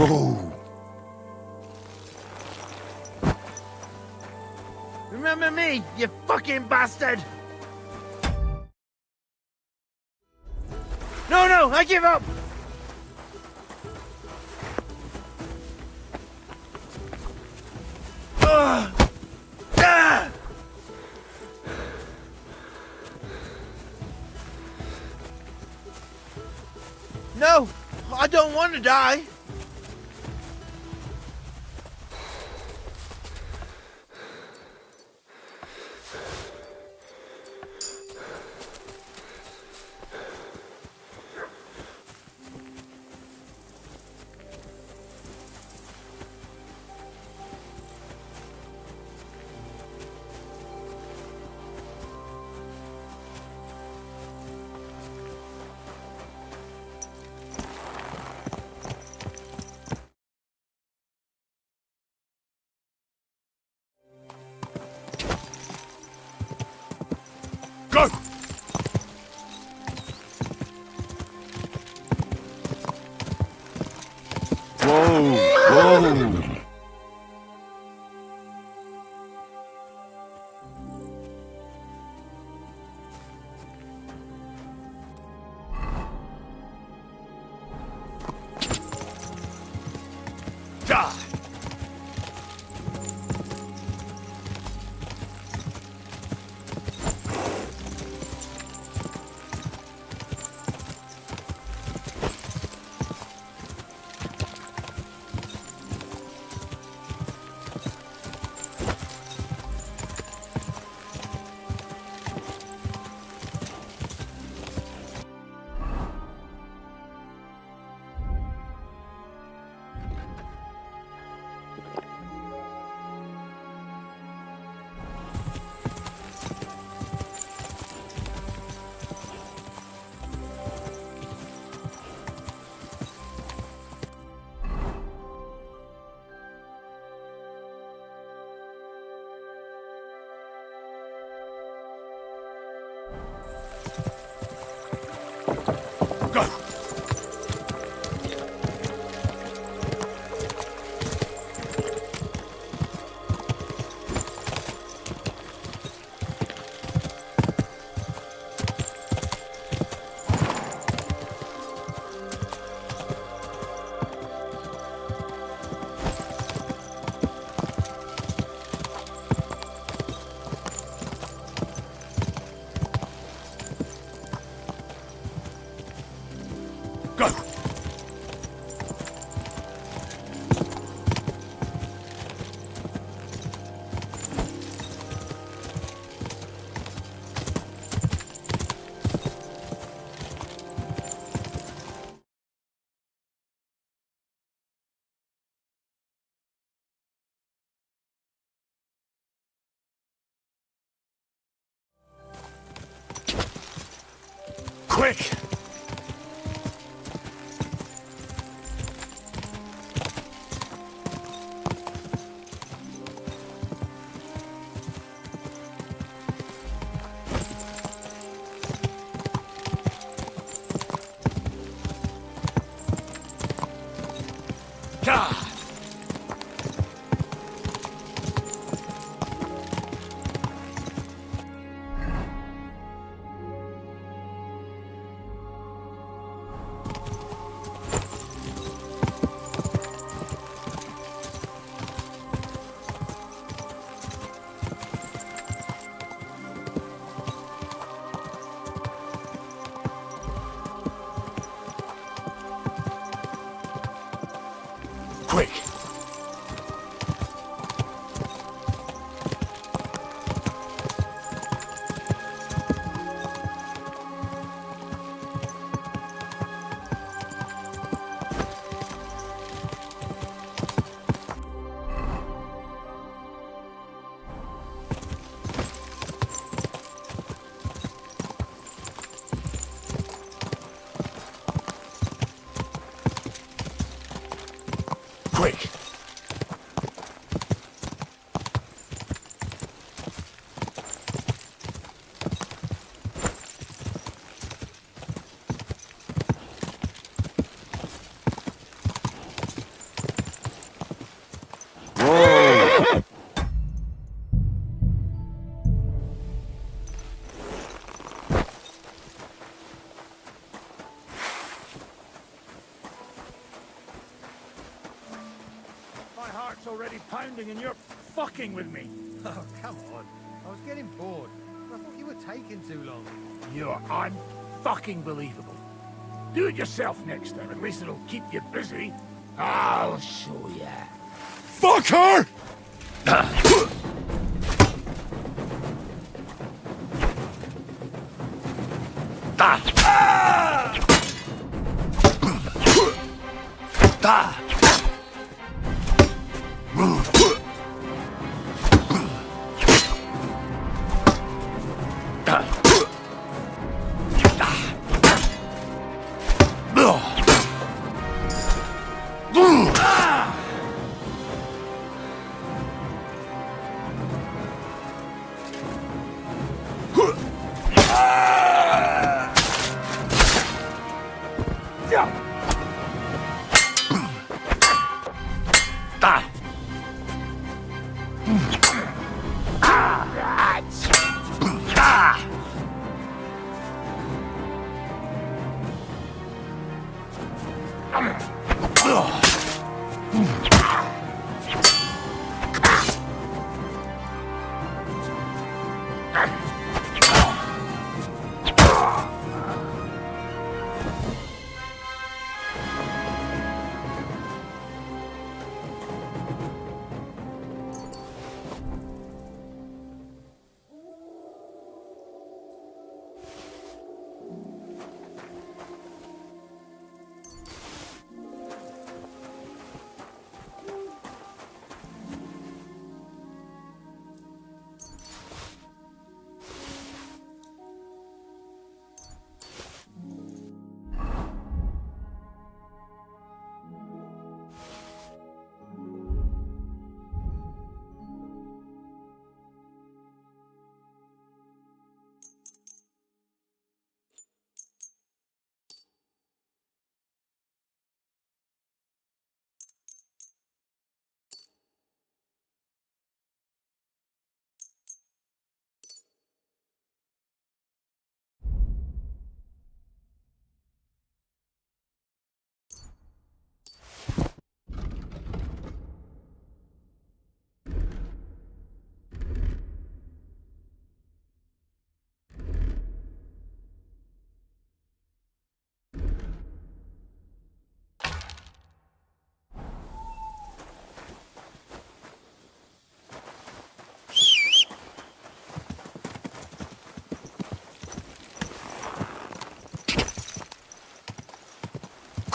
Whoa! Remember me, you fucking bastard! No, I give up! Ugh. Ah! No, I don't want to die. Go! Whoa! Whoa! God! Go! Go! Quick! God! Quick! Quick! heart's already pounding and you're fucking with me. Oh, come on. I was getting bored. I thought you were taking too long. You're unfucking believable. Do it yourself next time. At least it'll keep you busy. I'll show ya. Fuck her!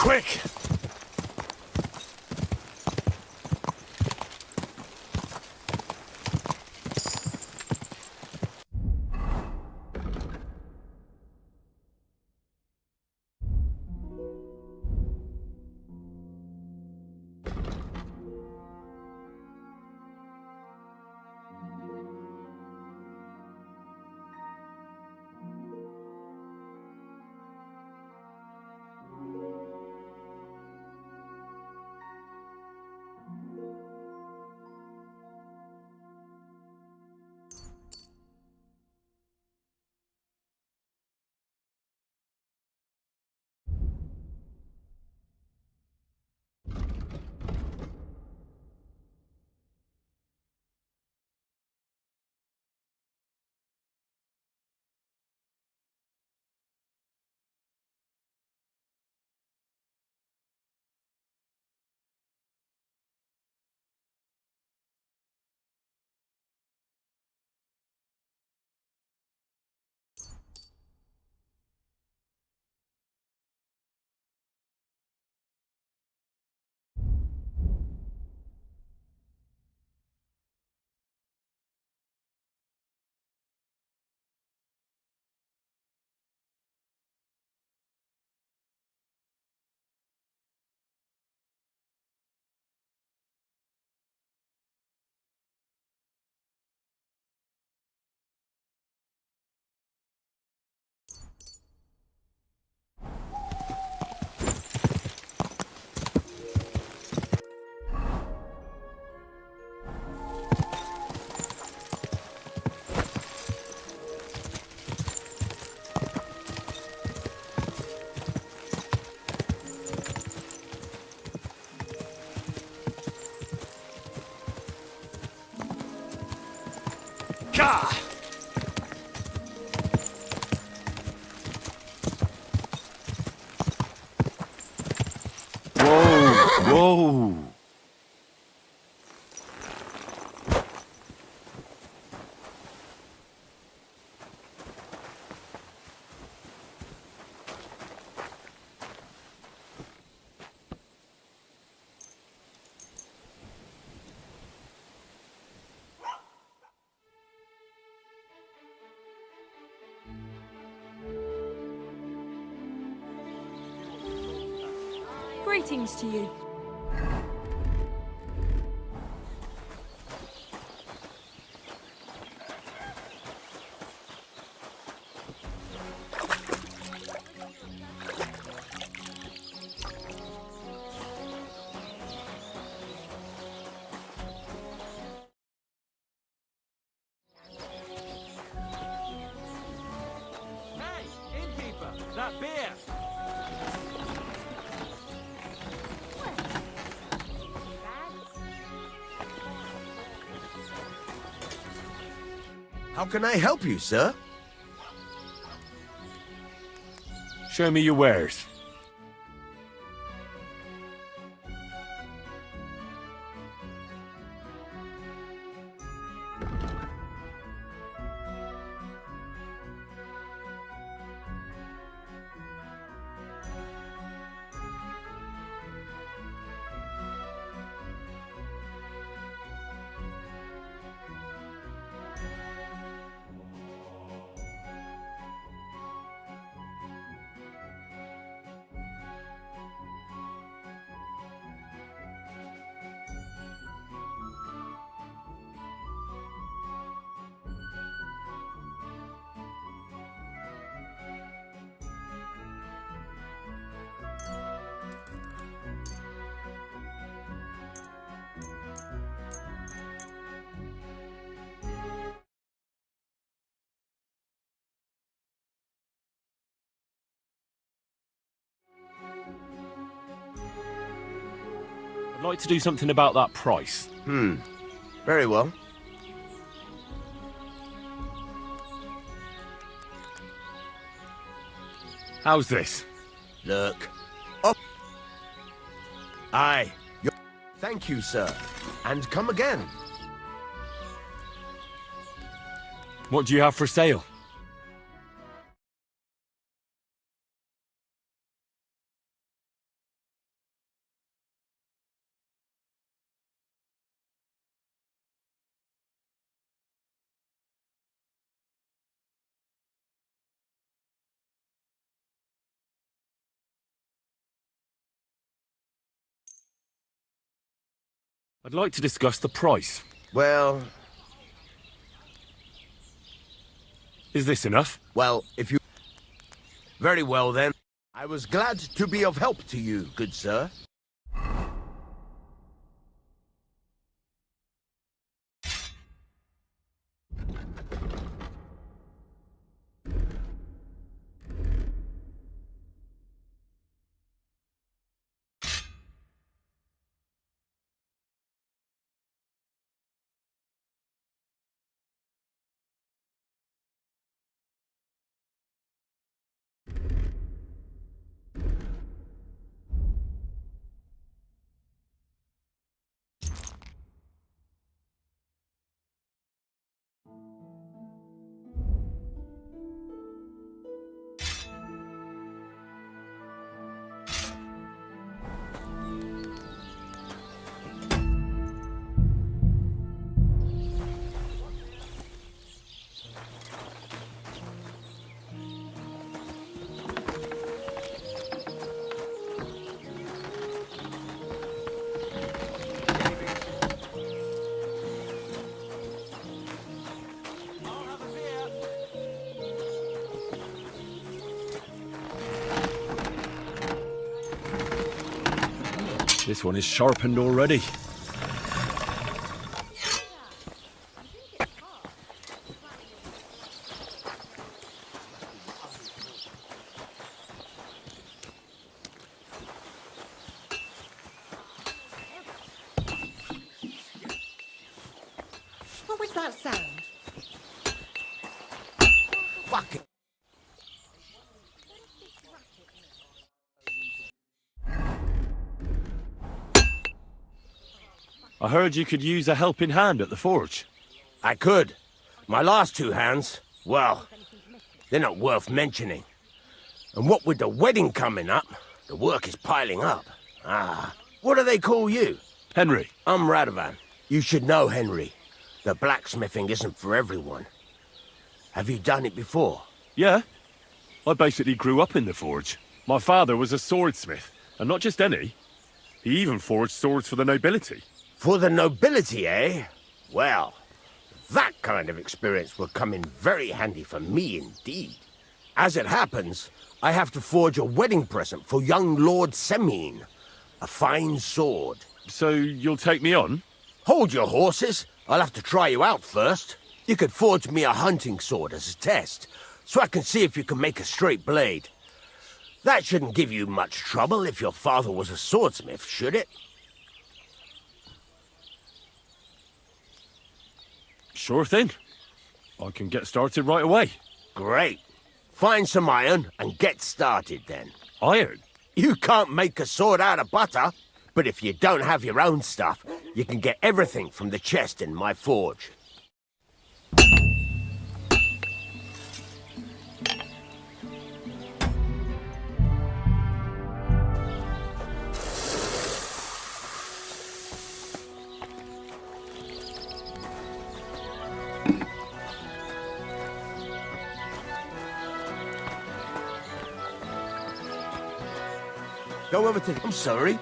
Quick! Fucker! Whoa! Greetings to you. Hey, innkeeper, that beer! How can I help you, sir? Show me your wares. I'd like to do something about that price. Very well. How's this? Look. Up. Aye. Thank you, sir. And come again. What do you have for sale? I'd like to discuss the price. Well, Is this enough? if you... Very well, then. I was glad to be of help to you, good sir. I'll have a beer! This one is sharpened already. What was that sound? I heard you could use a helping hand at the forge. I could. My last two hands, well, they're not worth mentioning. And what with the wedding coming up, the work is piling up. Ah, what do they call you? Henry. I'm Radovan. You should know, Henry. The blacksmithing isn't for everyone. Have you done it before? Yeah. I basically grew up in the forge. My father was a swordsmith, and not just any. He even forged swords for the nobility. For the nobility, eh? Well, that kind of experience will come in very handy for me indeed. As it happens, I have to forge a wedding present for young Lord Semine. A fine sword. So you'll take me on? Hold your horses. I'll have to try you out first. You could forge me a hunting sword as a test, so I can see if you can make a straight blade. That shouldn't give you much trouble if your father was a swordsmith, should it? Sure thing. I can get started right away. Great. Find some iron and get started then. Iron? You can't make a sword out of butter, but if you don't have your own stuff, you can get everything from the chest in my forge. Go over to the... I'm sorry.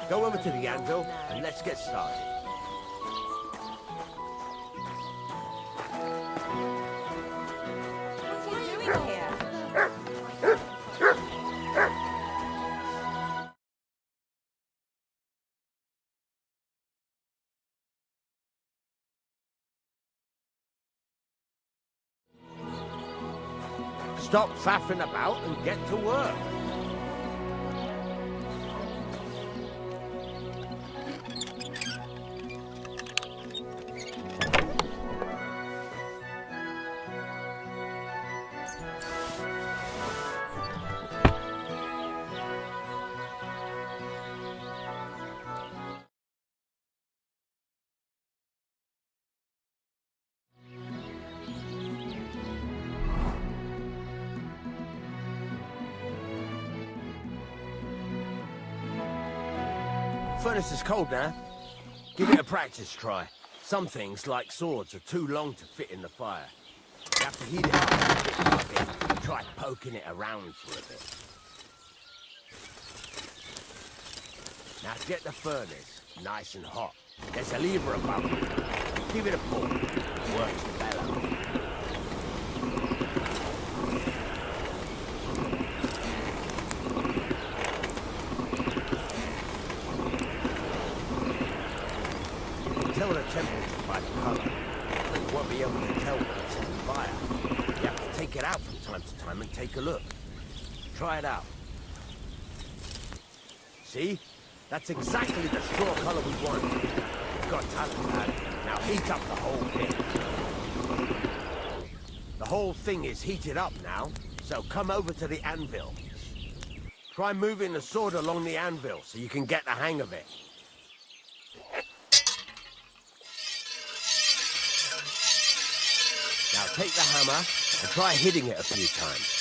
Go over to the anvil and let's get started. What are you doing here? Stop faffing about and get to work. Furnace is cold now. Give it a practice try. Some things, like swords, are too long to fit in the fire. You have to heat it up a bit by bit and try poking it around for a bit. Now get the furnace nice and hot. There's a lever above it. Give it a pull. Works the bellow. Tell the temperature by the colour, but you won't be able to tell when it's in the fire. You have to take it out from time to time and take a look. Try it out. See? That's exactly the straw colour we want. You've got talent, lad. Now heat up the whole thing. The whole thing is heated up now, so come over to the anvil. Try moving the sword along the anvil so you can get the hang of it. Now take the hammer and try hitting it a few times.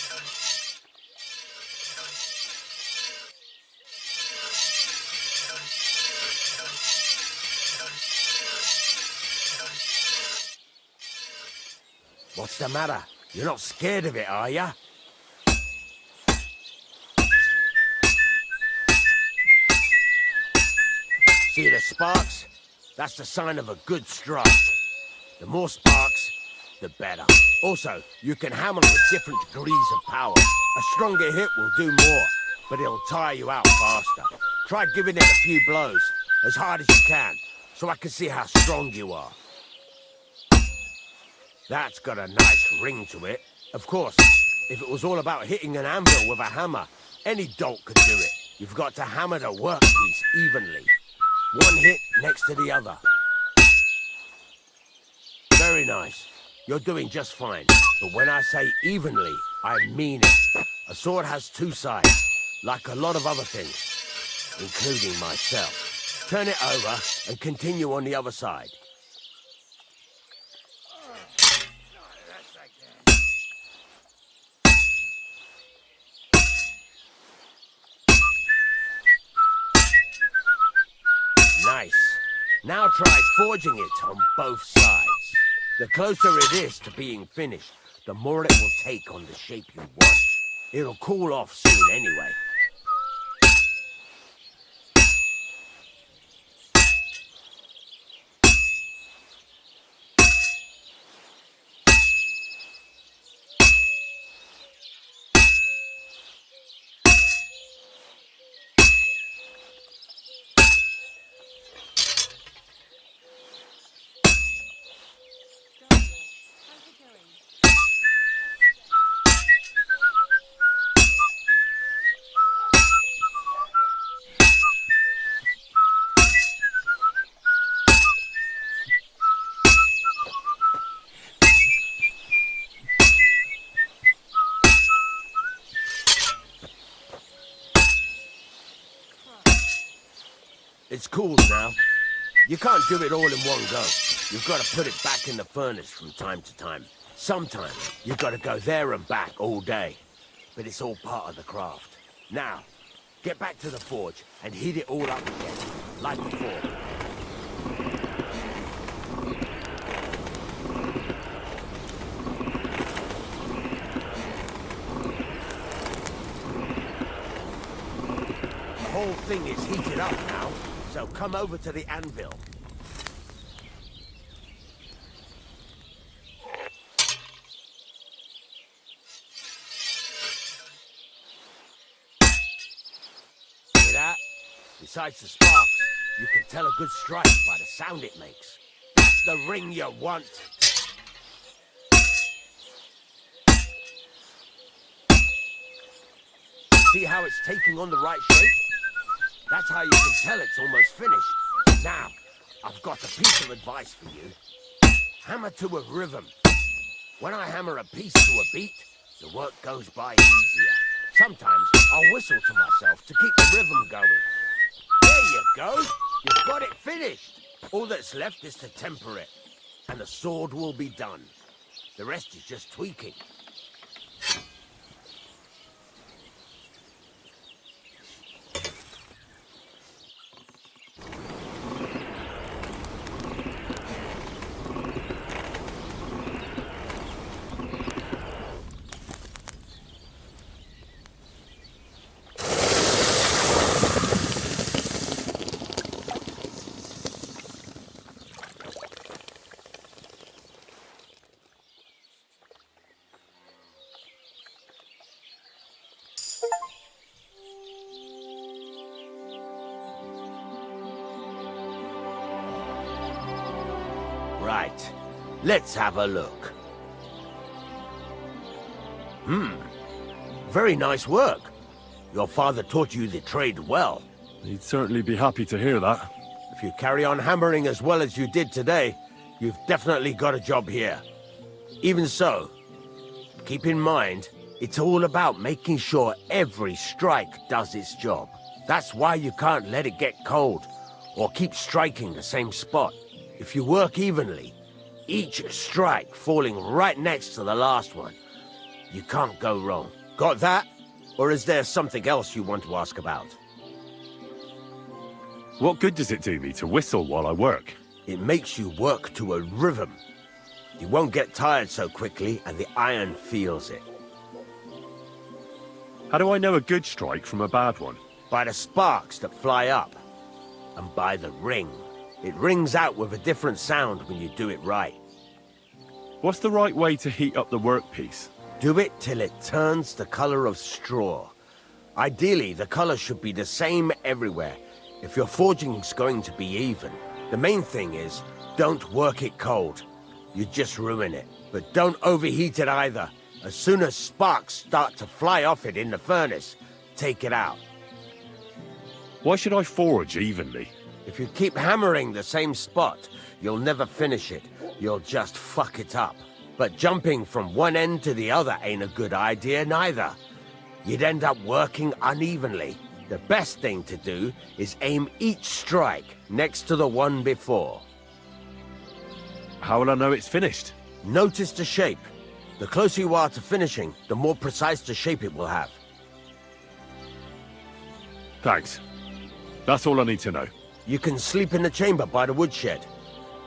What's the matter? You're not scared of it, are ya? See the sparks? That's the sign of a good strike. The more sparks, the better. Also, you can hammer with different degrees of power. A stronger hit will do more, but it'll tire you out faster. Try giving it a few blows, as hard as you can, so I can see how strong you are. That's got a nice ring to it. Of course, If it was all about hitting an anvil with a hammer, any dolt could do it. You've got to hammer the workpiece evenly. One hit next to the other. Very nice. You're doing just fine. But when I say evenly, I mean it. A sword has two sides, like a lot of other things, including myself. Turn it over and continue on the other side. Nice. Now try forging it on both sides. The closer it is to being finished, the more it will take on the shape you want. It'll cool off soon anyway. It's cool now. You can't do it all in one go. You've got to put it back in the furnace from time to time. Sometimes you've got to go there and back all day. But it's all part of the craft. Now, get back to the forge and heat it all up again, like before. The whole thing is heated up now. So come over to the anvil. Hear that? Besides the sparks, you can tell a good strike by the sound it makes. That's the ring you want. See how it's taking on the right shape? That's how you can tell it's almost finished. Now, I've got a piece of advice for you. Hammer to a rhythm. When I hammer a piece to a beat, the work goes by easier. Sometimes I'll whistle to myself to keep the rhythm going. There you go. You've got it finished. All that's left is to temper it, and the sword will be done. The rest is just tweaking. Right. Let's have a look. Very nice work. Your father taught you the trade well. He'd certainly be happy to hear that. If you carry on hammering as well as you did today, you've definitely got a job here. Even so, keep in mind, it's all about making sure every strike does its job. That's why you can't let it get cold, or keep striking the same spot. If you work evenly, each strike falling right next to the last one, you can't go wrong. Got that? Or is there something else you want to ask about? What good does it do me to whistle while I work? It makes you work to a rhythm. You won't get tired so quickly, and the iron feels it. How do I know a good strike from a bad one? By the sparks that fly up, and by the ring. It rings out with a different sound when you do it right. What's the right way to heat up the workpiece? Do it till it turns the color of straw. Ideally, the color should be the same everywhere. If your forging's going to be even, the main thing is, don't work it cold. You just ruin it. But don't overheat it either. As soon as sparks start to fly off it in the furnace, take it out. Why should I forge evenly? If you keep hammering the same spot, you'll never finish it. You'll just fuck it up. But jumping from one end to the other ain't a good idea neither. You'd end up working unevenly. The best thing to do is aim each strike next to the one before. How will I know it's finished? Notice the shape. The closer you are to finishing, the more precise the shape it will have. Thanks. That's all I need to know. You can sleep in the chamber by the woodshed.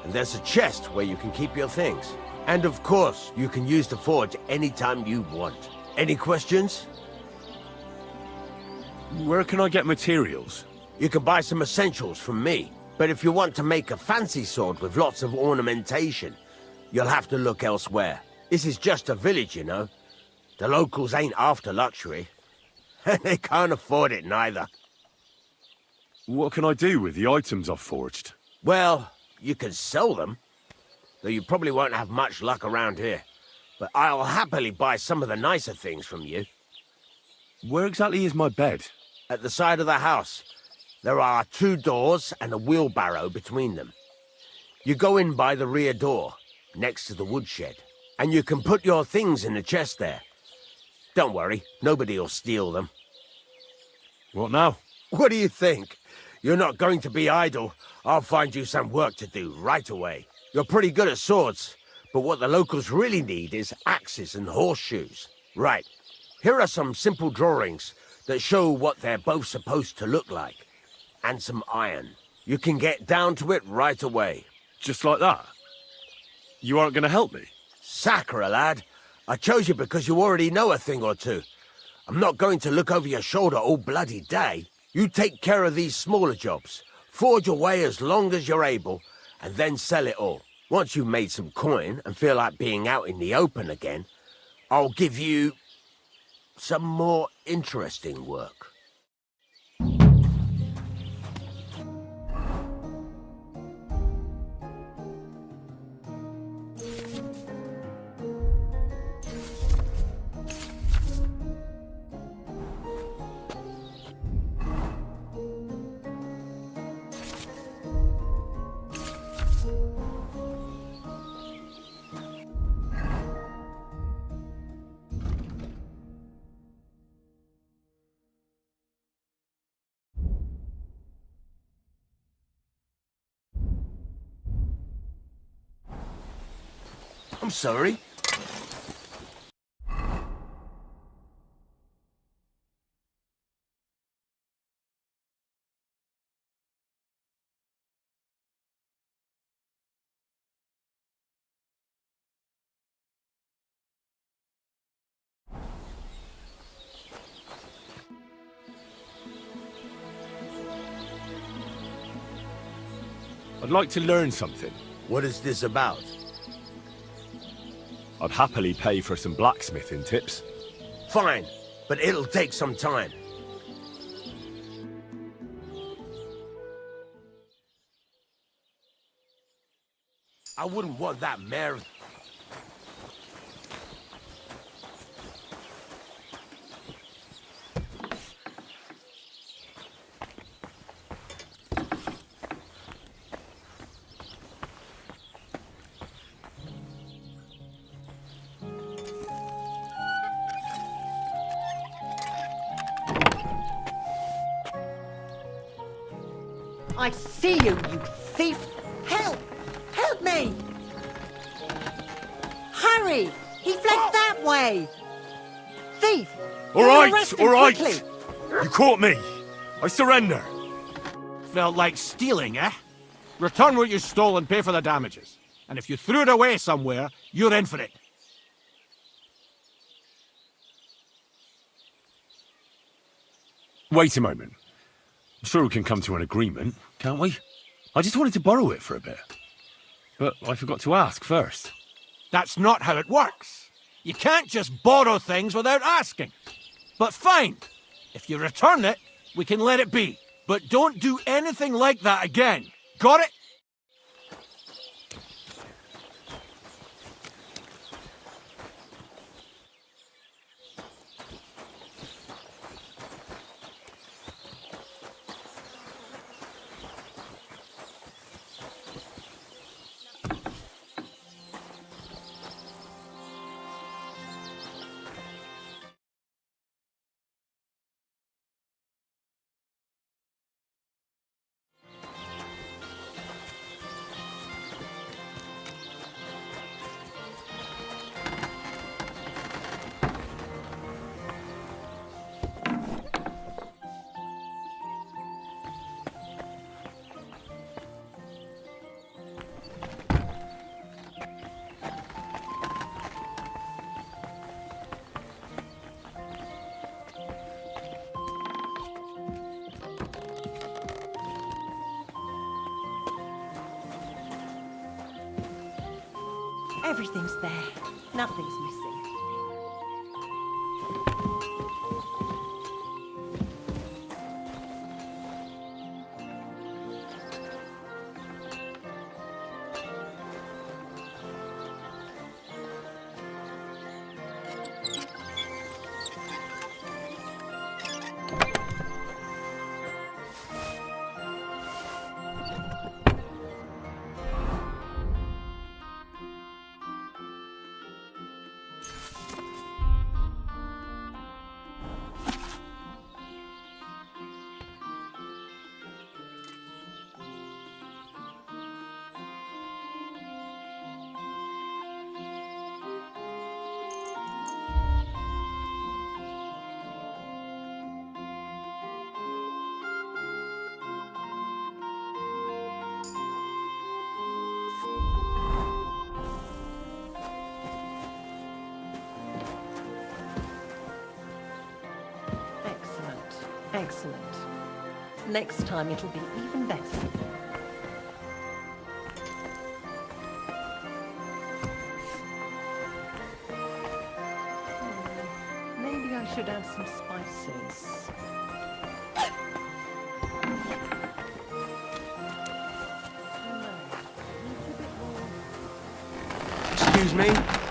And there's a chest where you can keep your things. And of course, you can use the forge anytime you want. Any questions? Where can I get materials? You can buy some essentials from me. But if you want to make a fancy sword with lots of ornamentation, you'll have to look elsewhere. This is just a village, you know. The locals ain't after luxury. They can't afford it neither. What can I do with the items I've forged? Well, you can sell them. Though you probably won't have much luck around here. But I'll happily buy some of the nicer things from you. Where exactly is my bed? At the side of the house. There are 2 doors and a wheelbarrow between them. You go in by the rear door, next to the woodshed. And you can put your things in the chest there. Don't worry, nobody'll steal them. What now? What do you think? You're not going to be idle. I'll find you some work to do right away. You're pretty good at swords, but what the locals really need is axes and horseshoes. Right, here are some simple drawings that show what they're both supposed to look like. And some iron. You can get down to it right away. Just like that? You aren't going to help me? Sacre, lad. I chose you because you already know a thing or two. I'm not going to look over your shoulder all bloody day. You take care of these smaller jobs. Forge away as long as you're able, and then sell it all. Once you've made some coin and feel like being out in the open again, I'll give you some more interesting work. I'm sorry. I'd like to learn something. What is this about? I'd happily pay for some blacksmithing tips. Fine, but it'll take some time. I wouldn't want that mare. I see you, you thief! Help! Help me! Hurry! He fled that way! Thief! All Go right, arrest him all right! quickly. You caught me! I surrender! Felt like stealing, eh? Return what you stole and pay for the damages. And if you threw it away somewhere, you're in for it. Wait a moment. I'm sure we can come to an agreement, can't we? I just wanted to borrow it for a bit. But I forgot to ask first. That's not how it works. You can't just borrow things without asking. But fine. If you return it, we can let it be. But don't do anything like that again. Got it? Everything's there. Nothing's missing. Excellent. Next time it'll be even better. Maybe I should add some spices. Excuse me?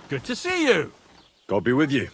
Good to see you. God be with you.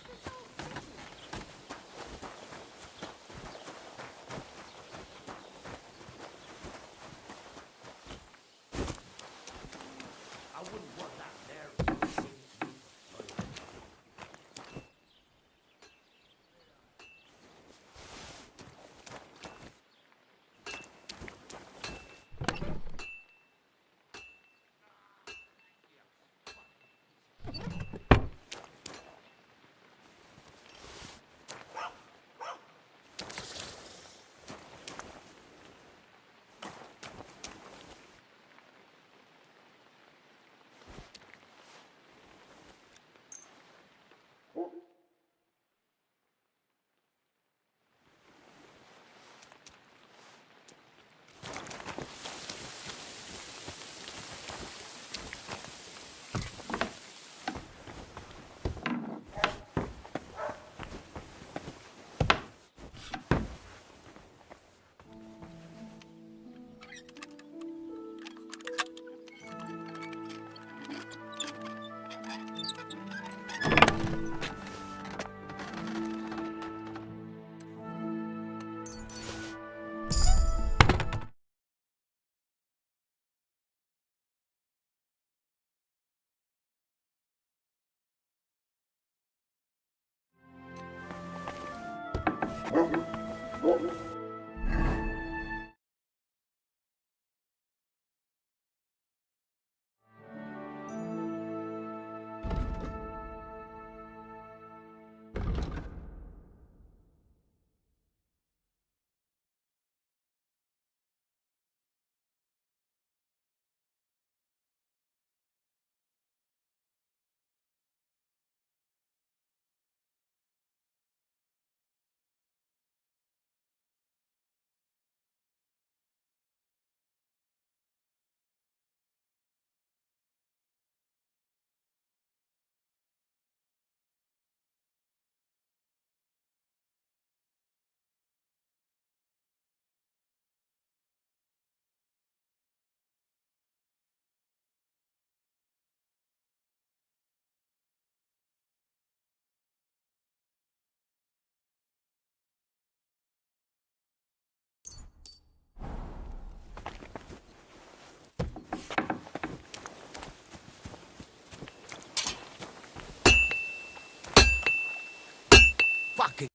Fucking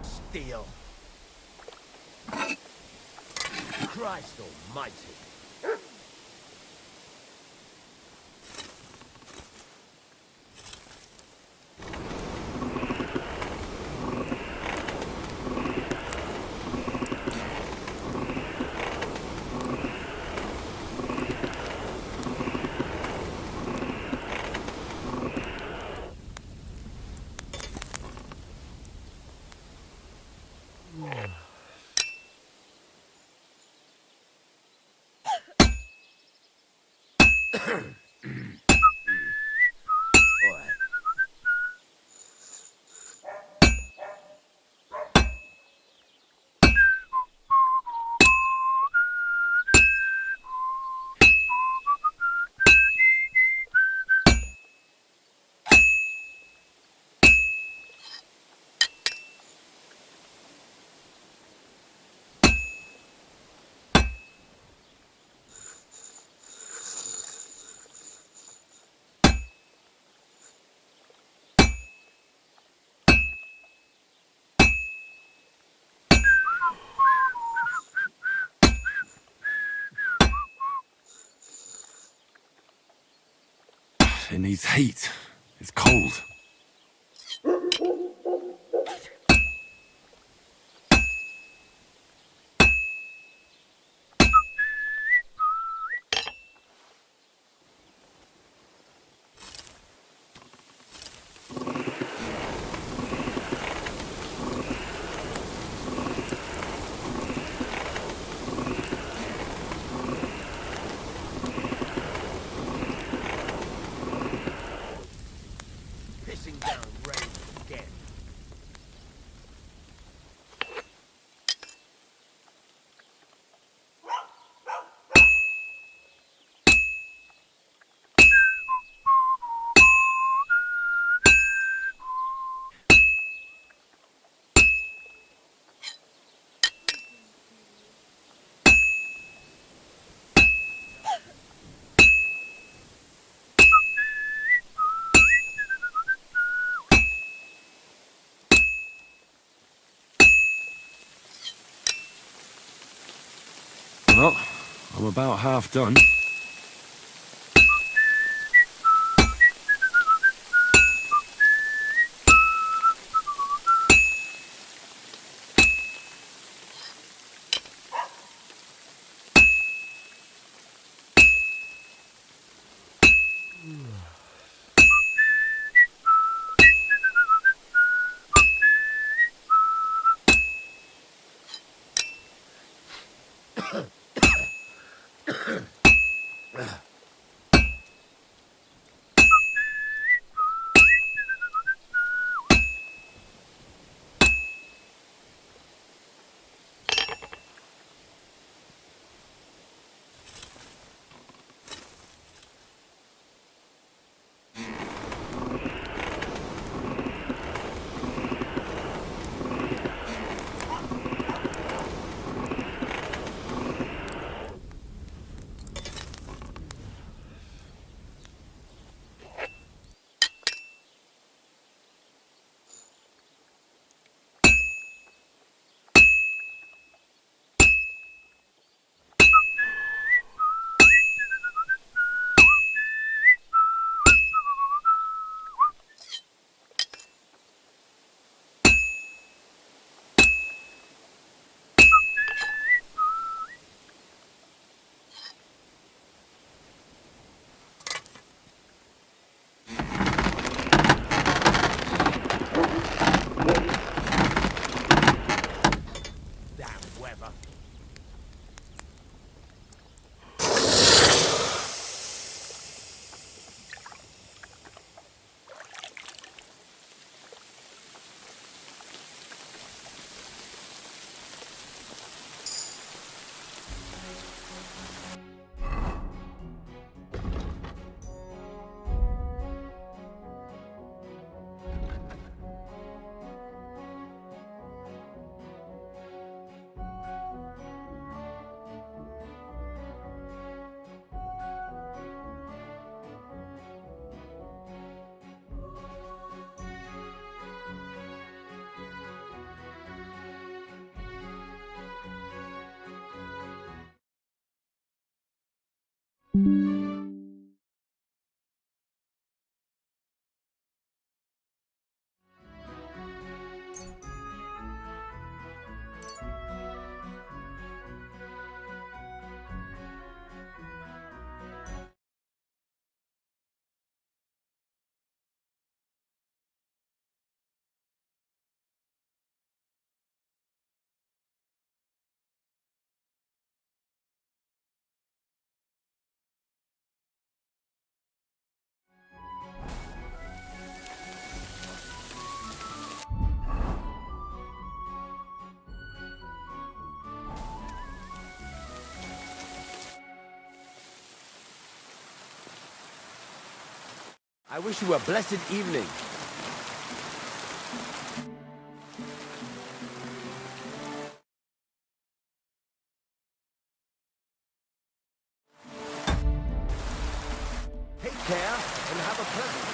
steel. Christ almighty. All right. It needs heat. It's cold. Pissing down rain again. Well, I'm about half done. I wish you a blessed evening. Take care and have a pleasant evening.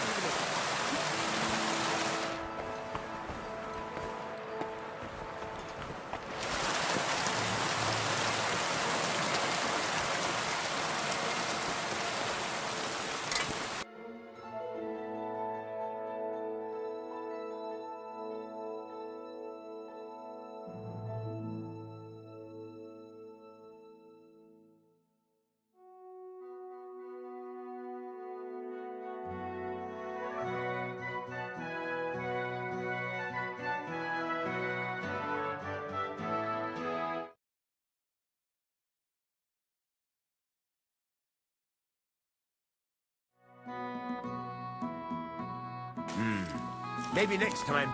Maybe next time.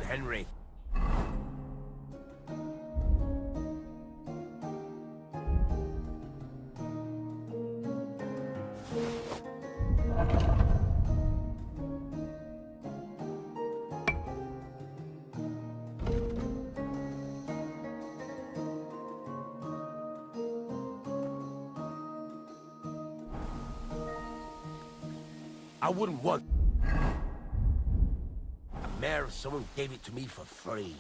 Henry. I wouldn't want a mare if someone gave it to me for free.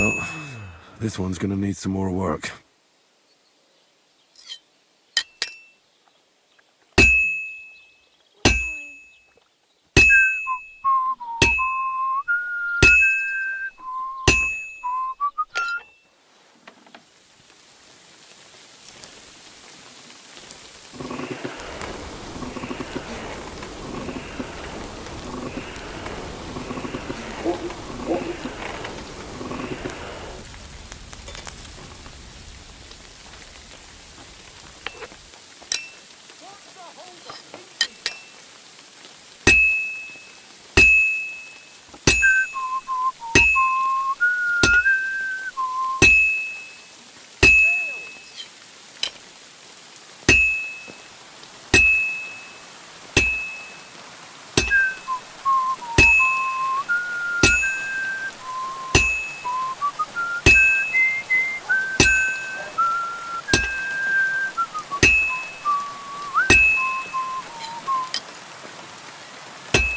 Well, this one's gonna need some more work.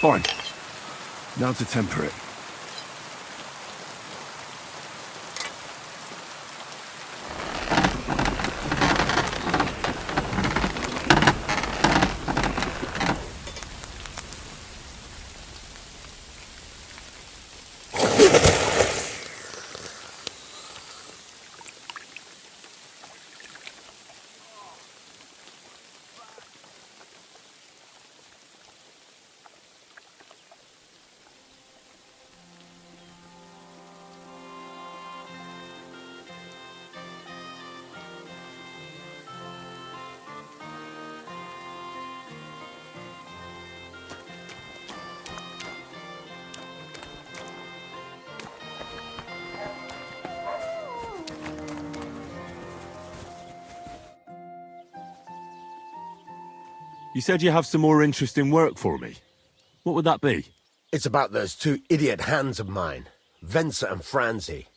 Fine. Now to temper it. You said you have some more interesting work for me. What would that be? It's about those two idiot hands of mine, Venser and Franzi.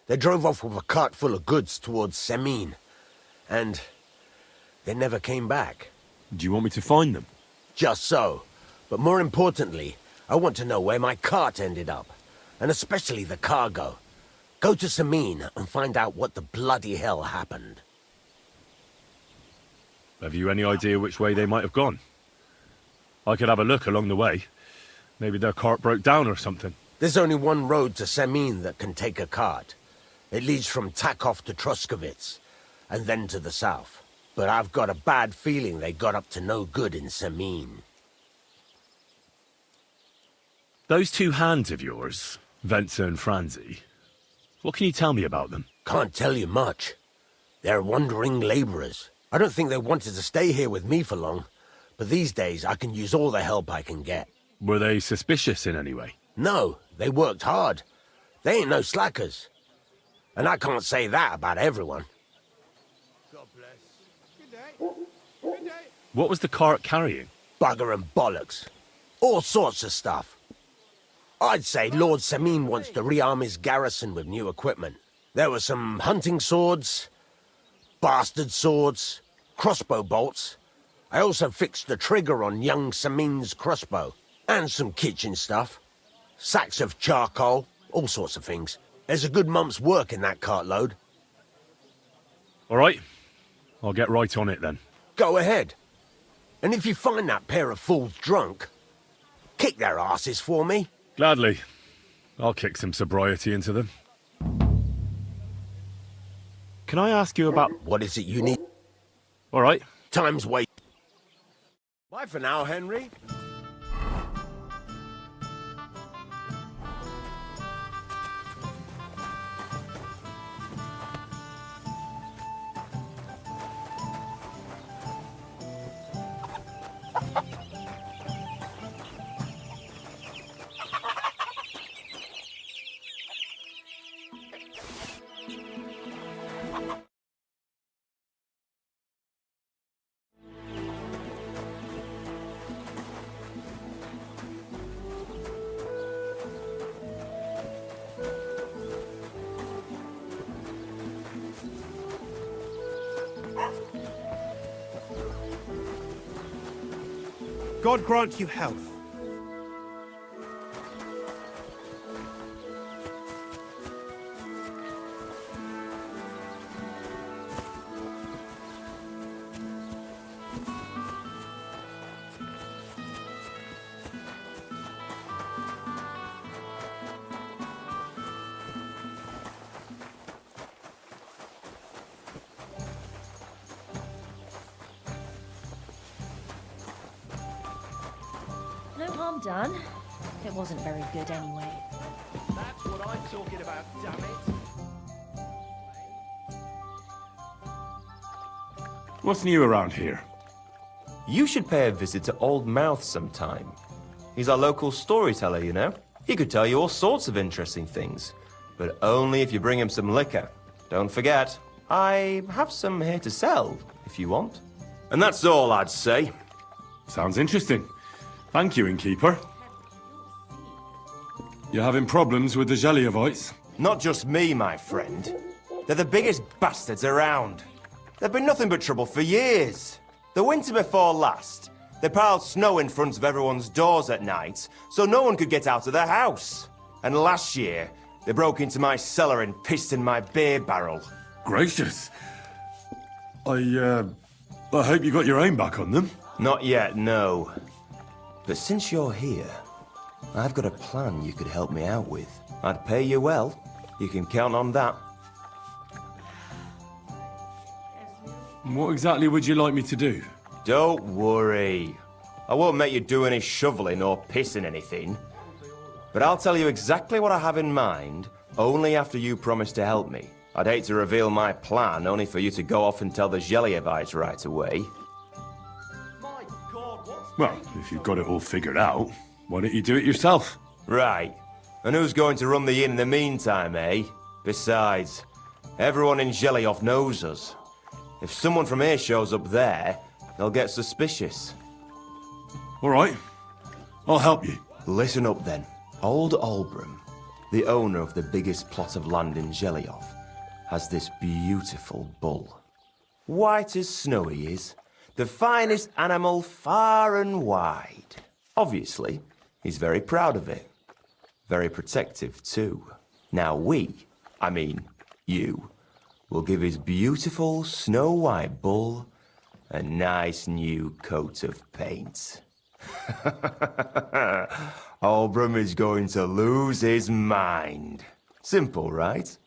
They drove off with a cart full of goods towards Semin, and they never came back. Do you want me to find them? Just so. But more importantly, I want to know where my cart ended up, and especially the cargo. Go to Semin and find out what the bloody hell happened. Have you any idea which way they might have gone? I could have a look along the way. Maybe their cart broke down or something. There's only one road to Semin that can take a cart. It leads from Takov to Troskovitz, and then to the south. But I've got a bad feeling they got up to no good in Semin. Those two hands of yours, Venser and Franzi, what can you tell me about them? Can't tell you much. They're wandering laborers. I don't think they wanted to stay here with me for long, but these days I can use all the help I can get. Were they suspicious in any way? No, they worked hard. They ain't no slackers. And I can't say that about everyone. God bless. Good day. Good day. What was the cart carrying? Bugger and bollocks. All sorts of stuff. I'd say Lord Semin wants to rearm his garrison with new equipment. There were some hunting swords, bastard swords, crossbow bolts. I also fixed the trigger on young Semin's crossbow. And some kitchen stuff. Sacks of charcoal, all sorts of things. There's a good month's work in that cartload. All right. I'll get right on it then. Go ahead. And if you find that pair of fools drunk, kick their asses for me. Gladly. I'll kick some sobriety into them. Can I ask you about... What is it you need? All right. Time's wait. Bye for now, Henry. God grant you health. No harm done. It wasn't very good anyway. That's what I'm talking about, damn it. What's new around here? You should pay a visit to Old Mouth sometime. He's our local storyteller, you know. He could tell you all sorts of interesting things. But only if you bring him some liquor. Don't forget, I have some here to sell, if you want. And that's all I'd say. Sounds interesting. Thank you, innkeeper. You having problems with the Zhelyevites? Not just me, my friend. They're the biggest bastards around. They've been nothing but trouble for years. The winter before last, they piled snow in front of everyone's doors at night, so no one could get out of their house. And last year, they broke into my cellar and pissed in my beer barrel. Gracious. I hope you got your aim back on them. Not yet, no. But since you're here, I've got a plan you could help me out with. I'd pay you well. You can count on that. What exactly would you like me to do? Don't worry. I won't make you do any shoveling or pissing anything. But I'll tell you exactly what I have in mind, only after you promise to help me. I'd hate to reveal my plan, only for you to go off and tell the Zhelyevites right away. My God, what's... Well, if you've got it all figured out, why don't you do it yourself? Right. And who's going to run the inn in the meantime, eh? Besides, everyone in Zhelyov knows us. If someone from here shows up there, they'll get suspicious. All right. I'll help you. Listen up then. Old Olbram, the owner of the biggest plot of land in Gelioff, has this beautiful bull. White as snow he is, the finest animal far and wide. Obviously, he's very proud of it. Very protective too. Now you, will give his beautiful snow-white bull a nice new coat of paint. Olbram is going to lose his mind. Simple, right?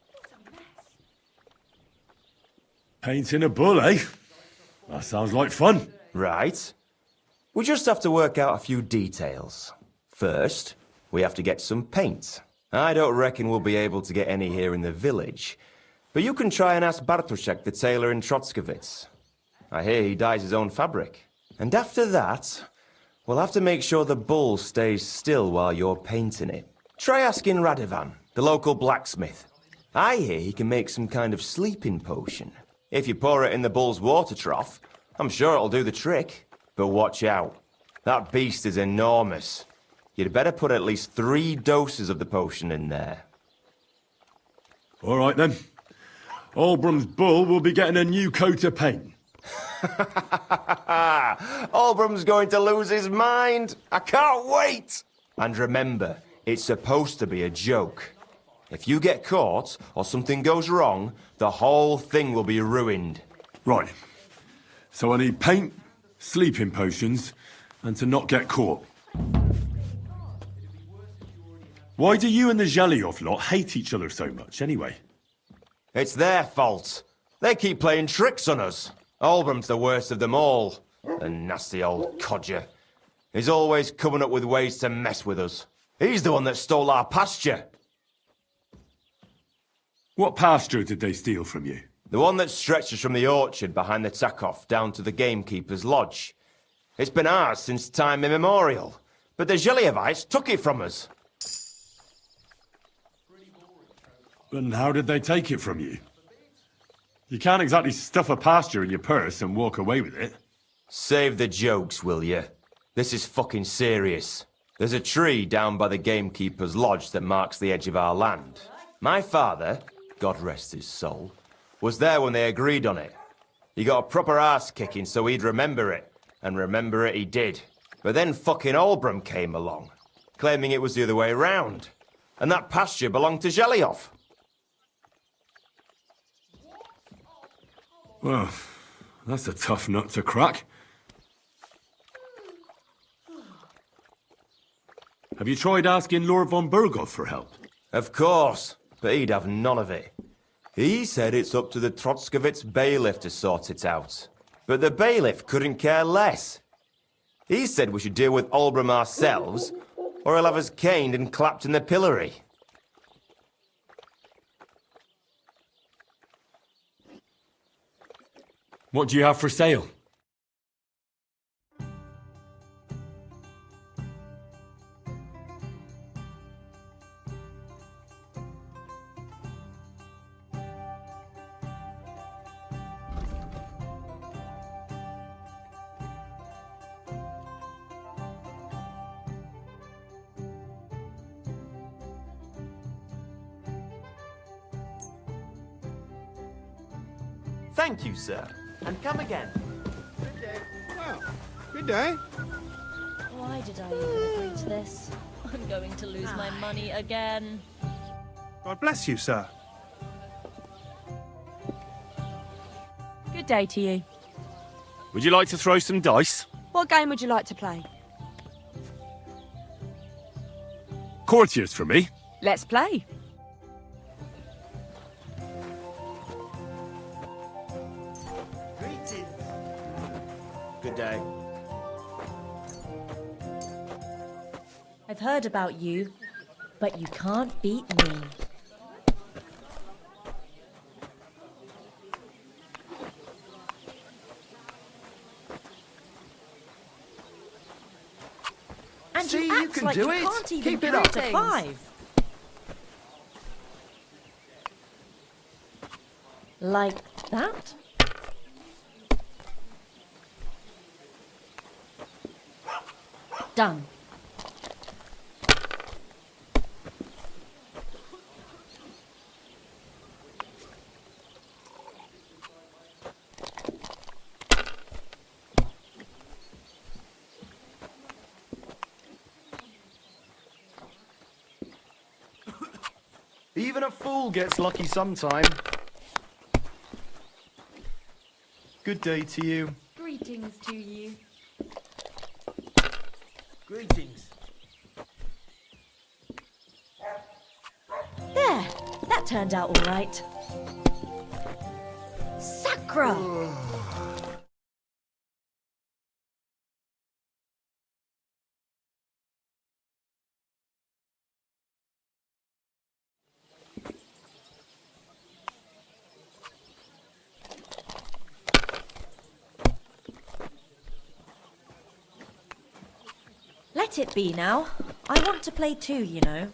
Painting a bull, eh? That sounds like fun. Right. We just have to work out a few details. First, we have to get some paint. I don't reckon we'll be able to get any here in the village, but you can try and ask Bartoszek, the tailor in Trotskovitz. I hear he dyes his own fabric. And after that, we'll have to make sure the bull stays still while you're painting it. Try asking Radovan, the local blacksmith. I hear he can make some kind of sleeping potion. If you pour it in the bull's water trough, I'm sure it'll do the trick. But watch out. That beast is enormous. You'd better put at least 3 doses of the potion in there. All right, then. Olbram's bull will be getting a new coat of paint. Olbram's going to lose his mind. I can't wait. And remember, it's supposed to be a joke. If you get caught or something goes wrong, the whole thing will be ruined. Right. So I need paint, sleeping potions, and to not get caught. Why do you and the Zhaliov lot hate each other so much, anyway? It's their fault. They keep playing tricks on us. Olbram's the worst of them all. The nasty old codger. He's always coming up with ways to mess with us. He's the one that stole our pasture. What pasture did they steal from you? The one that stretches from the orchard behind the Takov down to the gamekeeper's lodge. It's been ours since time immemorial, but the Zhelievites took it from us. And how did they take it from you? You can't exactly stuff a pasture in your purse and walk away with it. Save the jokes, will you? This is fucking serious. There's a tree down by the gamekeeper's lodge that marks the edge of our land. My father, God rest his soul, was there when they agreed on it. He got a proper ass kicking so he'd remember it, and remember it he did. But then fucking Olbram came along, claiming it was the other way round, and that pasture belonged to Zheliov. Well, that's a tough nut to crack. Have you tried asking Lord von Burgov for help? Of course, but he'd have none of it. He said it's up to the Trotskovitz bailiff to sort it out. But the bailiff couldn't care less. He said we should deal with Olbram ourselves, or he'll have us caned and clapped in the pillory. What do you have for sale? Thank you, sir. And come again. Well, good day. Why did I even agree to this? I'm going to lose my money again. God bless you, sir. Good day to you. Would you like to throw some dice? What game would you like to play? Courtiers for me. Let's play. Good day. I've heard about you, but you can't beat me. And See, you you act can like do you it. can't even Keep it count up. to 5. Like that? Done. Even a fool gets lucky sometime. Good day to you. Greetings to you. Greetings. There, that turned out all right. Sacra! Let it be now. I want to play too, you know.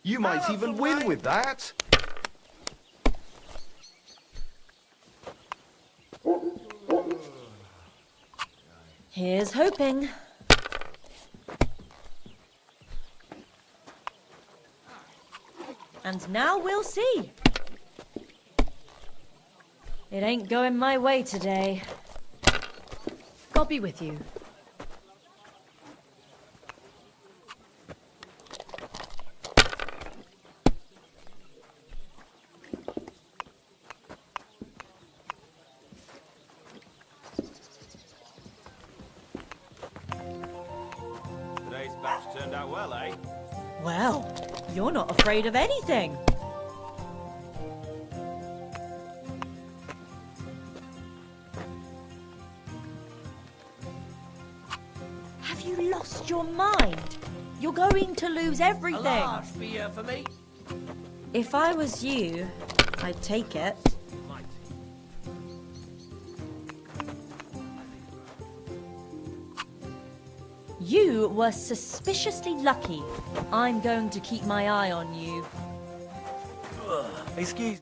You might even win with that. Here's hoping. And now we'll see. It ain't going my way today. God be with you. Today's batch turned out well, eh? Well, you're not afraid of anything. Have you lost your mind? You're going to lose everything. beer for me. If I was you, I'd take it. You were suspiciously lucky. I'm going to keep my eye on you. Excuse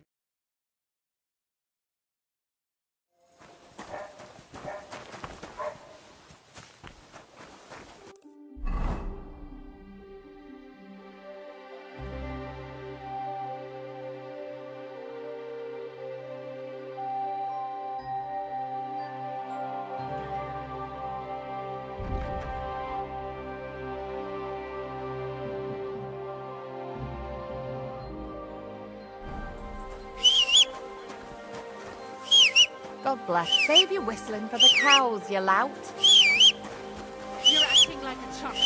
God bless. Save your whistling for the cows, you lout. You're acting like a chump.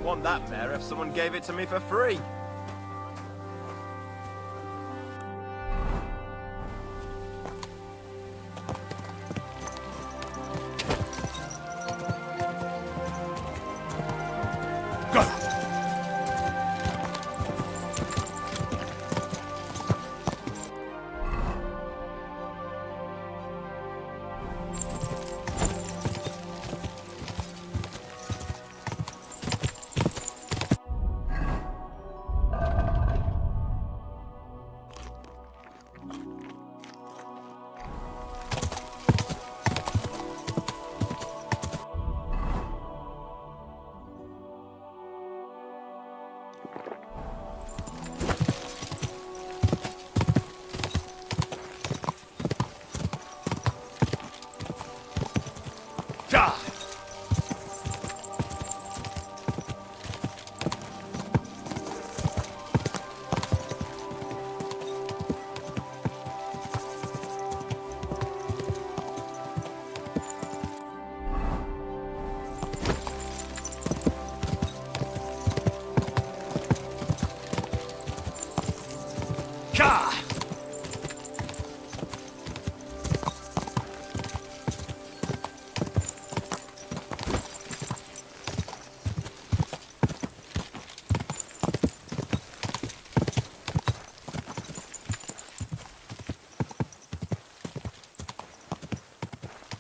want that mare if someone gave it to me for free.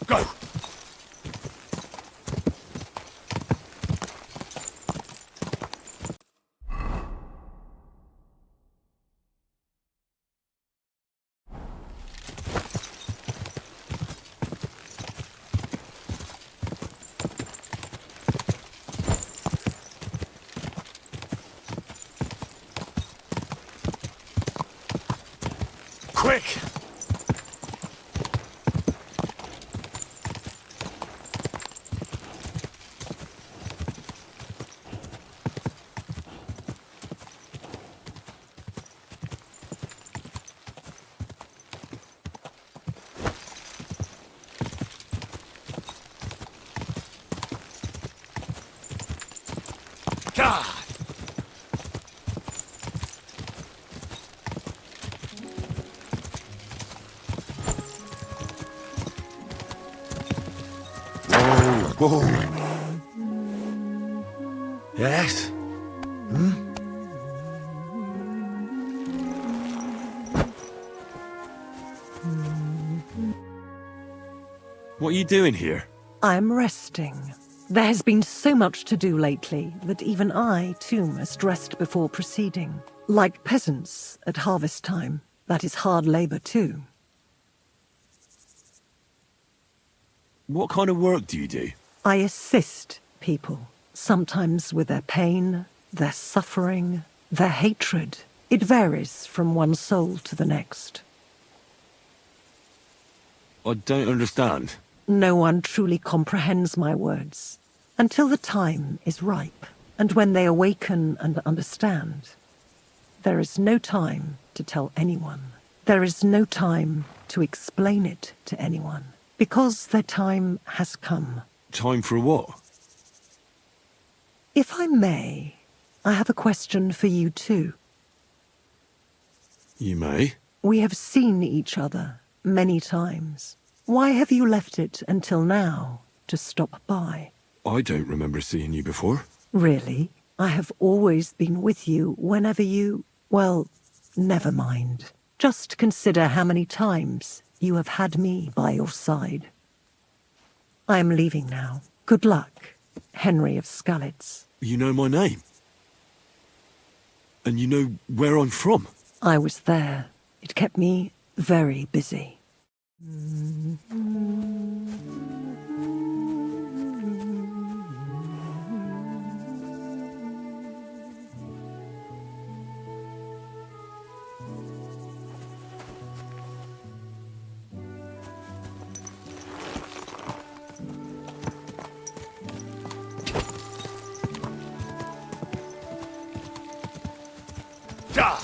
Go! Quick! God! Whoa. Yes? What are you doing here? I'm resting. There has been so much to do lately that even I, too, must rest before proceeding. Like peasants at harvest time, that is hard labor, too. What kind of work do you do? I assist people, sometimes with their pain, their suffering, their hatred. It varies from one soul to the next. I don't understand. No one truly comprehends my words until the time is ripe, and when they awaken and understand. There is no time to tell anyone. There is no time to explain it to anyone, because their time has come. Time for what? If I may, I have a question for you too. You may. We have seen each other many times. Why have you left it until now to stop by? I don't remember seeing you before. Really? I have always been with you whenever you... Well, never mind. Just consider how many times you have had me by your side. I am leaving now. Good luck, Henry of Skalitz. You know my name. And you know where I'm from. I was there. It kept me very busy. God!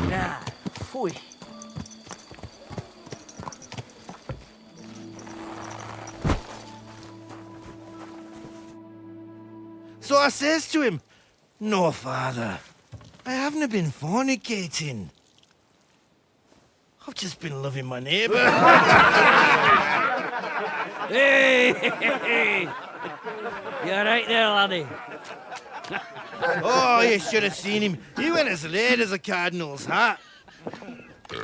Nah, phew. So I says to him, "No, father, I haven't been fornicating. I've just been loving my neighbour." Hey! You're right there, laddie. Oh, you should have seen him. He went as late as a cardinal's hat.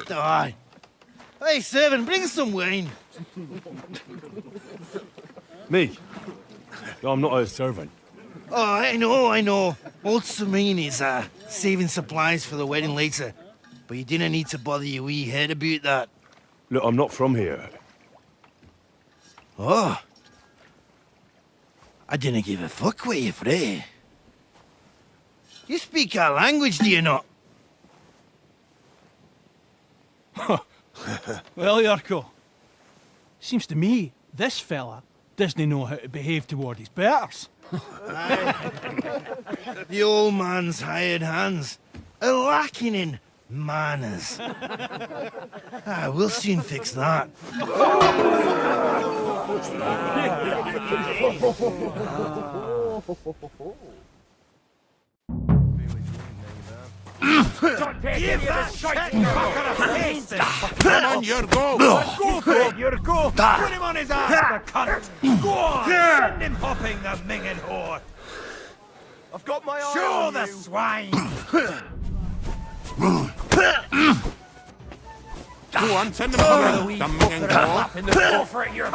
Aye. Hey, servant, bring some wine. Me? I'm not a servant. Oh, I know. Old Serene is saving supplies for the wedding later. But you didn't need to bother your wee head about that. Look, I'm not from here. Oh. I didn't give a fuck where you're from. You speak our language, do you not? Well, Yarko, seems to me this fella doesn't know how to behave toward his betters. The old man's hired hands are lacking in manners. We'll soon fix that. Give that shite fucker a face! Come on, your go! Go for it, your go! Put him on his ass, the cunt! Go on! Send him hopping, the minging whore! I've got my eye Show on the you. swine! Go on, send them over. Dumbing and go. In the door for it, you're...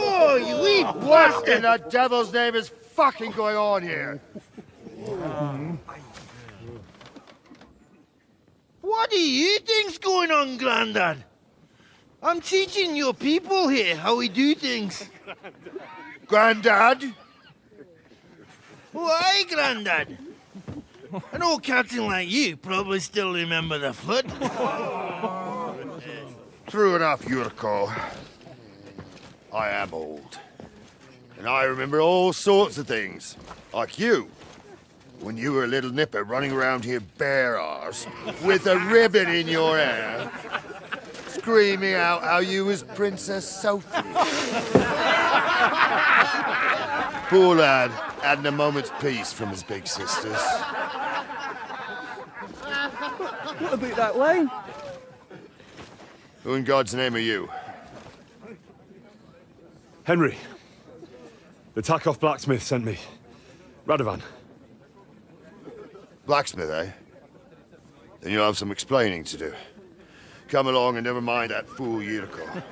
Oh, you wee What in the devil's name is fucking going on here? What do you think's going on, Grandad? I'm teaching your people here how we do things. Grandad? Why, Grandad? An old captain like you probably still remember the flood. True enough, Yurko. I am old. And I remember all sorts of things. Like you. When you were a little nipper running around here bare arse, with a ribbon in your hair, screaming out how you was Princess Sophie. Poor lad, hadn't a moment's peace from his big sisters. What about that way? Who in God's name are you? Henry. The Takoff blacksmith sent me. Radovan. Blacksmith, eh? Then you'll have some explaining to do. Come along and never mind that fool Yurko.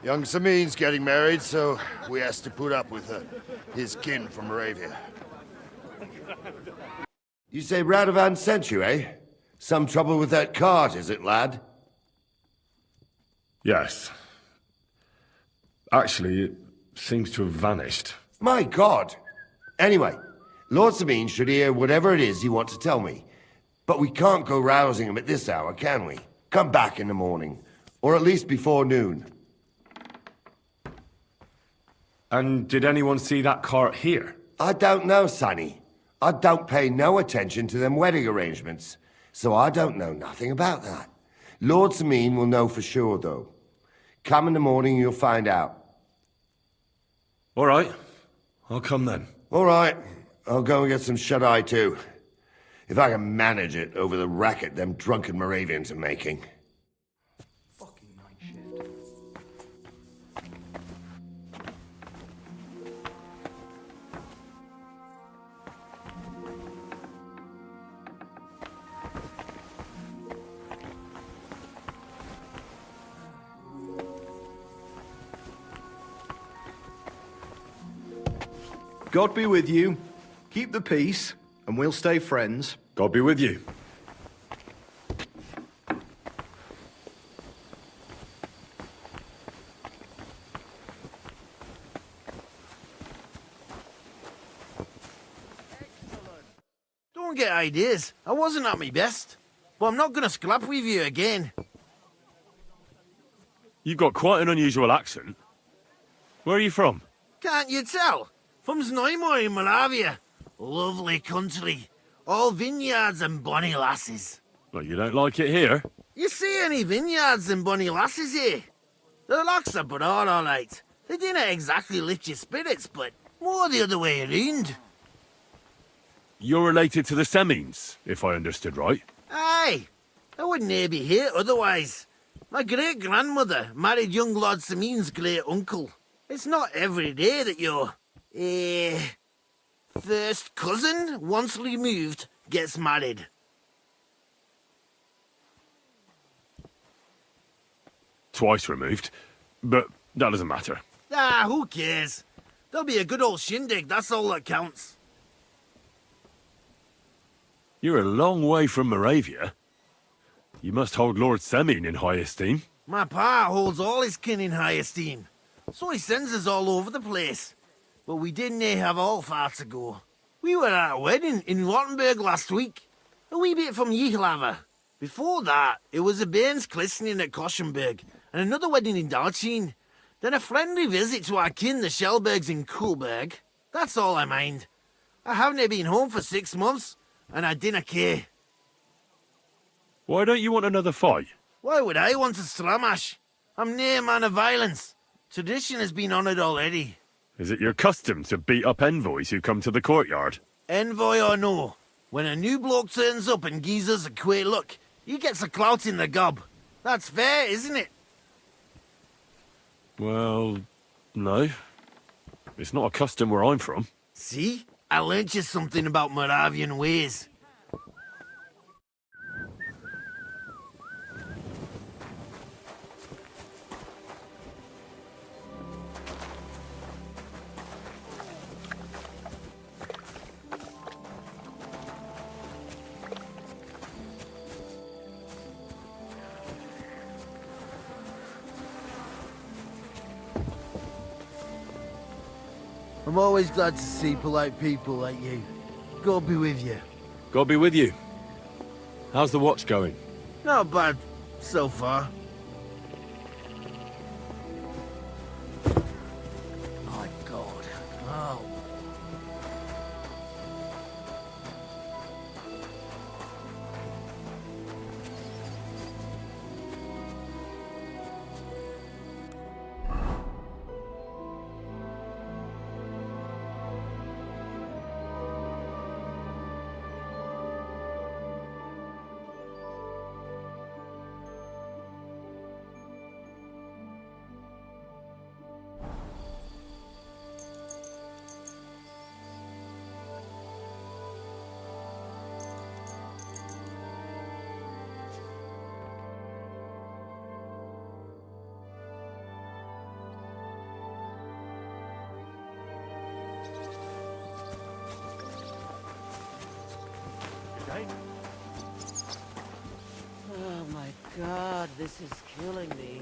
Young Samin's getting married, so we has to put up with his kin from Moravia. You say Radovan sent you, eh? Some trouble with that cart, is it, lad? Yes. Actually, it seems to have vanished. My God! Anyway, Lord Sabine should hear whatever it is you want to tell me. But we can't go rousing him at this hour, can we? Come back in the morning. Or at least before noon. And did anyone see that cart here? I don't know, Sonny. I don't pay no attention to them wedding arrangements. So I don't know nothing about that. Lord Sabine will know for sure, though. Come in the morning, you'll find out. All right. I'll come then. All right. I'll go and get some shut-eye, too. If I can manage it over the racket them drunken Moravians are making. Fucking night shift. God be with you. Keep the peace, and we'll stay friends. God be with you. Don't get ideas. I wasn't at my best. But I'm not gonna scrap with you again. You've got quite an unusual accent. Where are you from? Can't you tell? From Znojmo in Moravia. Lovely country. All vineyards and bonny lasses. Well, you don't like it here. You see any vineyards and bonny lasses here? The locks are broad, all right. They didn't exactly lift your spirits, but more the other way around. You're related to the Semines, if I understood right. Aye. I wouldn't be here otherwise. My great-grandmother married young Lord Semine's great-uncle. It's not every day that your, first cousin, once removed, gets married. Twice removed. But that doesn't matter. Ah, who cares? There'll be a good old shindig, that's all that counts. You're a long way from Moravia. You must hold Lord Semine in high esteem. My pa holds all his kin in high esteem, so he sends us all over the place. But we didn't have all far to go. We were at a wedding in Rottenburg last week, a wee bit from Yihlava. Before that, it was a bairn's christening at Koschenberg, and another wedding in Dalchin. Then a friendly visit to our kin, the Shellbergs in Kuhlberg. That's all I mind. I haven't been home for 6 months, and I dinna care. Why don't you want another fight? Why would I want a stramash? I'm nae man of violence. Tradition has been honoured already. Is it your custom to beat up envoys who come to the courtyard? Envoy or no, when a new bloke turns up and gives us a queer look, he gets a clout in the gob. That's fair, isn't it? Well, no. It's not a custom where I'm from. See? I learnt you something about Moravian ways. I'm always glad to see polite people like you. God be with you. God be with you. How's the watch going? Not bad, so far. My God. Oh. Oh my God, this is killing me.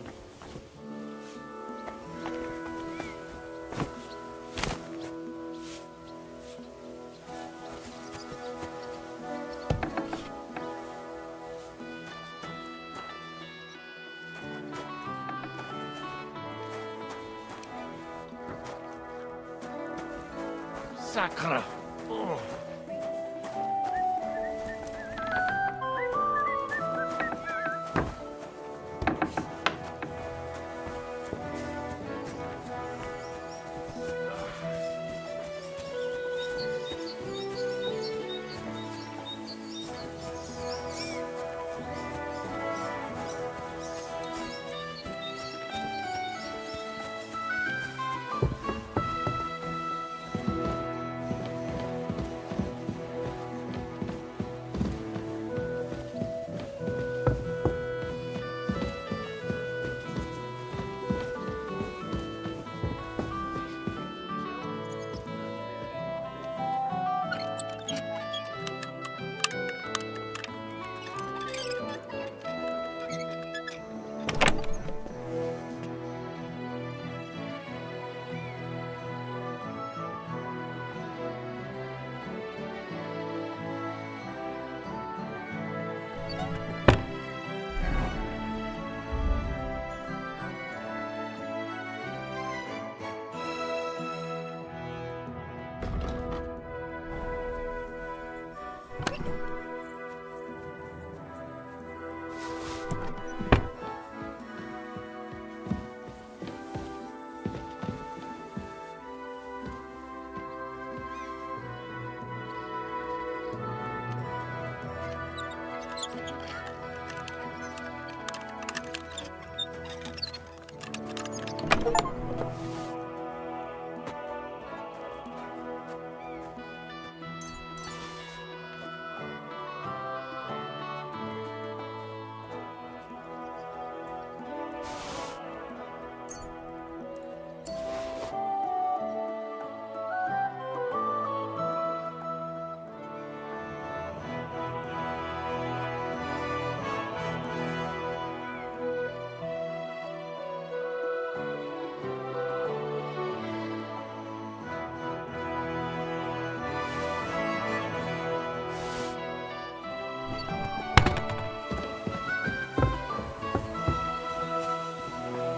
Sacre.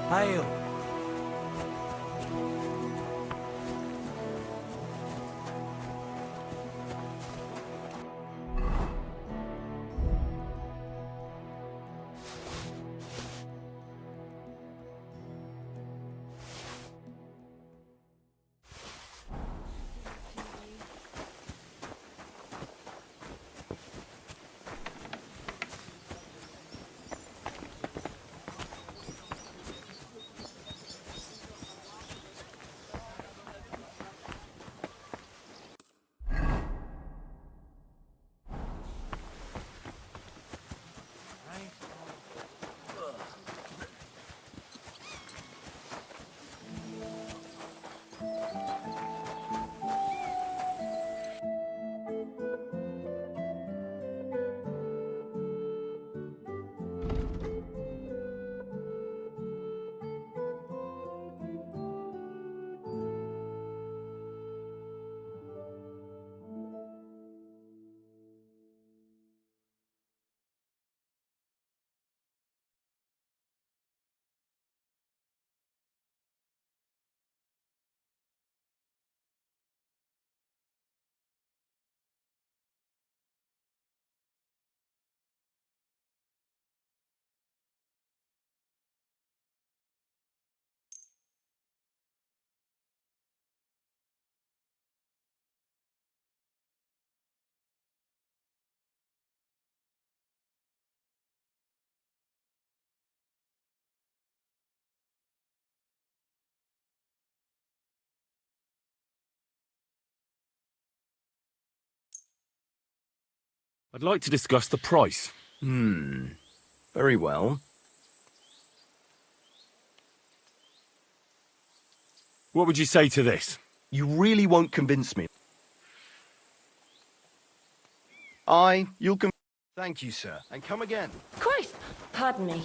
Hail. I'd like to discuss the price. Very well. What would you say to this? You really won't convince me. You'll Thank you, sir. And come again. Christ! Pardon me.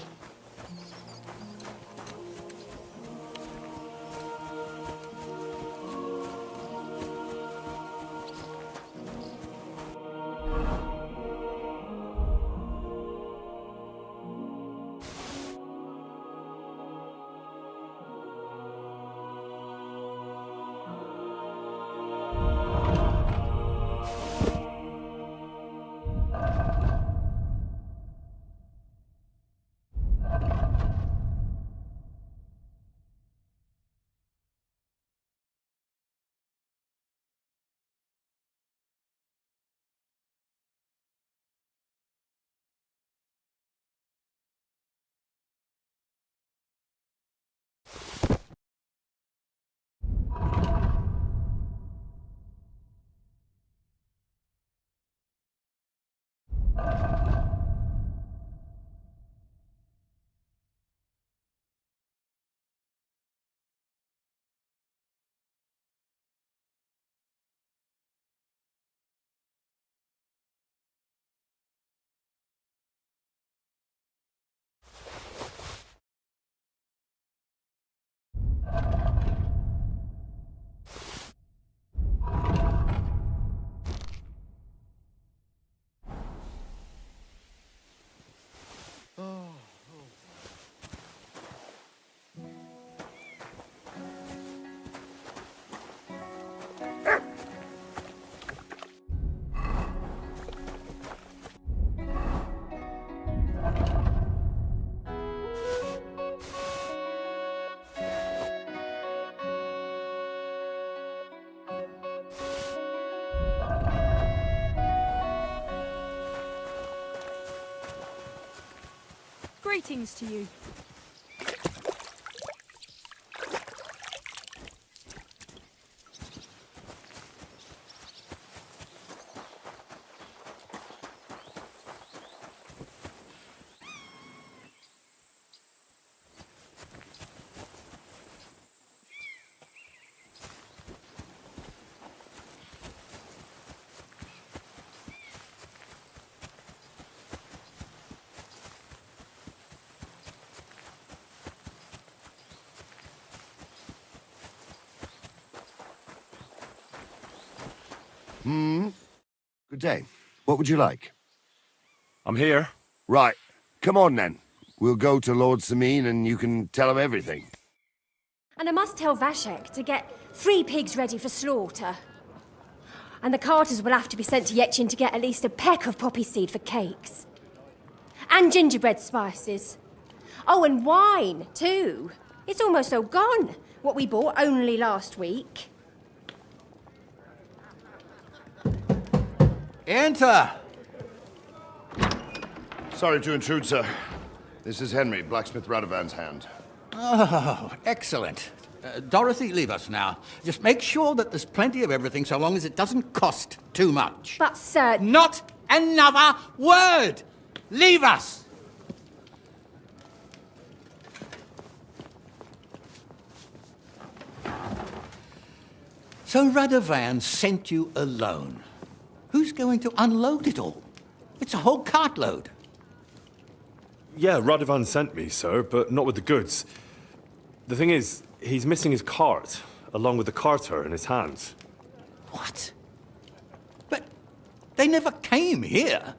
Greetings to you. Good day. What would you like? I'm here. Right. Come on, then. We'll go to Lord Sameen and you can tell him everything. And I must tell Vashek to get 3 pigs ready for slaughter. And the carters will have to be sent to Yetchin to get at least a peck of poppy seed for cakes. And gingerbread spices. Oh, and wine, too. It's almost all gone, what we bought only last week. Enter! Sorry to intrude, sir. This is Henry, Blacksmith Radovan's hand. Oh, excellent. Dorothy, leave us now. Just make sure that there's plenty of everything so long as it doesn't cost too much. But, sir... Not another word! Leave us! So Radovan sent you alone. Who's going to unload it all? It's a whole cartload. Yeah, Radovan sent me, sir, but not with the goods. The thing is, he's missing his cart, along with the carter in his hands. What? But they never came here.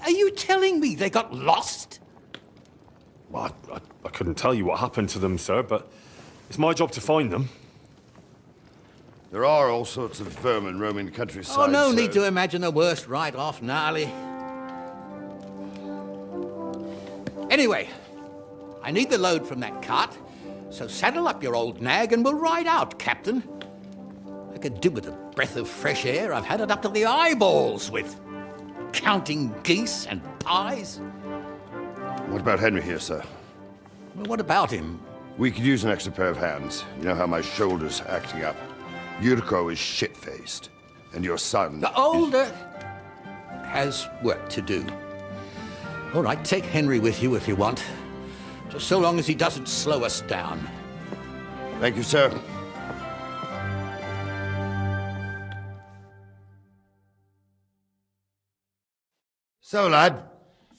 Are you telling me they got lost? Well, I couldn't tell you what happened to them, sir, but it's my job to find them. There are all sorts of vermin roaming the countryside. Oh, no sir. need to imagine the worst right off, gnarly. Anyway, I need the load from that cart, so saddle up your old nag and we'll ride out, Captain. I could do with a breath of fresh air. I've had it up to the eyeballs with counting geese and pies. What about Henry here, sir? Well, what about him? We could use an extra pair of hands. You know how my shoulder's acting up. Yurko is shit-faced, and your son... The older... has work to do. All right, take Henry with you if you want. Just so long as he doesn't slow us down. Thank you, sir. So, lad,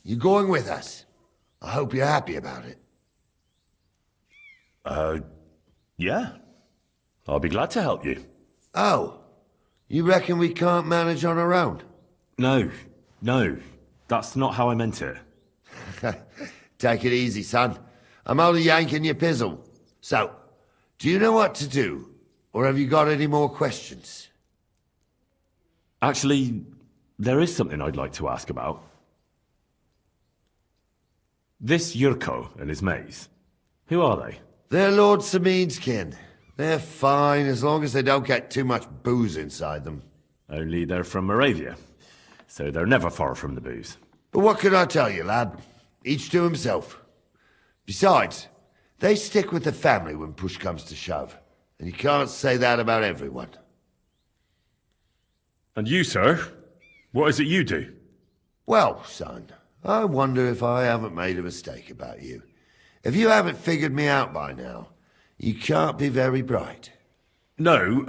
you going with us? I hope you're happy about it. Yeah. I'll be glad to help you. Oh, you reckon we can't manage on our own? No. That's not how I meant it. Take it easy, son. I'm only yanking your pizzle. So, do you know what to do? Or have you got any more questions? Actually, there is something I'd like to ask about. This Yurko and his mates, who are they? They're Lord Samin's kin. They're fine as long as they don't get too much booze inside them. Only they're from Moravia, so they're never far from the booze. But what can I tell you, lad? Each to himself. Besides, they stick with the family when push comes to shove. And you can't say that about everyone. And you, sir? What is it you do? Well, son, I wonder if I haven't made a mistake about you. If you haven't figured me out by now, you can't be very bright. No,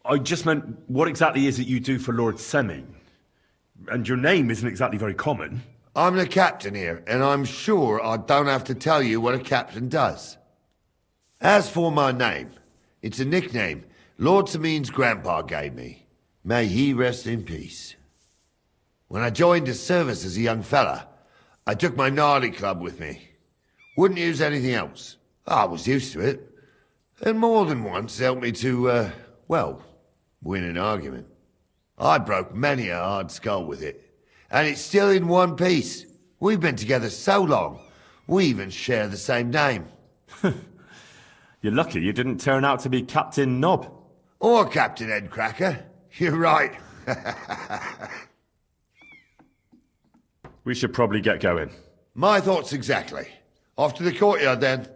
I just meant, what exactly is it you do for Lord Semin? And your name isn't exactly very common. I'm the captain here, and I'm sure I don't have to tell you what a captain does. As for my name, it's a nickname Lord Samin's grandpa gave me. May he rest in peace. When I joined his service as a young fella, I took my gnarly club with me. Wouldn't use anything else. I was used to it. And more than once helped me to, win an argument. I broke many a hard skull with it. And it's still in one piece. We've been together so long, we even share the same name. You're lucky you didn't turn out to be Captain Knob. Or Captain Headcracker. You're right. We should probably get going. My thoughts exactly. Off to the courtyard then.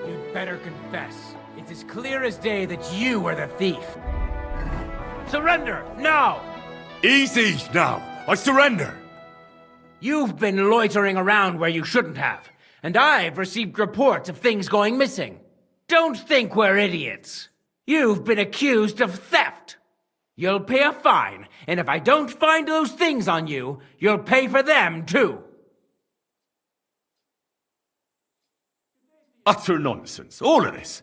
You'd better confess. It's as clear as day that you are the thief. Surrender, now! Easy now! I surrender! You've been loitering around where you shouldn't have, and I've received reports of things going missing. Don't think we're idiots. You've been accused of theft. You'll pay a fine, and if I don't find those things on you, you'll pay for them too. Utter nonsense, all of this.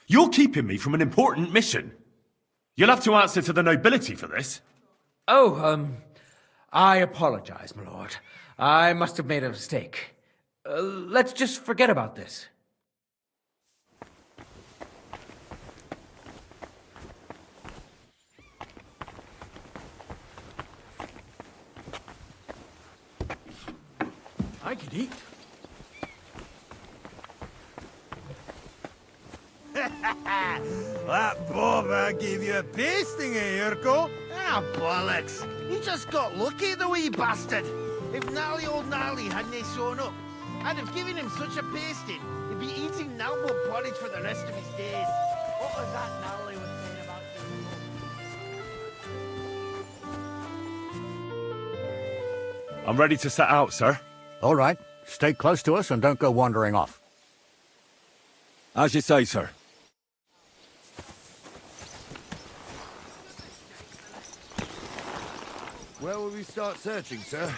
You're keeping me from an important mission. You'll have to answer to the nobility for this. Oh, I apologize, my lord. I must have made a mistake. Let's just forget about this. I could eat. That bobber gave you a pasting, eh, Yurko? Ah, bollocks. You just got lucky, the wee bastard. If gnarly old gnarly hadn't shown up, I'd have given him such a pasting, he'd be eating Nalbo porridge for the rest of his days. What was that gnarly was saying about Yurko? I'm ready to set out, sir. All right. Stay close to us and don't go wandering off. As you say, sir. Where will we start searching, sir?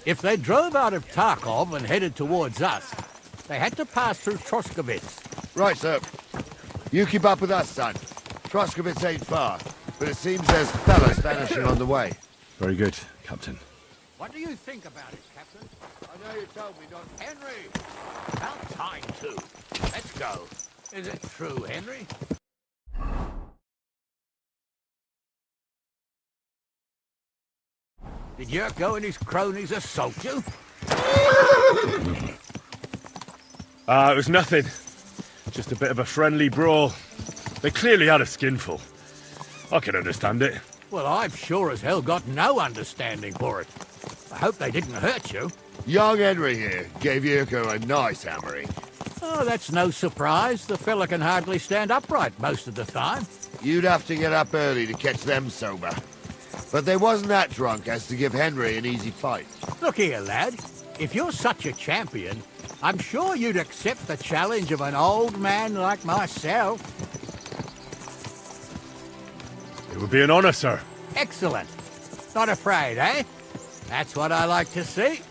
If they drove out of Tarkov and headed towards us, they had to pass through Troskovitz. Right, sir. You keep up with us, son. Troskovitz ain't far, but it seems there's fellas vanishing on the way. Very good, Captain. What do you think about it, Captain? I know you told me not. Henry! About time, too. Let's go. Is it true, Henry? Did Yurko and his cronies assault you? It was nothing. Just a bit of a friendly brawl. They clearly had a skinful. I can understand it. Well, I've sure as hell got no understanding for it. I hope they didn't hurt you. Young Henry here gave Yurko a nice hammering. Oh, that's no surprise. The fella can hardly stand upright most of the time. You'd have to get up early to catch them sober. But they wasn't that drunk as to give Henry an easy fight. Look here, lad. If you're such a champion, I'm sure you'd accept the challenge of an old man like myself. It would be an honor, sir. Excellent. Not afraid, eh? That's what I like to see.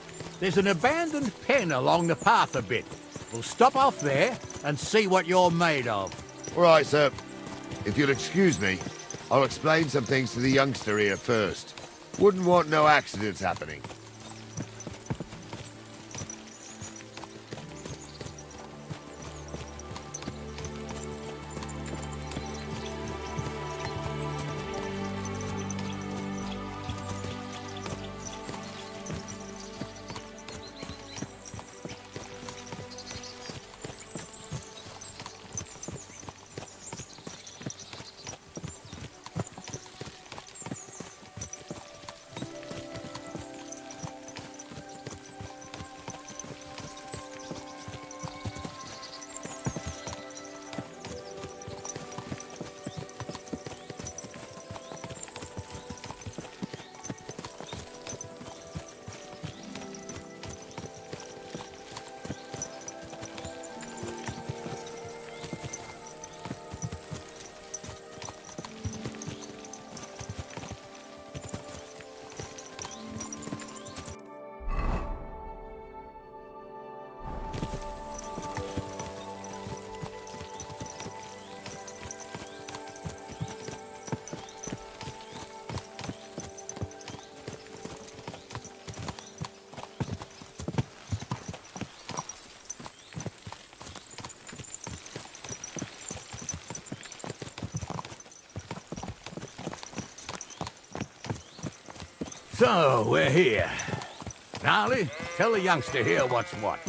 There's an abandoned pen along the path a bit. We'll stop off there and see what you're made of. All right, sir. If you'll excuse me, I'll explain some things to the youngster here first. Wouldn't want no accidents happening. So, we're here. Gnarly, tell the youngster here what's what.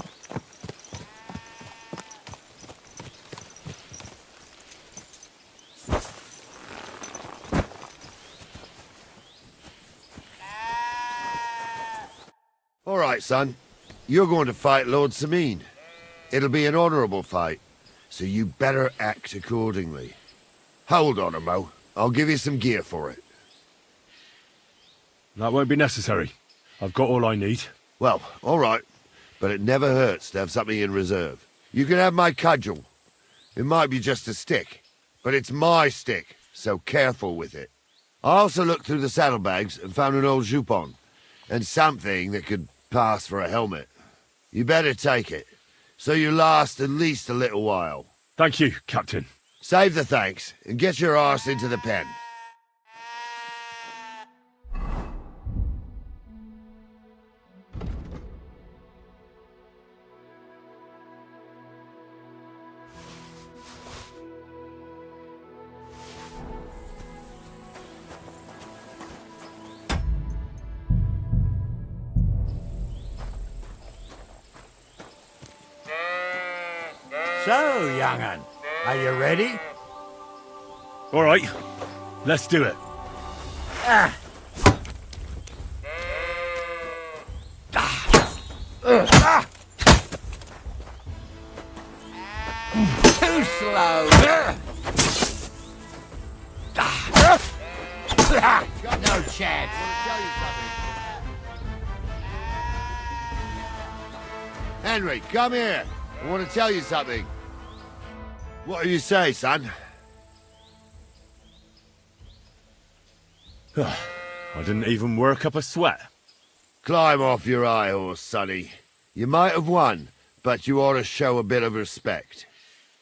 All right, son. You're going to fight Lord Sameen. It'll be an honorable fight, so you better act accordingly. Hold on, Mo. I'll give you some gear for it. That won't be necessary. I've got all I need. Well, all right. But it never hurts to have something in reserve. You can have my cudgel. It might be just a stick, but it's my stick, so careful with it. I also looked through the saddlebags and found an old jupon, and something that could pass for a helmet. You better take it, so you last at least a little while. Thank you, Captain. Save the thanks, and get your arse into the pen. So, young'un, are you ready? All right, let's do it. Too slow. No chance. Henry, come here. I want to tell you something. What do you say, son? I didn't even work up a sweat. Climb off your high horse, sonny. You might have won, but you ought to show a bit of respect.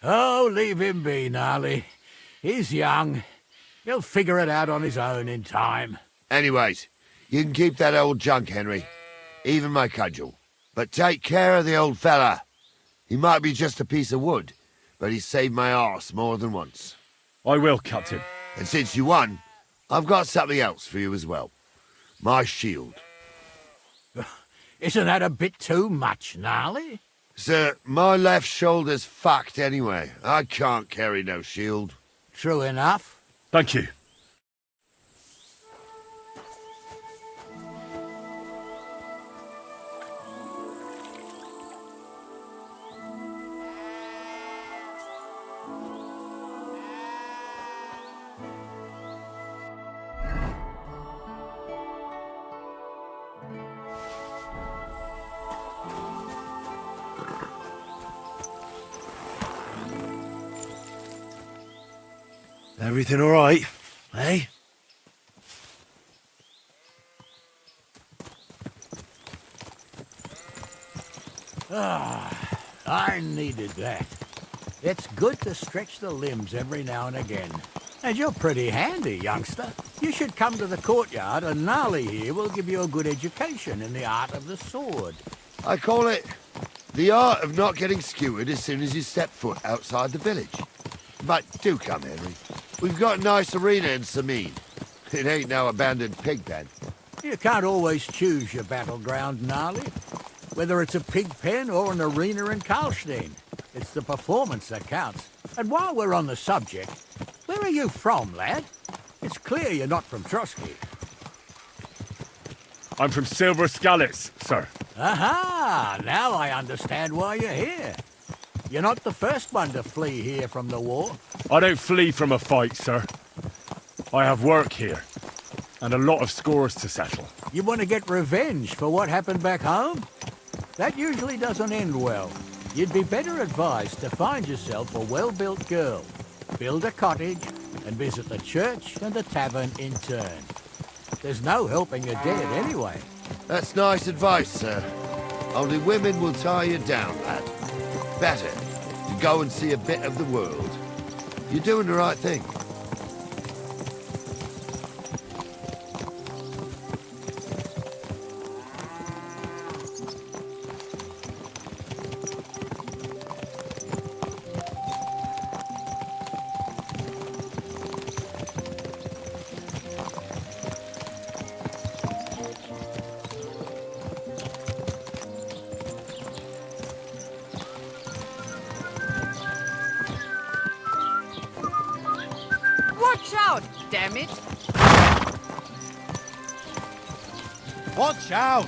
Oh, leave him be, Gnarly. He's young. He'll figure it out on his own in time. Anyways, You can keep that old junk, Henry. Even my cudgel. But take care of the old fella. He might be just a piece of wood, but he's saved my arse more than once. I will, Captain. And since you won, I've got something else for you as well. My shield. Isn't that a bit too much, Gnarly? Sir, my left shoulder's fucked anyway. I can't carry no shield. True enough. Thank you. Everything all right, eh? I needed that. It's good to stretch the limbs every now and again. And you're pretty handy, youngster. You should come to the courtyard, and Gnarly here will give you a good education in the art of the sword. I call it the art of not getting skewered as soon as you step foot outside the village. But do come, Henry. We've got a nice arena in Sameen. It ain't no abandoned pig pen. You can't always choose your battleground, Gnarly. Whether it's a pig pen or an arena in Karlstein, it's the performance that counts. And while we're on the subject, where are you from, lad? It's clear you're not from Trotsky. I'm from Silver Scallops, sir. Aha! Now I understand why you're here. You're not the first one to flee here from the war. I don't flee from a fight, sir. I have work here, and a lot of scores to settle. You want to get revenge for what happened back home? That usually doesn't end well. You'd be better advised to find yourself a well-built girl, build a cottage, and visit the church and the tavern in turn. There's no helping your dead anyway. That's nice advice, sir. Only women will tie you down, lad. Better to go and see a bit of the world. You're doing the right thing. Watch out, damn it! Watch out!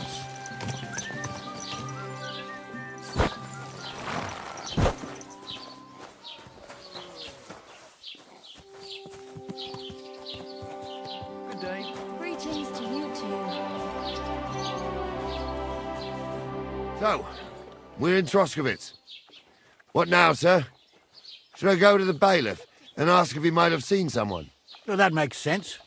Good day. Greetings to you two. So, we're in Troskowitz. What now, sir? Should I go to the bailiff and ask if he might have seen someone? Well, that makes sense.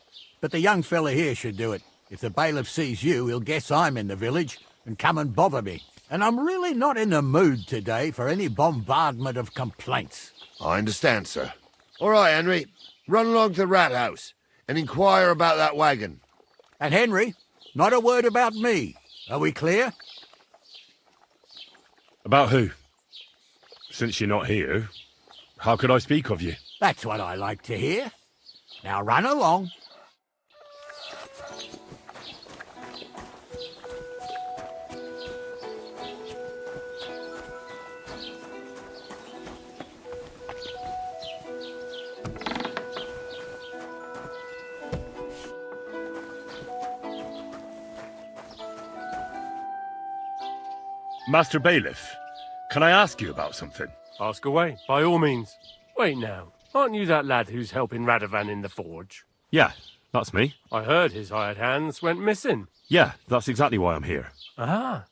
But the young fella here should do it. If the bailiff sees you, he'll guess I'm in the village and come and bother me. And I'm really not in the mood today for any bombardment of complaints. I understand, sir. All right, Henry. Run along to the rat house and inquire about that wagon. And Henry, not a word about me. Are we clear? About who? Since you're not here, how could I speak of you? That's what I like to hear. Now run along. Master Bailiff, can I ask you about something? Ask away, by all means. Wait now, aren't you that lad who's helping Radovan in the forge? Yeah, that's me. I heard his hired hands went missing. Yeah, that's exactly why I'm here. Ah,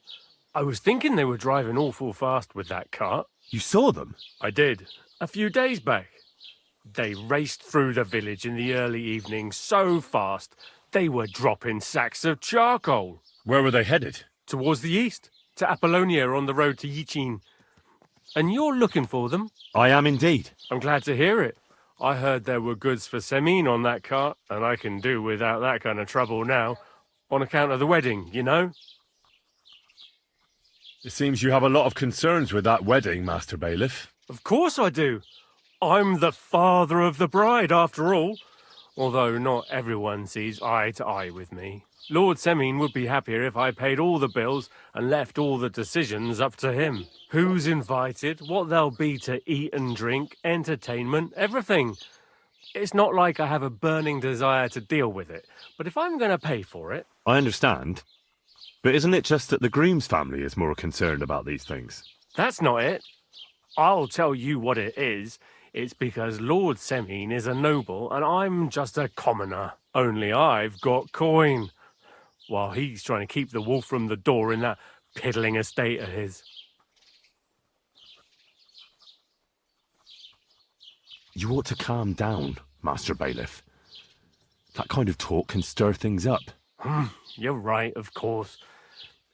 I was thinking they were driving awful fast with that cart. You saw them? I did, a few days back. They raced through the village in the early evening so fast, they were dropping sacks of charcoal. Where were they headed? Towards the east, to Apollonia on the road to Yichin. And you're looking for them? I am indeed. I'm glad to hear it. I heard there were goods for Semine on that cart, and I can do without that kind of trouble now. On account of the wedding, you know? It seems you have a lot of concerns with that wedding, Master Bailiff. Of course I do. I'm the father of the bride, after all. Although not everyone sees eye to eye with me. Lord Semine would be happier if I paid all the bills and left all the decisions up to him. Who's invited, what there'll be to eat and drink, entertainment, everything. It's not like I have a burning desire to deal with it, but if I'm going to pay for it... I understand. But isn't it just that the Grooms family is more concerned about these things? That's not it. I'll tell you what it is. It's because Lord Semine is a noble and I'm just a commoner. Only I've got coin. While he's trying to keep the wolf from the door in that piddling estate of his. You ought to calm down, Master Bailiff. That kind of talk can stir things up. You're right, of course.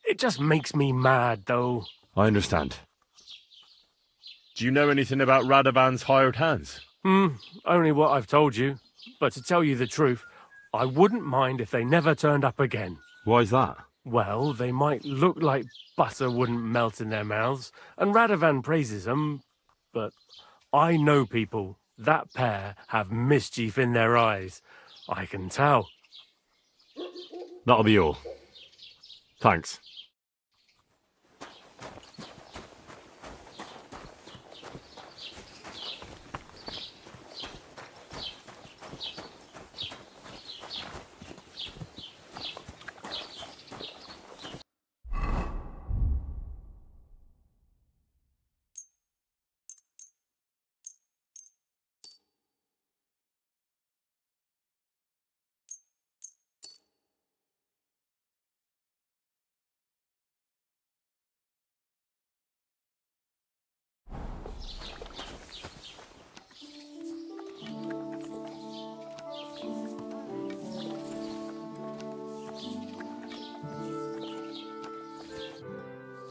It just makes me mad, though. I understand. Do you know anything about Radovan's hired hands? Only what I've told you. But to tell you the truth, I wouldn't mind if they never turned up again. Why's that? Well, they might look like butter wouldn't melt in their mouths, and Radovan praises them, but I know people. That pair have mischief in their eyes. I can tell. That'll be all. Thanks.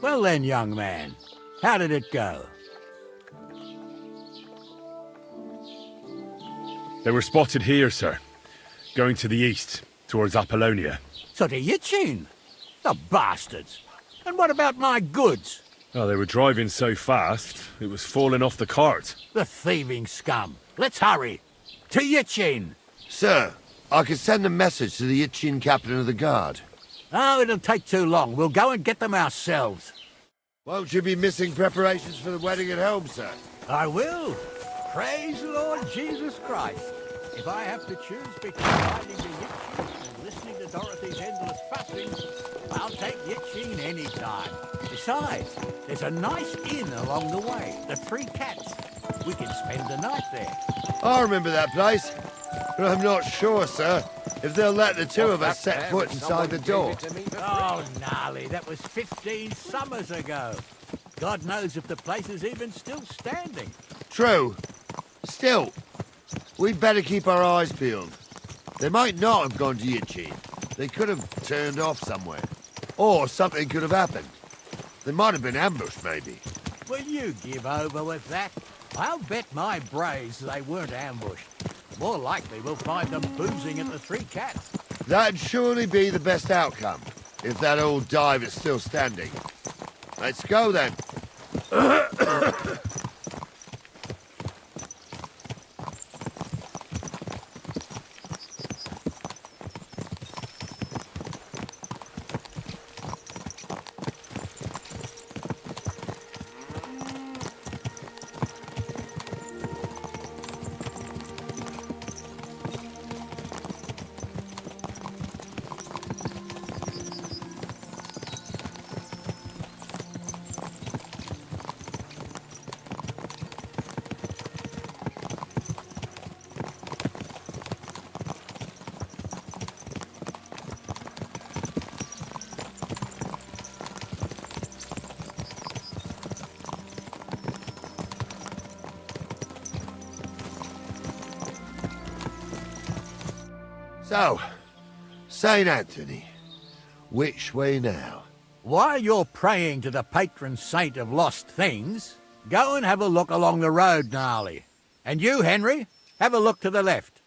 Well then, young man, how did it go? They were spotted here, sir. Going to the east, towards Apollonia. So to Yitchin? The bastards! And what about my goods? Oh, they were driving so fast, it was falling off the cart. The thieving scum! Let's hurry! To Yitchin! Sir, I could send a message to the Yitchin captain of the guard. Oh, it'll take too long. We'll go and get them ourselves. Won't you be missing preparations for the wedding at home, sir? I will. Praise the Lord Jesus Christ. If I have to choose between riding to Yitchin and listening to Dorothy's endless fussing, I'll take Yitchin any time. Besides, there's a nice inn along the way, the Three Cats. We can spend the night there. I remember that place, but I'm not sure, sir, if they'll let the two of us set foot inside the door. Oh, gnarly, that was 15 summers ago. God knows if the place is even still standing. True. Still, we'd better keep our eyes peeled. They might not have gone to Yitchin. They could have turned off somewhere. Or something could have happened. They might have been ambushed, maybe. Will you give over with that? I'll bet my braves they weren't ambushed. More likely we'll find them boozing at the Three Cats. That'd surely be the best outcome, if that old dive is still standing. Let's go, then. So, St. Anthony, which way now? While you're praying to the patron saint of lost things, go and have a look along the road, Gnarly. And you, Henry, have a look to the left.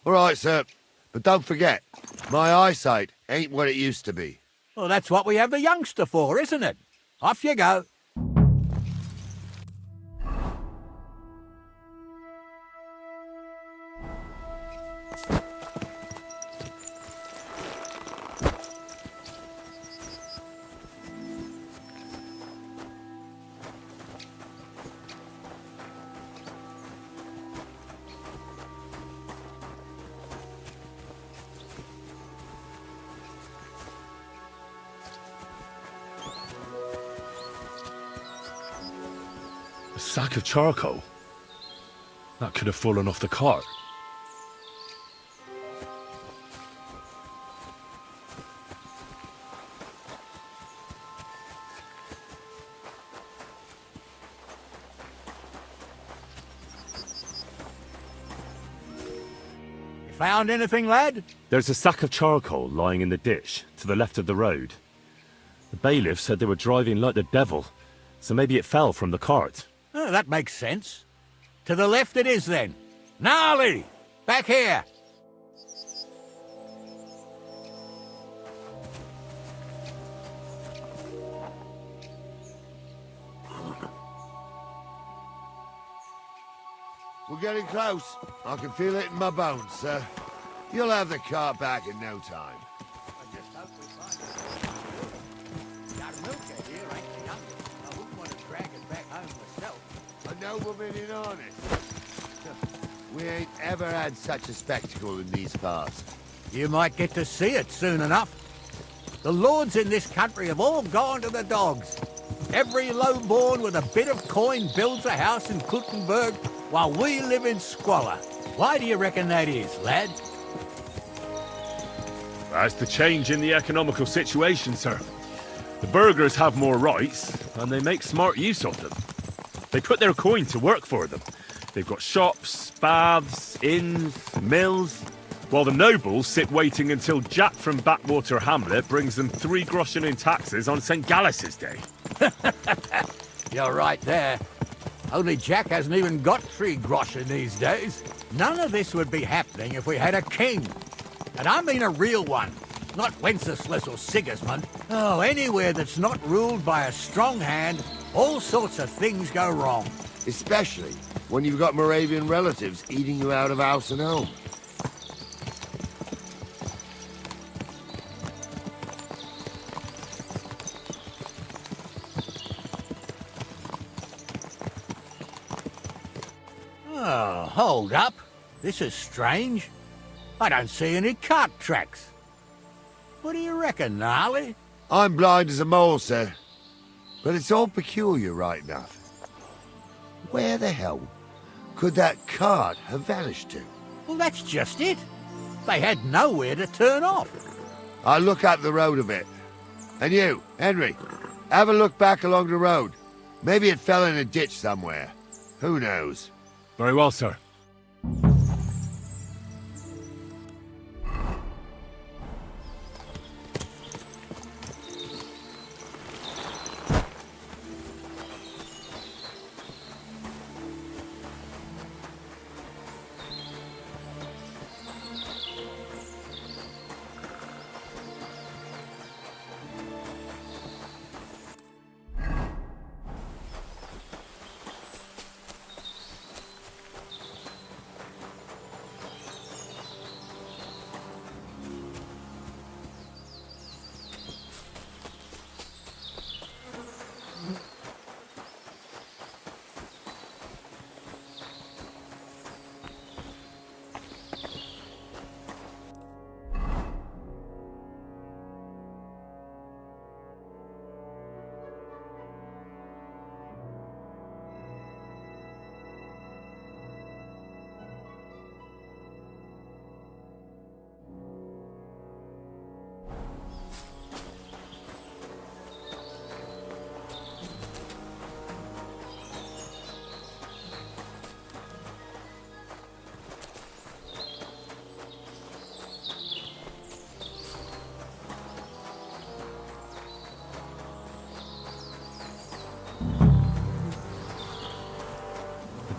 All right, sir. But don't forget, my eyesight ain't what it used to be. Well, that's what we have the youngster for, isn't it? Off you go. A sack of charcoal? That could have fallen off the cart. You found anything, lad? There's a sack of charcoal lying in the ditch to the left of the road. The bailiff said they were driving like the devil, so maybe it fell from the cart. Oh, that makes sense. To the left it is, then. Gnarly! Back here! We're getting close. I can feel it in my bones, sir. You'll have the cart back in no time. A nobleman in earnest. We ain't ever had such a spectacle in these parts. You might get to see it soon enough. The lords in this country have all gone to the dogs. Every lowborn with a bit of coin builds a house in Kuttenberg while we live in squalor. Why do you reckon that is, lad? That's the change in the economical situation, sir. The burghers have more rights, and they make smart use of them. They put their coin to work for them. They've got shops, baths, inns, mills, while the nobles sit waiting until Jack from Backwater Hamlet brings them 3 groschen in taxes on St. Gallus's Day. You're right there. Only Jack hasn't even got 3 groschen these days. None of this would be happening if we had a king. And I mean a real one. Not Wenceslas or Sigismund. Oh, anywhere that's not ruled by a strong hand, all sorts of things go wrong. Especially when you've got Moravian relatives eating you out of house and home. Oh, hold up. This is strange. I don't see any cart tracks. What do you reckon, Gnarly? I'm blind as a mole, sir. But it's all peculiar, right enough. Where the hell could that cart have vanished to? Well, that's just it. They had nowhere to turn off. I'll look up the road a bit. And you, Henry, have a look back along the road. Maybe it fell in a ditch somewhere. Who knows? Very well, sir.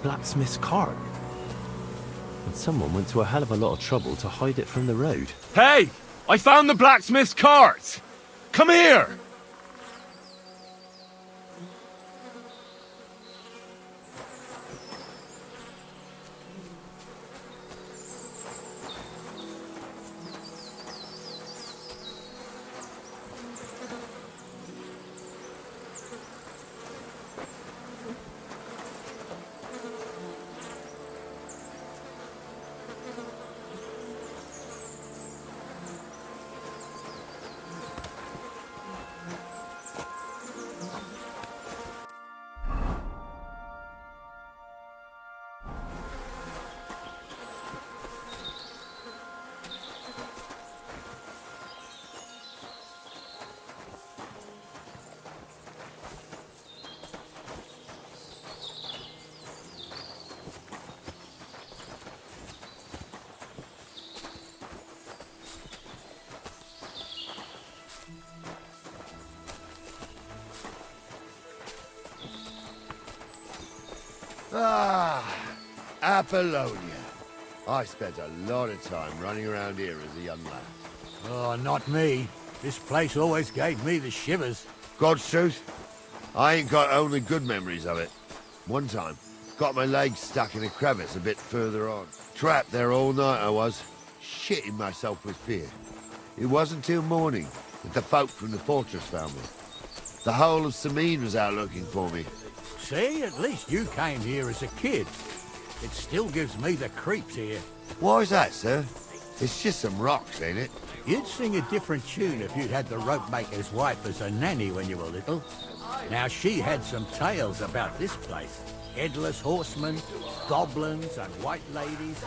Blacksmith's cart. And Someone went to a hell of a lot of trouble to hide it from the road. Hey! I found the blacksmith's cart! Come here! Ah, Apollonia. I spent a lot of time running around here as a young lad. Oh, not me. This place always gave me the shivers. God's truth, I ain't got only good memories of it. One time, got my legs stuck in a crevice a bit further on. Trapped there all night I was, shitting myself with fear. It wasn't till morning that the folk from the fortress found me. The whole of Sameen was out looking for me. See, at least you came here as a kid. It still gives me the creeps here. Why is that, sir? It's just some rocks, ain't it? You'd sing a different tune if you'd had the rope maker's wife as a nanny when you were little. Now, she had some tales about this place. Headless horsemen, goblins and white ladies.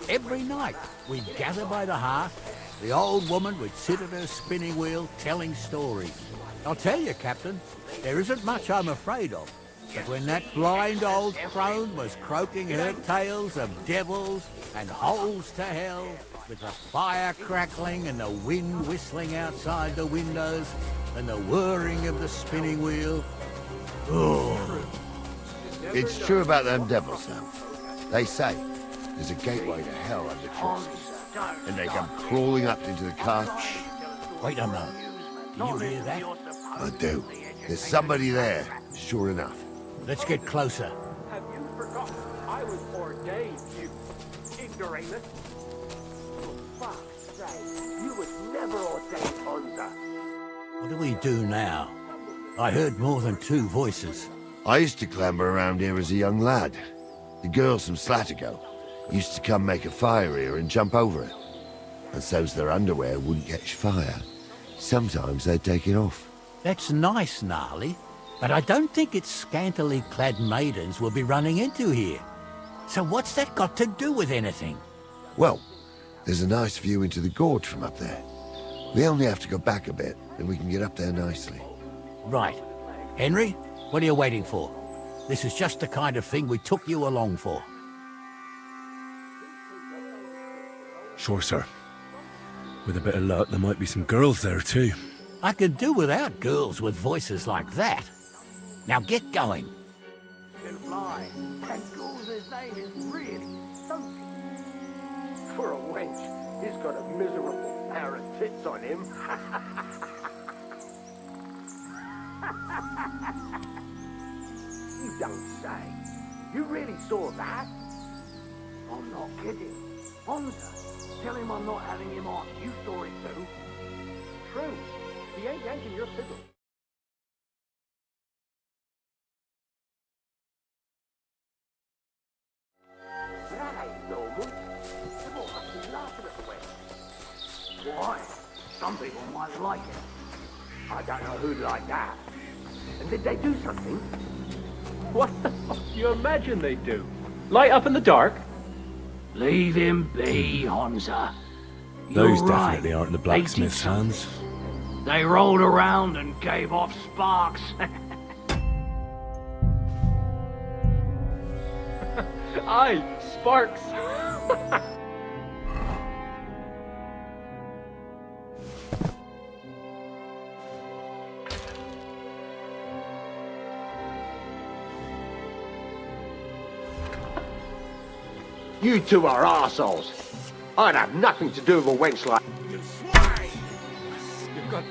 Every night, we'd gather by the hearth. The old woman would sit at her spinning wheel telling stories. I'll tell you, Captain, there isn't much I'm afraid of. But when that blind old crone was croaking her tales of devils and holes to hell, with the fire crackling and the wind whistling outside the windows and the whirring of the spinning wheel, oh. It's true about them devils, now. They say there's a gateway to hell under Trotsky, and they come crawling up into the cart. Wait a moment. Do you hear that? I do. There's somebody there, sure enough. Let's get closer. Have you forgotten I was ordained, you ignoramus? For fuck's sake, you was never ordained, Honza. What do we do now? I heard more than two voices. I used to clamber around here as a young lad. The girls from Slatigo used to come make a fire here and jump over it. And so's their underwear wouldn't catch fire. Sometimes they'd take it off. That's nice, Gnarly. But I don't think it's scantily clad maidens we'll be running into here. So what's that got to do with anything? Well, there's a nice view into the gorge from up there. We only have to go back a bit, and we can get up there nicely. Right. Henry, what are you waiting for? This is just the kind of thing we took you along for. Sure, sir. With a bit of luck, there might be some girls there, too. I could do without girls with voices like that. Now get going. Fly. And Goul's name is really something. For a wench, he's got a miserable pair of tits on him. You don't say. You really saw that? I'm not kidding. Honza, tell him I'm not having him on. You saw it too. True. He ain't yanking your pickle. That ain't normal. They all must be laughing at the way. Why? Some people might like it. I don't know who'd like that. And did they do something? What the fuck do you imagine they do? Light up in the dark? Leave him be, Honza. Those You're right. definitely aren't in the They blacksmith's did hands. They rolled around and gave off sparks. Aye, sparks. You two are arseholes. I'd have nothing to do with a wench like... You swine! You've got...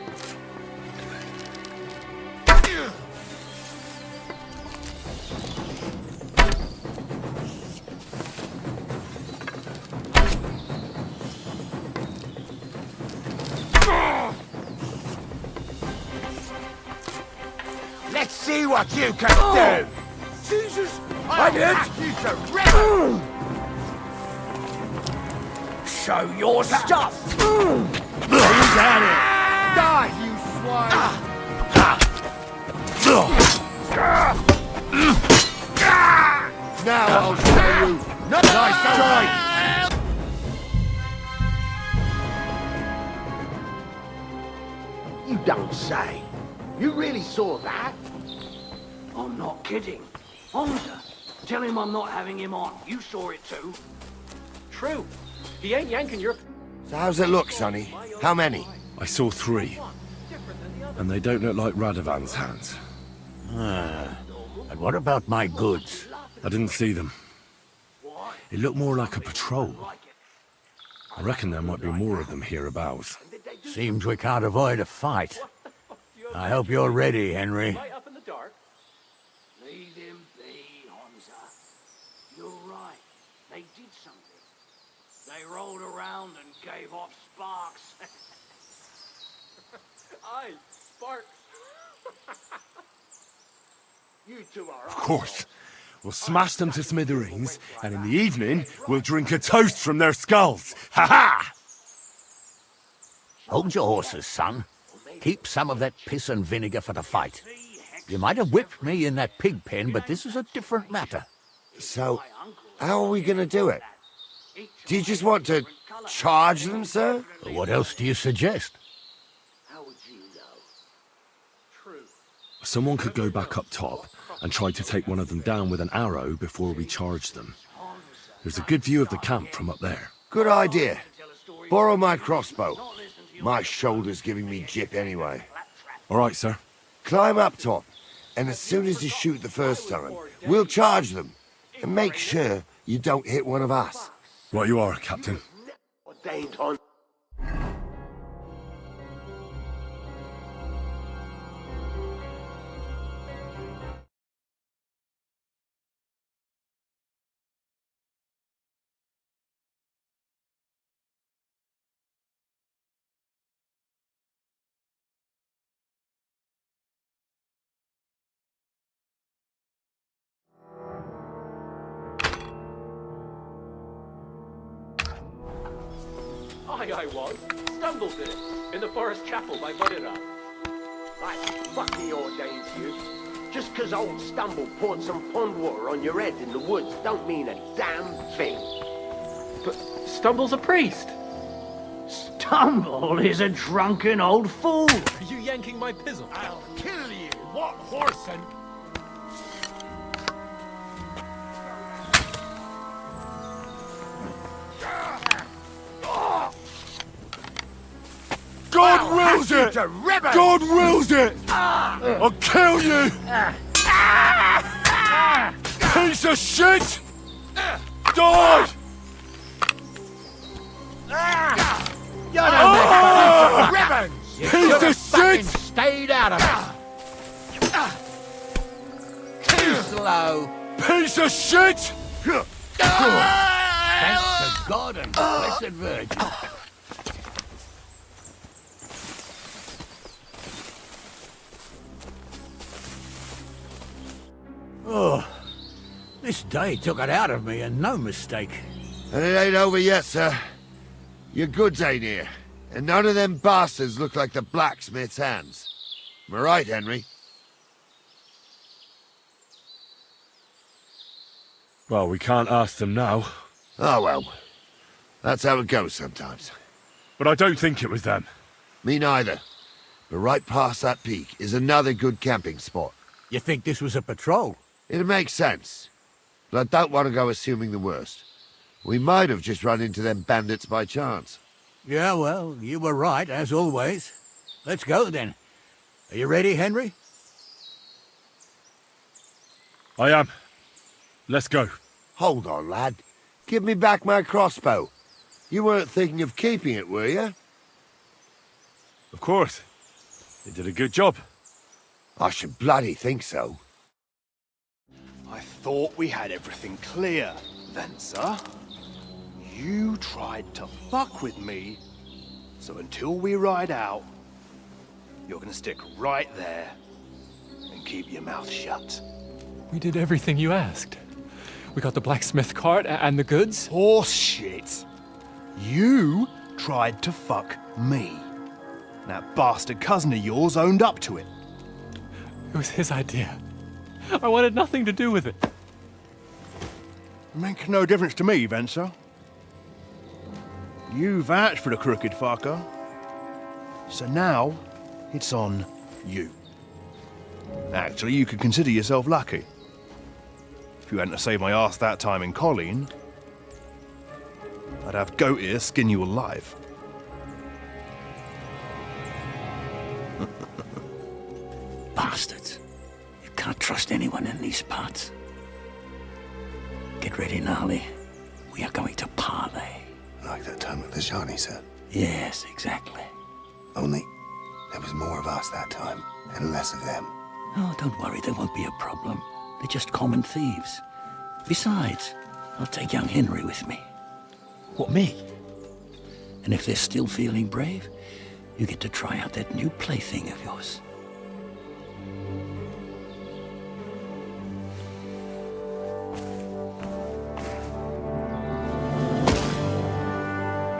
Let's see what you can do! Jesus! I did! You to rebel! Show your stuff! Who's at it? Die, you swine! Now I'll show you! Nice try! You don't say. You really saw that? I'm not kidding. Honza, tell him I'm not having him on. You saw it too. True. He ain't yanking your... So how's it look, Sonny? How many? I saw 3. And they don't look like Radovan's hands. And what about my goods? I didn't see them. It looked more like a patrol. I reckon there might be more of them hereabouts. Seems we can't avoid a fight. I hope you're ready, Henry. Up in the dark. Leave him be, Honza. You're right. They did something. They rolled around and gave off sparks. Aye, sparks. You two are... Of course. We'll smash them to smithereens, and in the evening, we'll drink a toast from their skulls. Ha-ha! Hold your horses, son. Keep some of that piss and vinegar for the fight. You might have whipped me in that pig pen, but this is a different matter. So, how are we gonna do it? Do you just want to charge them, sir? What else do you suggest? How would you know? True. Someone could go back up top and try to take one of them down with an arrow before we charge them. There's a good view of the camp from up there. Good idea. Borrow my crossbow. My shoulder's giving me jip anyway. All right, sir. Climb up top, and as soon as you shoot the first time, we'll charge them. And make sure you don't hit one of us. Right you are, Captain. Ordained on... I was. Stumbled in it. In the forest chapel by Bodera. Like fucking ordained you. Just 'cause old Stumble poured some pond water on your head in the woods don't mean a damn thing. But Stumble's a priest. Stumble is a drunken old fool. Are you yanking my pizzle? I'll kill you. What horse and... God wills it! God wills it! I'll kill you! Piece of shit! Die! You don't make ribbons! Piece of shit! Stayed out of it. Too slow. Piece of shit! Thanks to God and Blessed Virgin. Oh, this day took it out of me, and no mistake. And it ain't over yet, sir. Your goods ain't here. And none of them bastards look like the blacksmith's hands. Am I right, Henry? Well, we can't ask them now. Oh, well. That's how it goes sometimes. But I don't think it was them. Me neither. But right past that peak is another good camping spot. You think this was a patrol? It makes sense. But I don't want to go assuming the worst. We might have just run into them bandits by chance. Yeah, well, you were right, as always. Let's go, then. Are you ready, Henry? I am. Let's go. Hold on, lad. Give me back my crossbow. You weren't thinking of keeping it, were you? Of course. They did a good job. I should bloody think so. I thought we had everything clear, Venser. You tried to fuck with me, so until we ride out, you're gonna stick right there and keep your mouth shut. We did everything you asked. We got the blacksmith cart and the goods. Horse shit. You tried to fuck me. That bastard cousin of yours owned up to it. It was his idea. I wanted nothing to do with it. Make no difference to me, Venser. You vouched for the crooked fucker. So now, it's on you. Actually, you could consider yourself lucky. If you hadn't saved my ass that time in Colleen, I'd have goat ear skin you alive. Bastards. You can't trust anyone in these parts. Get ready, Gnarly. We are going to parley. Like that time with the Johnny, sir. Yes, exactly. Only there was more of us that time, and less of them. Oh, don't worry, there won't be a problem. They're just common thieves. Besides, I'll take young Henry with me. What, me? And if they're still feeling brave, you get to try out that new plaything of yours.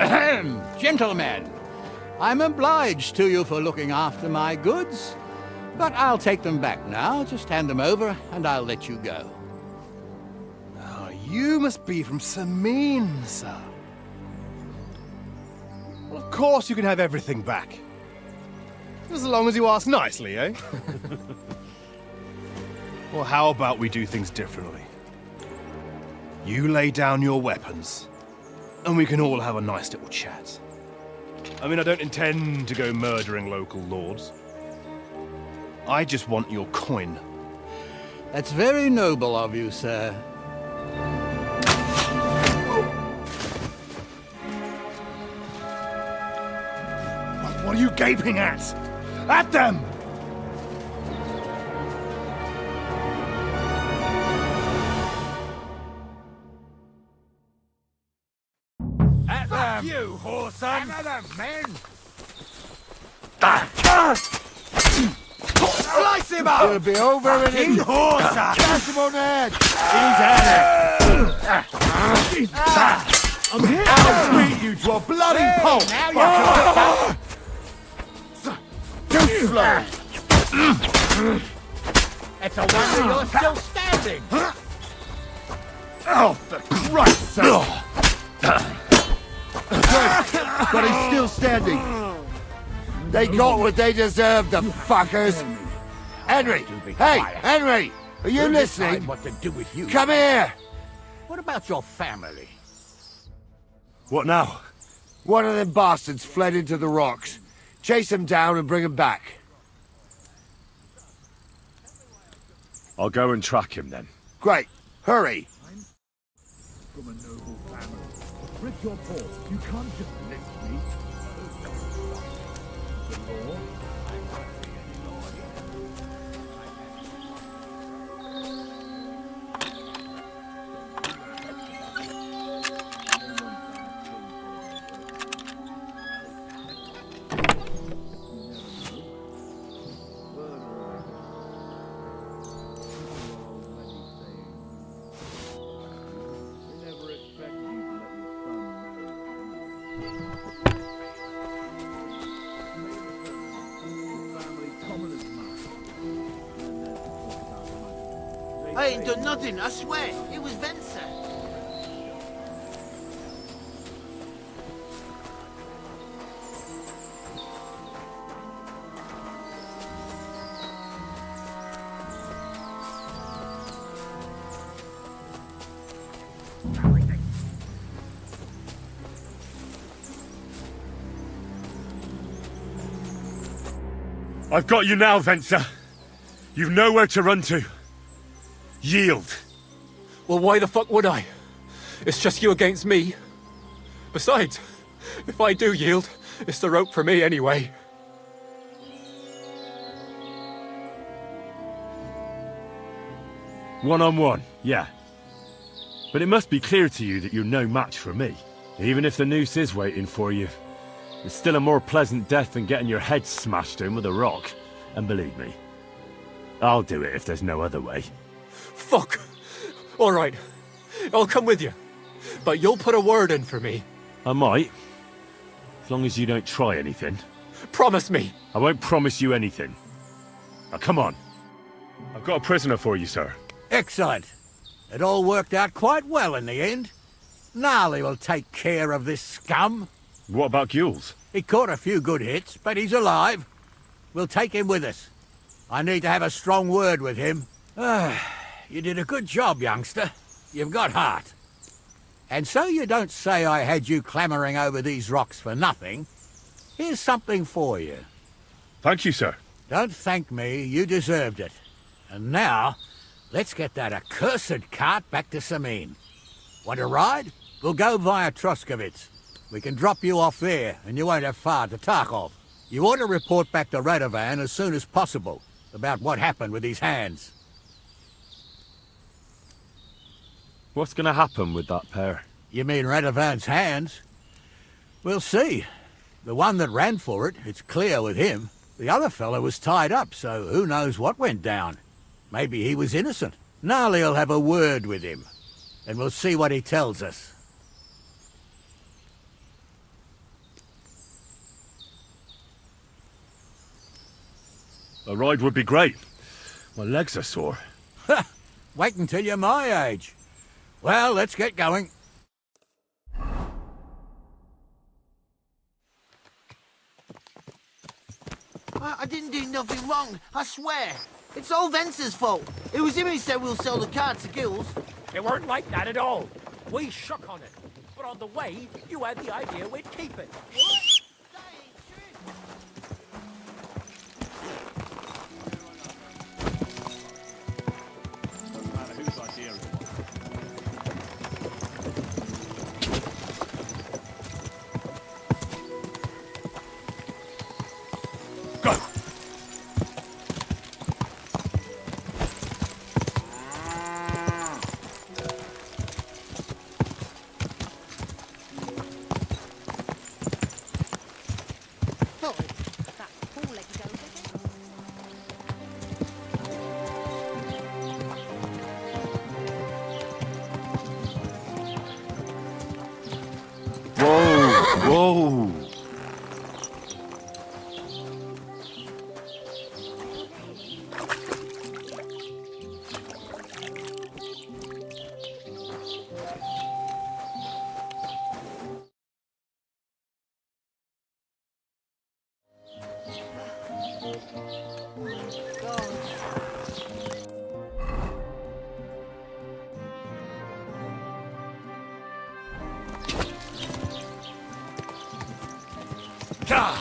Ahem, gentlemen. I'm obliged to you for looking after my goods, but I'll take them back now. Just hand them over, and I'll let you go. Oh, you must be from Samin, sir. Well, of course you can have everything back. As long as you ask nicely, eh? Well, how about we do things differently? You lay down your weapons, and we can all have a nice little chat. I mean, I don't intend to go murdering local lords. I just want your coin. That's very noble of you, sir. What are you gaping at? At them! At them! You, whoreson! At them, men! Slice him up! It'll be over in King Horsa! Cast him on the head! He's at it! I'm here! I'll beat you to a bloody pulp! Now Too slow! it's a wonder you're still standing. Oh, for Christ's sake! But he's still standing. They got what they deserved, the fuckers. Henry! Hey, Henry! Are you listening? What to do with you? Come here! What about your family? What now? One of them bastards fled into the rocks. Chase him down and bring him back. I'll go and track him then. Great. Hurry. From a noble family. Rip your paw. You can't just lift me. The law? I can't be any law I ain't done nothing, I swear. It was Venser. I've got you now, Venser. You've nowhere to run to. Yield. Well, why the fuck would I? It's just you against me. Besides, if I do yield, it's the rope for me anyway. One-on-one, yeah. But it must be clear to you that you're no match for me. Even if the noose is waiting for you, it's still a more pleasant death than getting your head smashed in with a rock. And believe me, I'll do it if there's no other way. Fuck! All right, I'll come with you. But you'll put a word in for me. I might. As long as you don't try anything. Promise me. I won't promise you anything. Now come on. I've got a prisoner for you, sir. Excellent. It all worked out quite well in the end. Gnarly will take care of this scum. What about Gules? He caught a few good hits, but he's alive. We'll take him with us. I need to have a strong word with him. You did a good job, youngster. You've got heart. And so you don't say I had you clambering over these rocks for nothing. Here's something for you. Thank you, sir. Don't thank me, you deserved it. And now, let's get that accursed cart back to Samin. Want a ride? We'll go via Troskovitz. We can drop you off there, and you won't have far to Tarkov. You ought to report back to Radovan as soon as possible about what happened with these hands. What's going to happen with that pair? You mean Radovan's hands? We'll see. The one that ran for it, it's clear with him. The other fellow was tied up, so who knows what went down. Maybe he was innocent. Gnarly'll have a word with him, and we'll see what he tells us. A ride would be great. My legs are sore. Wait until you're my age. Well, let's get going. I didn't do nothing wrong, I swear. It's all Vence's fault. It was him who said we'll sell the car to Gills. It weren't like that at all. We shook on it. But on the way, you had the idea we'd keep it. Whoa! God!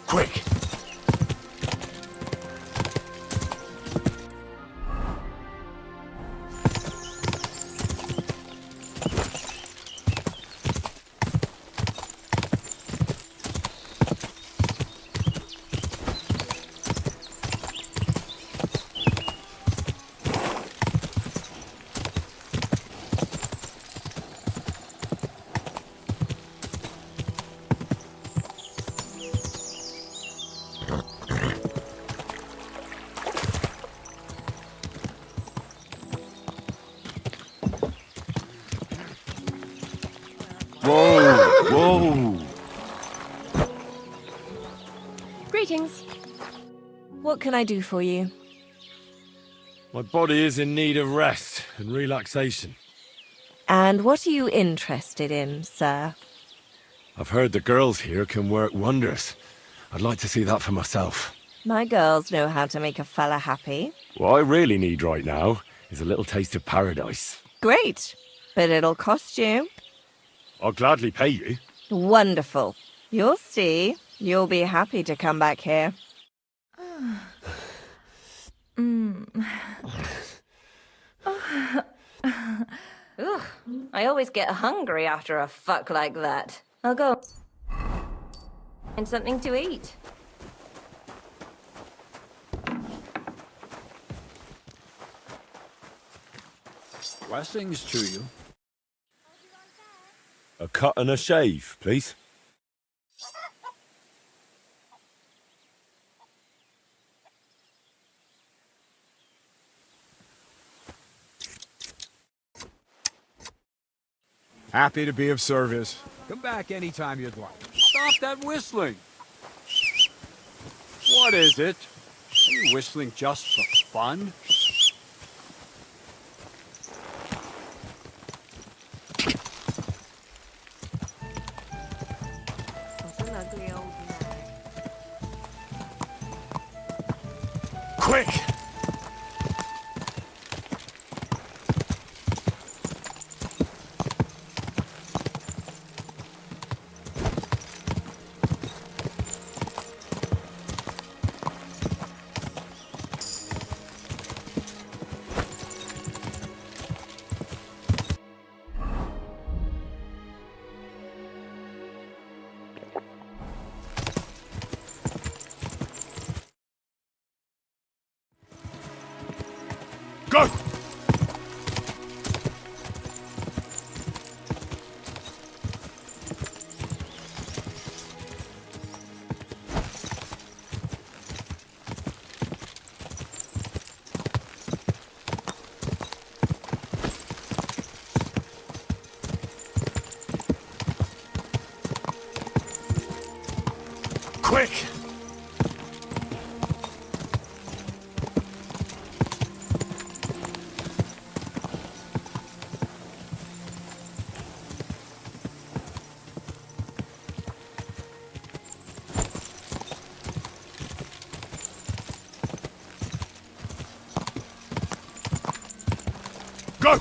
Quick! Whoa! Greetings. What can I do for you? My body is in need of rest and relaxation. And what are you interested in, sir? I've heard the girls here can work wonders. I'd like to see that for myself. My girls know how to make a fella happy. What I really need right now is a little taste of paradise. Great. But it'll cost you. I'll gladly pay you. Wonderful. You'll see. You'll be happy to come back here. Ugh, I always get hungry after a fuck like that. I'll go find something to eat. Blessings to you. A cut and a shave, please. Happy to be of service. Come back anytime you'd like. Stop that whistling. What is it? Are you whistling just for fun? What an ugly old man. Quick! Go! Quick! Go!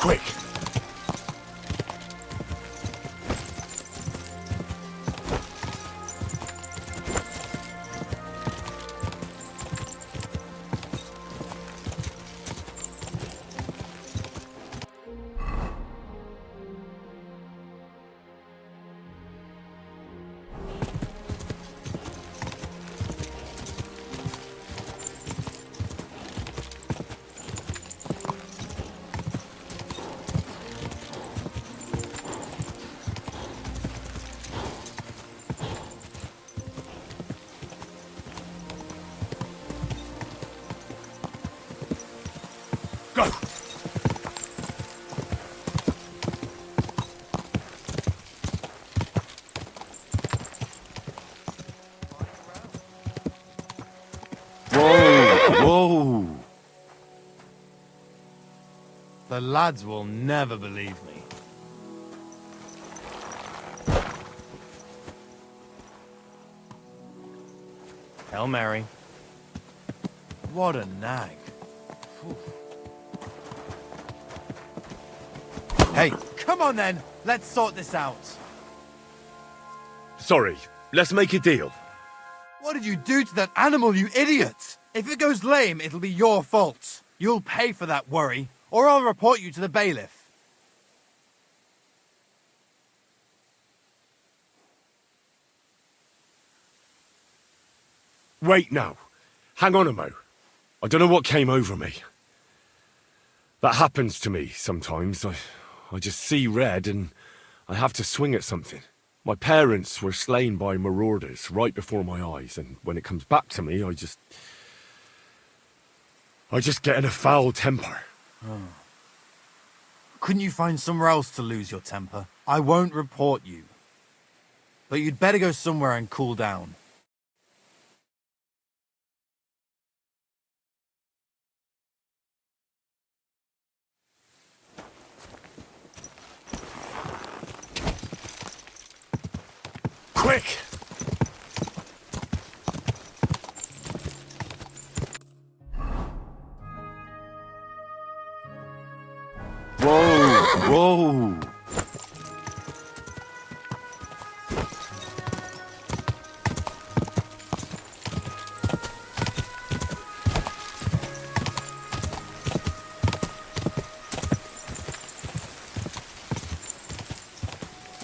Quick! Whoa! The lads will never believe me. Hail Mary. What a nag. Phew. Hey, come on then! Let's sort this out. Sorry, let's make a deal. What did you do to that animal, you idiot? If it goes lame, it'll be your fault. You'll pay for that worry, or I'll report you to the bailiff. Wait now. Hang on a mo. I don't know what came over me. That happens to me sometimes. I just see red and I have to swing at something. My parents were slain by marauders right before my eyes, and when it comes back to me, I just get in a foul temper. Oh. Couldn't you find somewhere else to lose your temper? I won't report you. But you'd better go somewhere and cool down. Quick! Whoa! Whoa!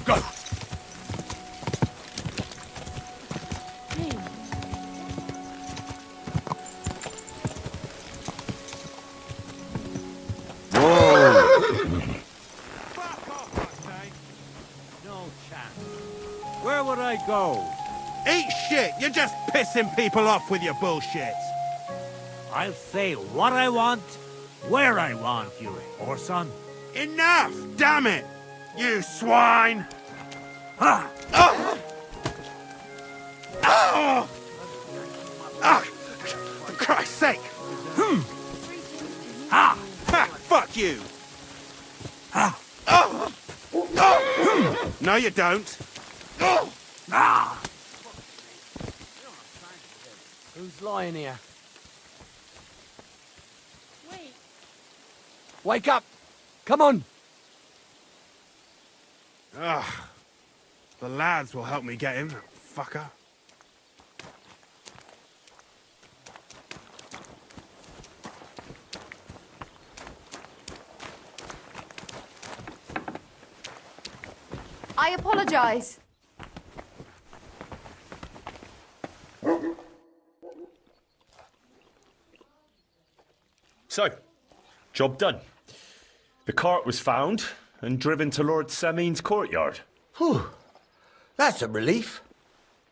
Go! Where would I go? Eat shit! You're just pissing people off with your bullshit! I'll say what I want, where I want, you whoreson. Enough! Damn it! You swine! Ah! Oh! Oh! Ah! For Christ's sake! Ah! Ha! Fuck you! Ah! Oh! Oh! No, you don't. Oh! Ah! Who's lying here? Wait. Wake up! Come on! Ugh. The lads will help me get him, that fucker. I apologize. So, job done. The cart was found and driven to Lord Semin's courtyard. Whew. That's a relief.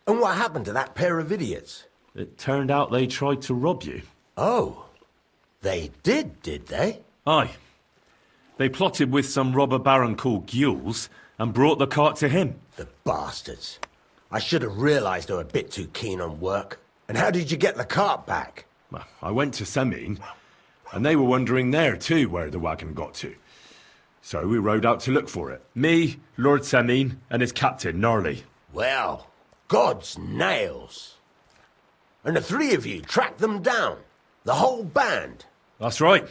And what happened to that pair of idiots? It turned out they tried to rob you. Oh. They did they? Aye. They plotted with some robber baron called Gules and brought the cart to him. The bastards. I should have realised they were a bit too keen on work. And how did you get the cart back? Well, I went to Semin, and they were wondering there too where the wagon got to. So we rode out to look for it. Me, Lord Semin, and his captain, Gnarly. Well, God's nails. And the three of you tracked them down. The whole band. That's right.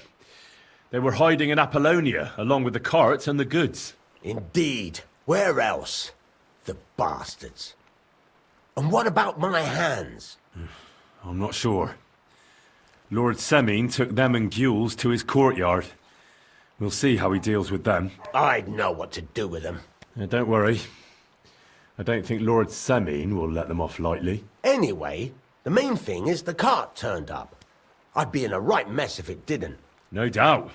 They were hiding in Apollonia, along with the cart and the goods. Indeed. Where else? The bastards. And what about my hands? I'm not sure. Lord Semin took them and Gules to his courtyard. We'll see how he deals with them. I'd know what to do with them. Don't worry. I don't think Lord Semin will let them off lightly. Anyway, the main thing is the cart turned up. I'd be in a right mess if it didn't. No doubt.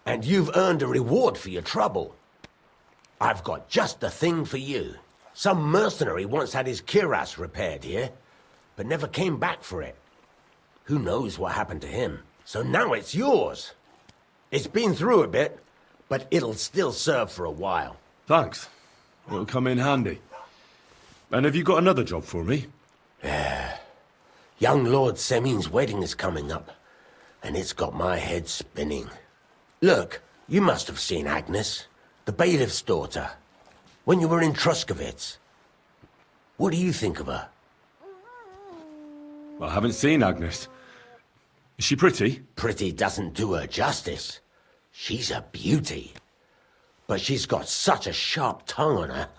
And you've earned a reward for your trouble. I've got just the thing for you. Some mercenary once had his cuirass repaired here, but never came back for it. Who knows what happened to him? So now it's yours. It's been through a bit, but it'll still serve for a while. Thanks. It'll come in handy. And have you got another job for me? Young Lord Semin's wedding is coming up, and it's got my head spinning. Look, you must have seen Agnes, the bailiff's daughter, when you were in Truskovitz. What do you think of her? I haven't seen Agnes. Is she pretty? Pretty doesn't do her justice. She's a beauty. But she's got such a sharp tongue on her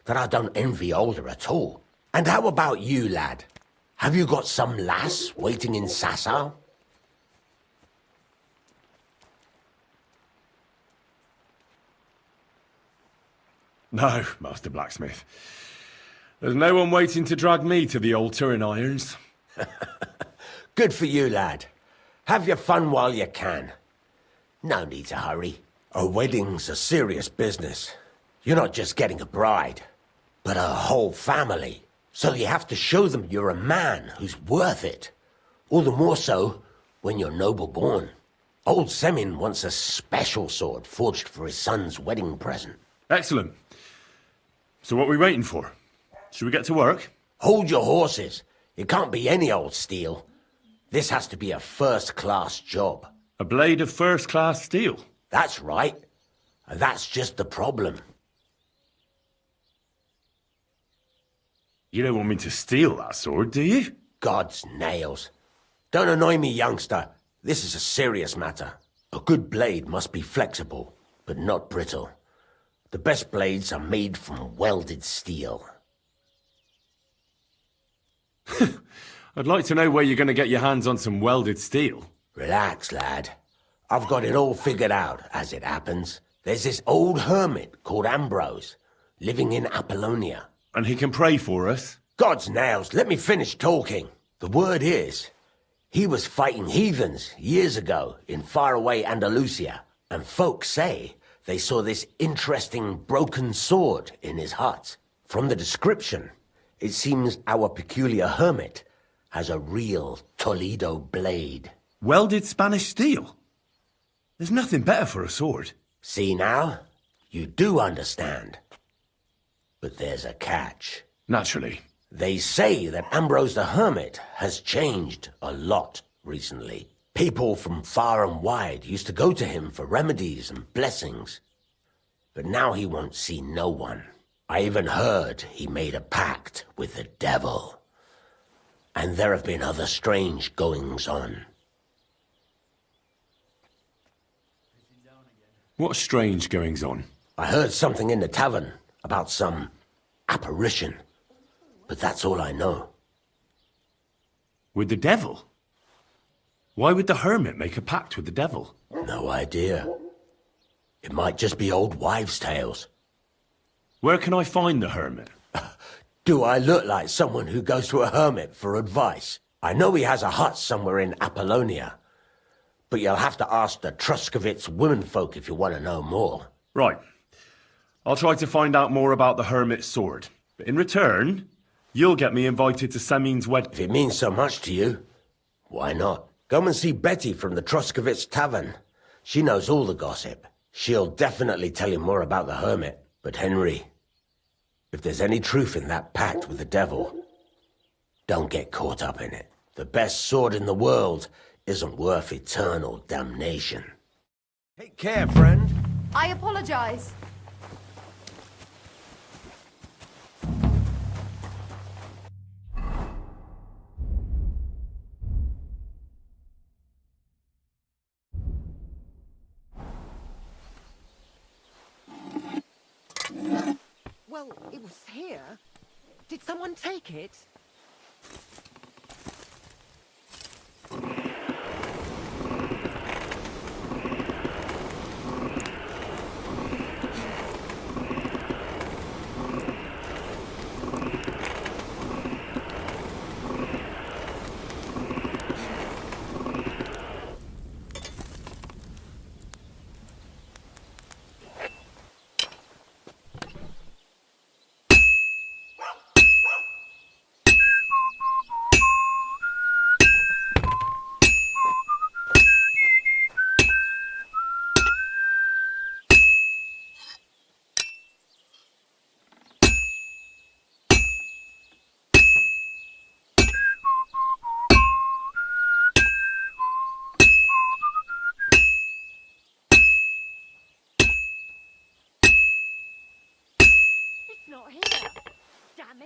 that I don't envy older at all. And how about you, lad? Have you got some lass waiting in Sasau? No, Master Blacksmith. There's no one waiting to drag me to the altar in irons. Good for you, lad. Have your fun while you can. No need to hurry. A wedding's a serious business. You're not just getting a bride, but a whole family. So you have to show them you're a man who's worth it. All the more so when you're noble born. Old Semin wants a special sword forged for his son's wedding present. Excellent. So what are we waiting for? Should we get to work? Hold your horses. It can't be any old steel. This has to be a first-class job. A blade of first-class steel? That's right. And that's just the problem. You don't want me to steal that sword, do you? God's nails. Don't annoy me, youngster. This is a serious matter. A good blade must be flexible, but not brittle. The best blades are made from welded steel. I'd like to know where you're going to get your hands on some welded steel. Relax, lad. I've got it all figured out, as it happens. There's this old hermit called Ambrose, living in Apollonia. And he can pray for us? God's nails, let me finish talking. The word is, he was fighting heathens years ago in faraway Andalusia, and folks say they saw this interesting broken sword in his hut. From the description, it seems our peculiar hermit has a real Toledo blade. Welded Spanish steel? There's nothing better for a sword. See now? You do understand. But there's a catch. Naturally. They say that Ambrose the Hermit has changed a lot recently. People from far and wide used to go to him for remedies and blessings. But now he won't see no one. I even heard he made a pact with the devil. And there have been other strange goings-on. What strange goings-on? I heard something in the tavern about some apparition. But that's all I know. With the devil? Why would the hermit make a pact with the devil? No idea. It might just be old wives' tales. Where can I find the hermit? Do I look like someone who goes to a hermit for advice? I know he has a hut somewhere in Apollonia. But you'll have to ask the Truskovitz womenfolk if you want to know more. Right. I'll try to find out more about the hermit's sword. But in return, you'll get me invited to Semin's wedding. If it means so much to you, why not? Come and see Betty from the Truskovitz Tavern. She knows all the gossip. She'll definitely tell you more about the hermit. But Henry, if there's any truth in that pact with the devil, don't get caught up in it. The best sword in the world isn't worth eternal damnation. Take care, friend. I apologize. Well, it was here. Did someone take it?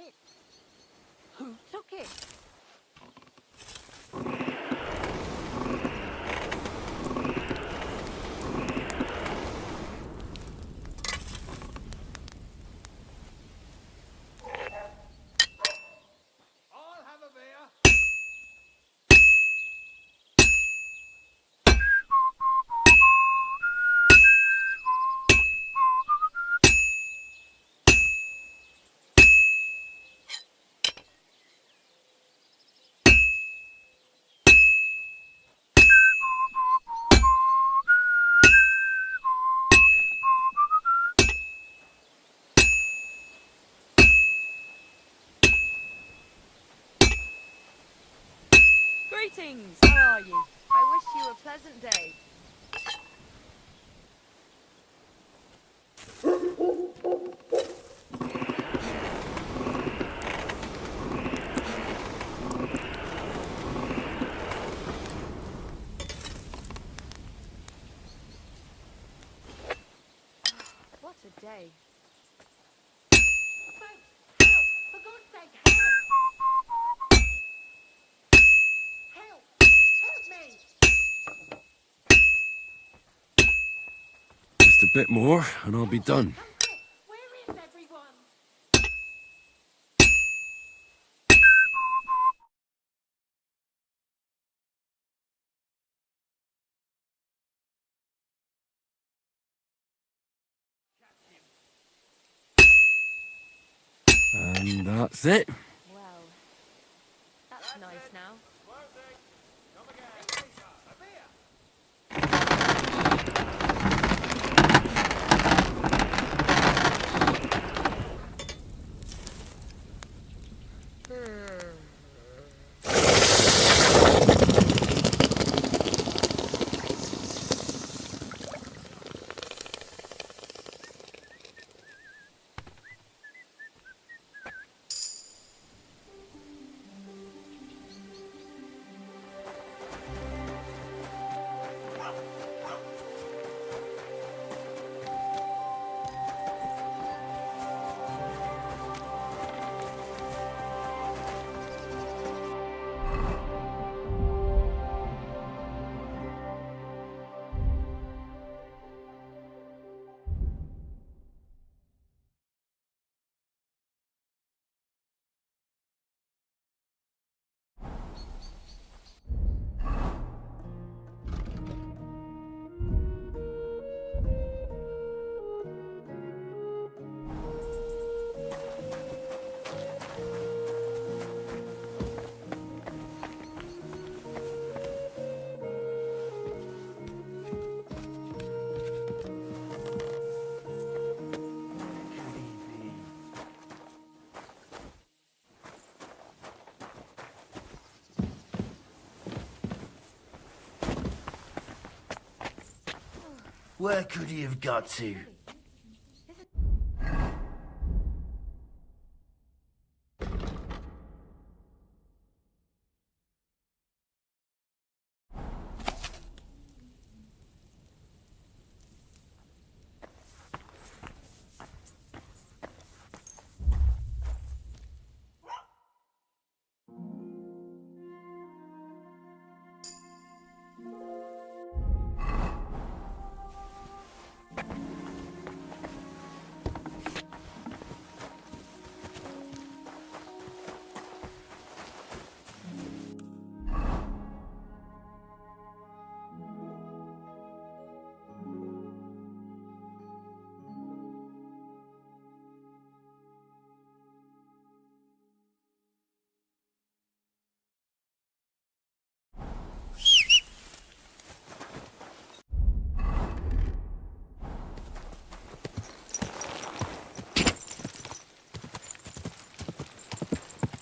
it? Who took it? Greetings! How are you? I wish you a pleasant day. What a day. Help! For God's sake, help! Help! Help me! Just a bit more, and I'll be done. Where is everyone? And that's it. Well, that's nice now. Where could he have got to?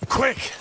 Quick!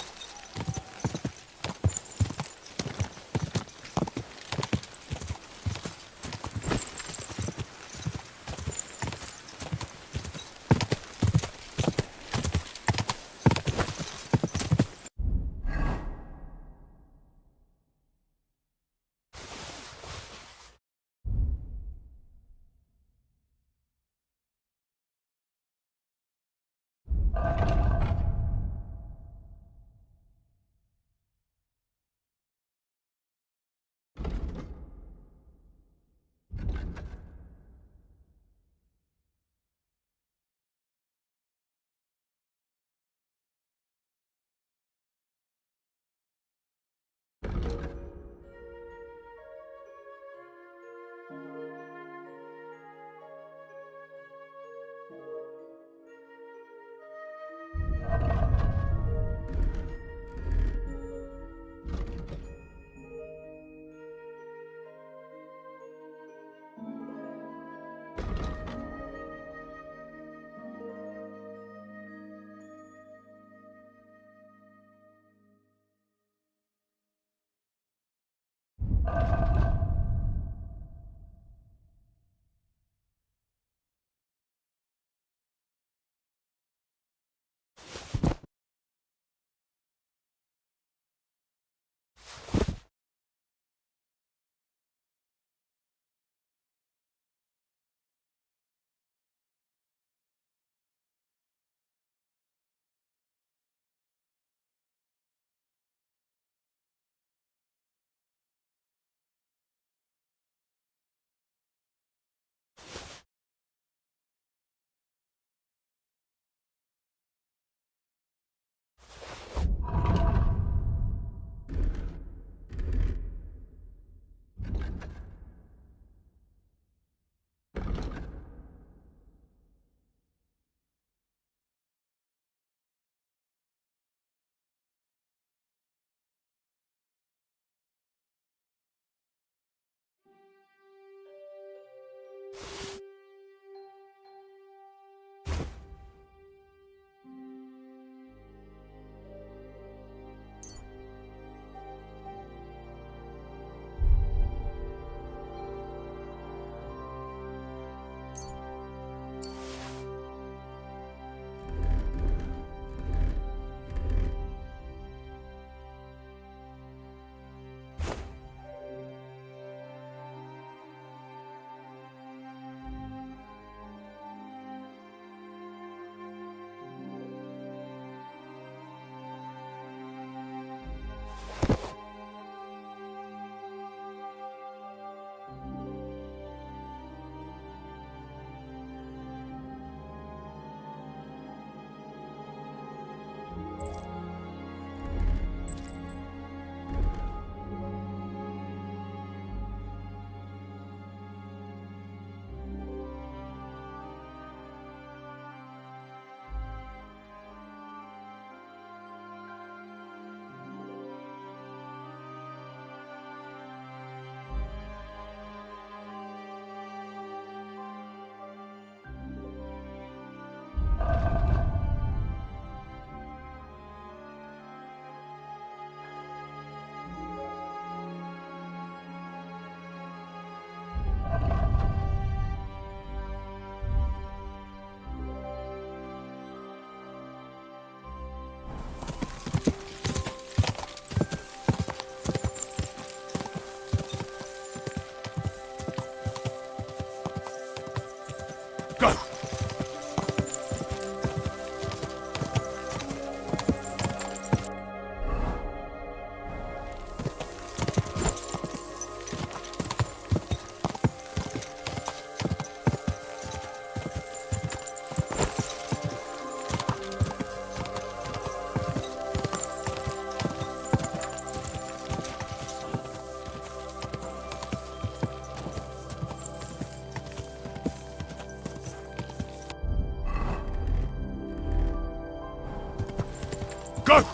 Go!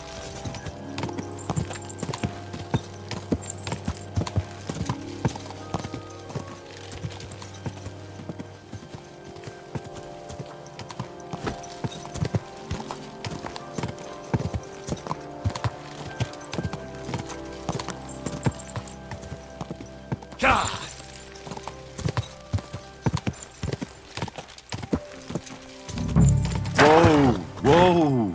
Whoa, whoa.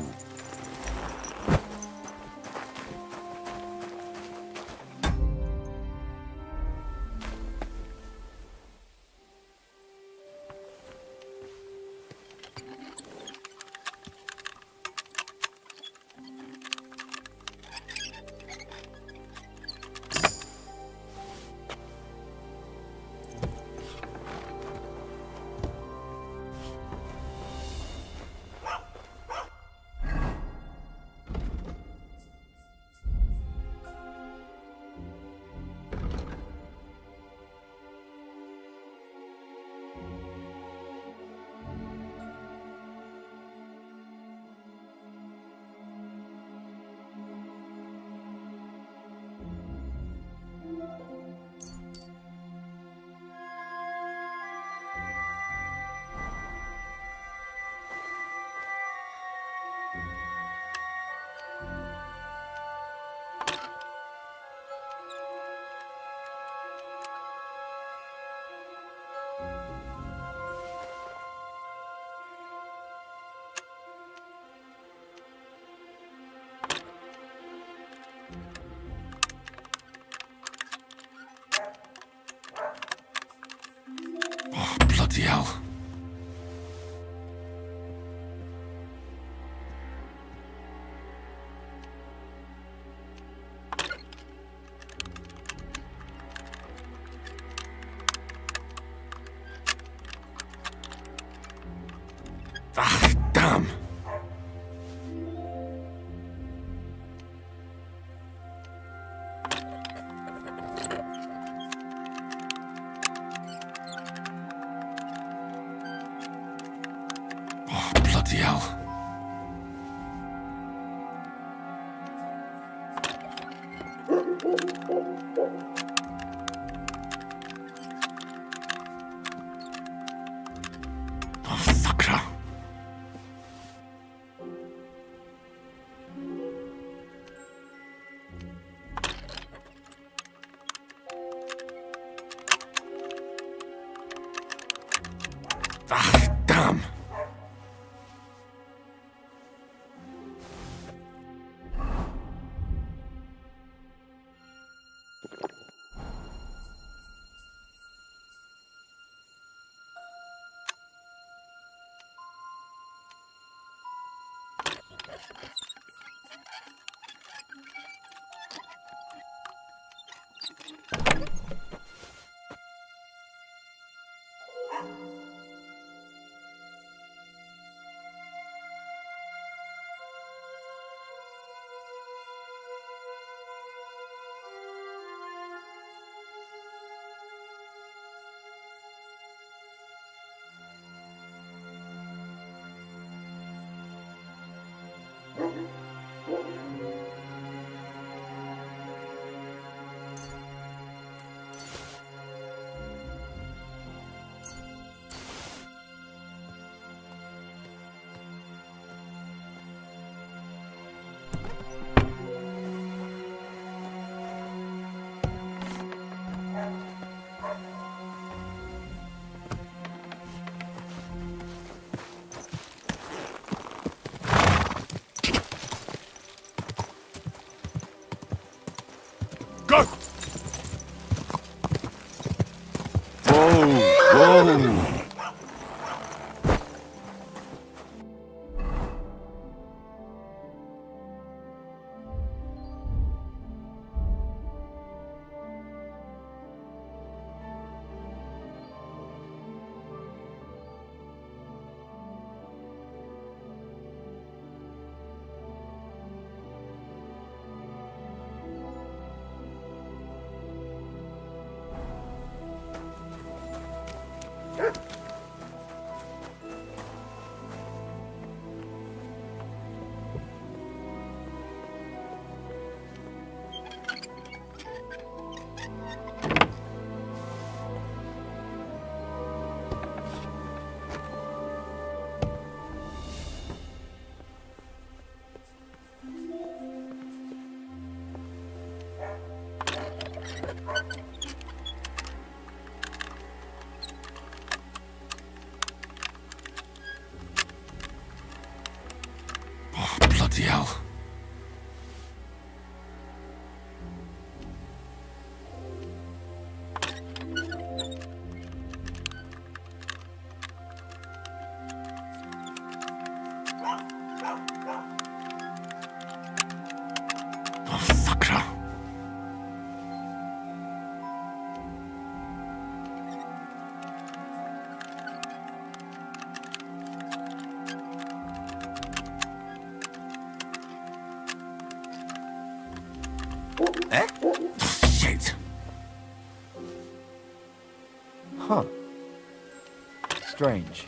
Bloody hell. Ah, damn. Oh, bloody hell. Oh, fucker. Ah, damn. Go! Whoa, whoa. Eh? Shit. Huh. Strange.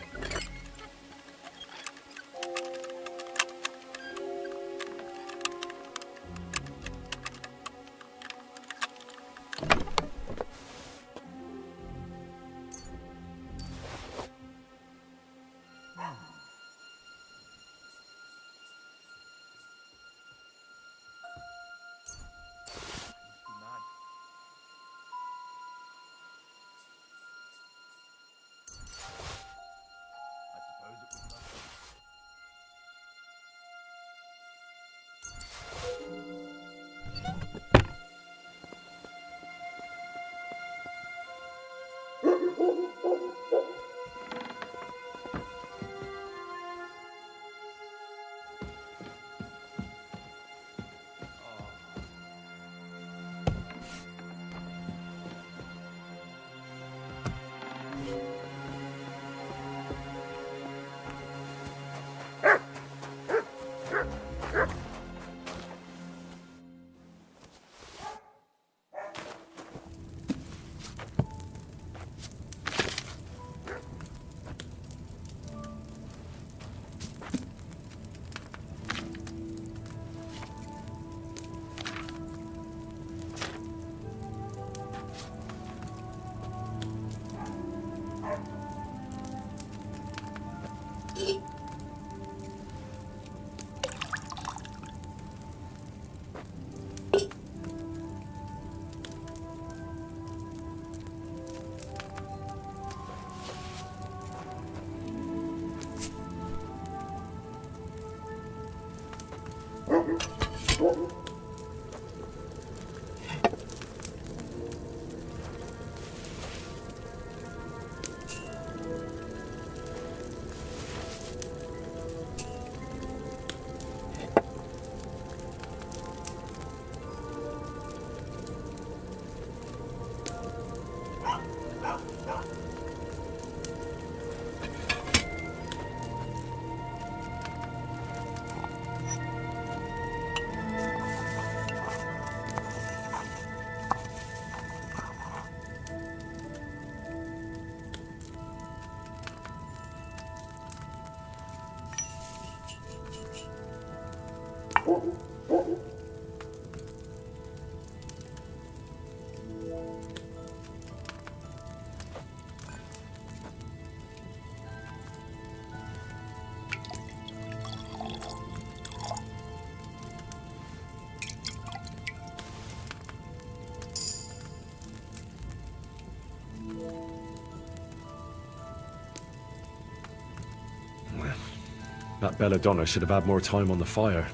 That belladonna should have had more time on the fire.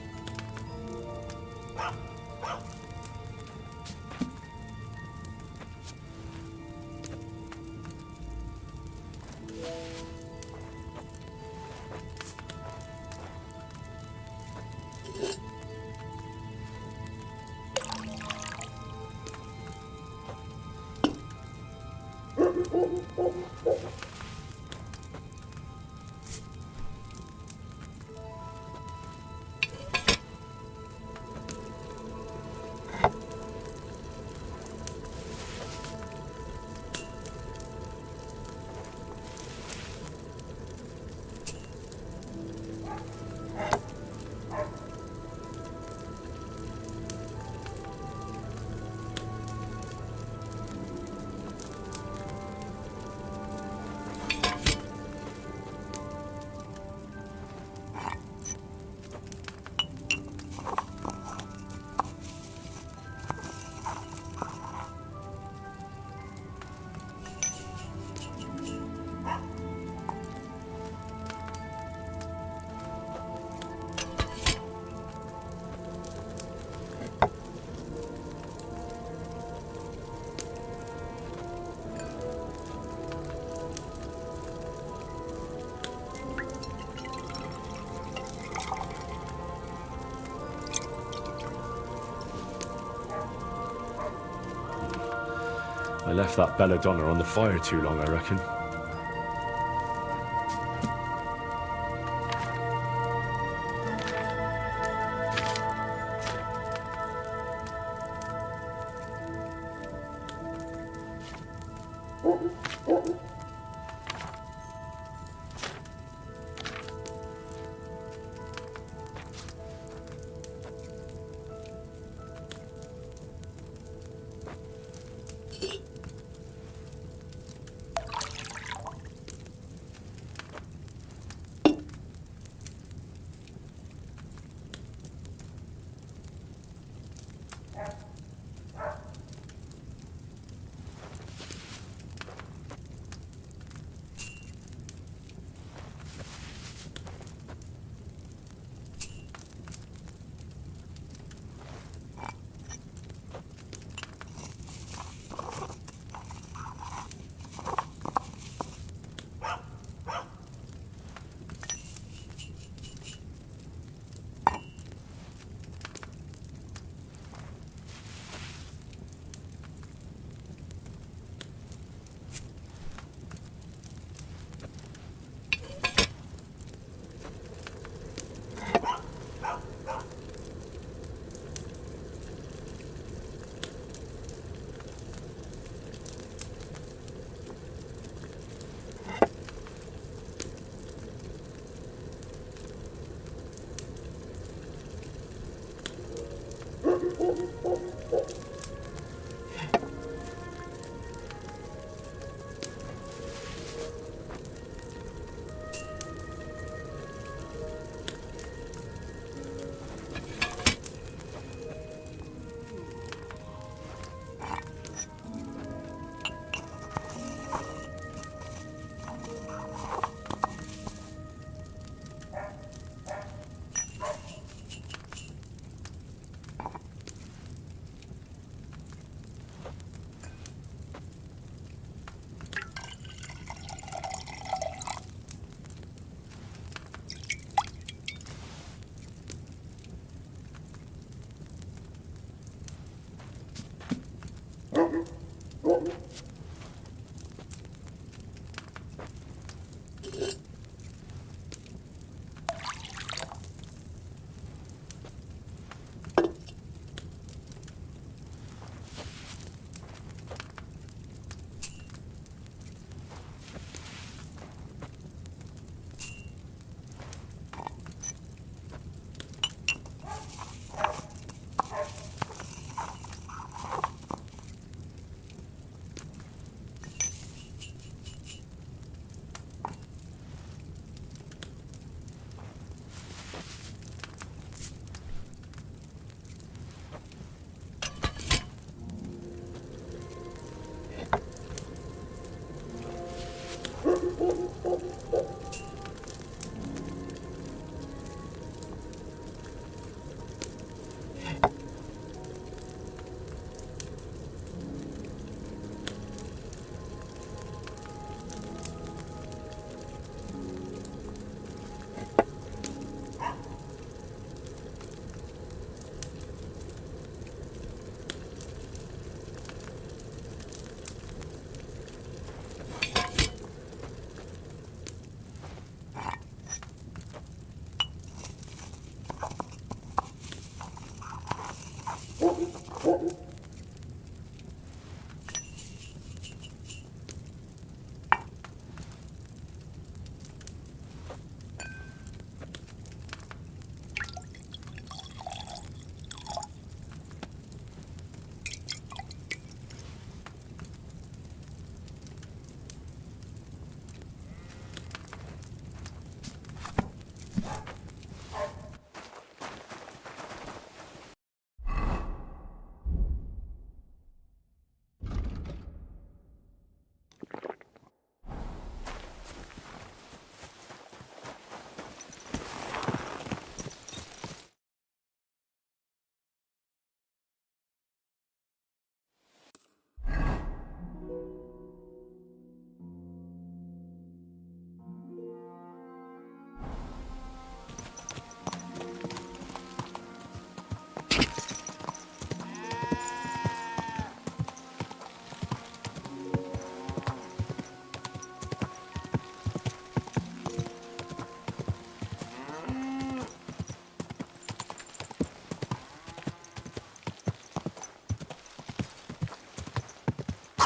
I left that belladonna on the fire too long, I reckon.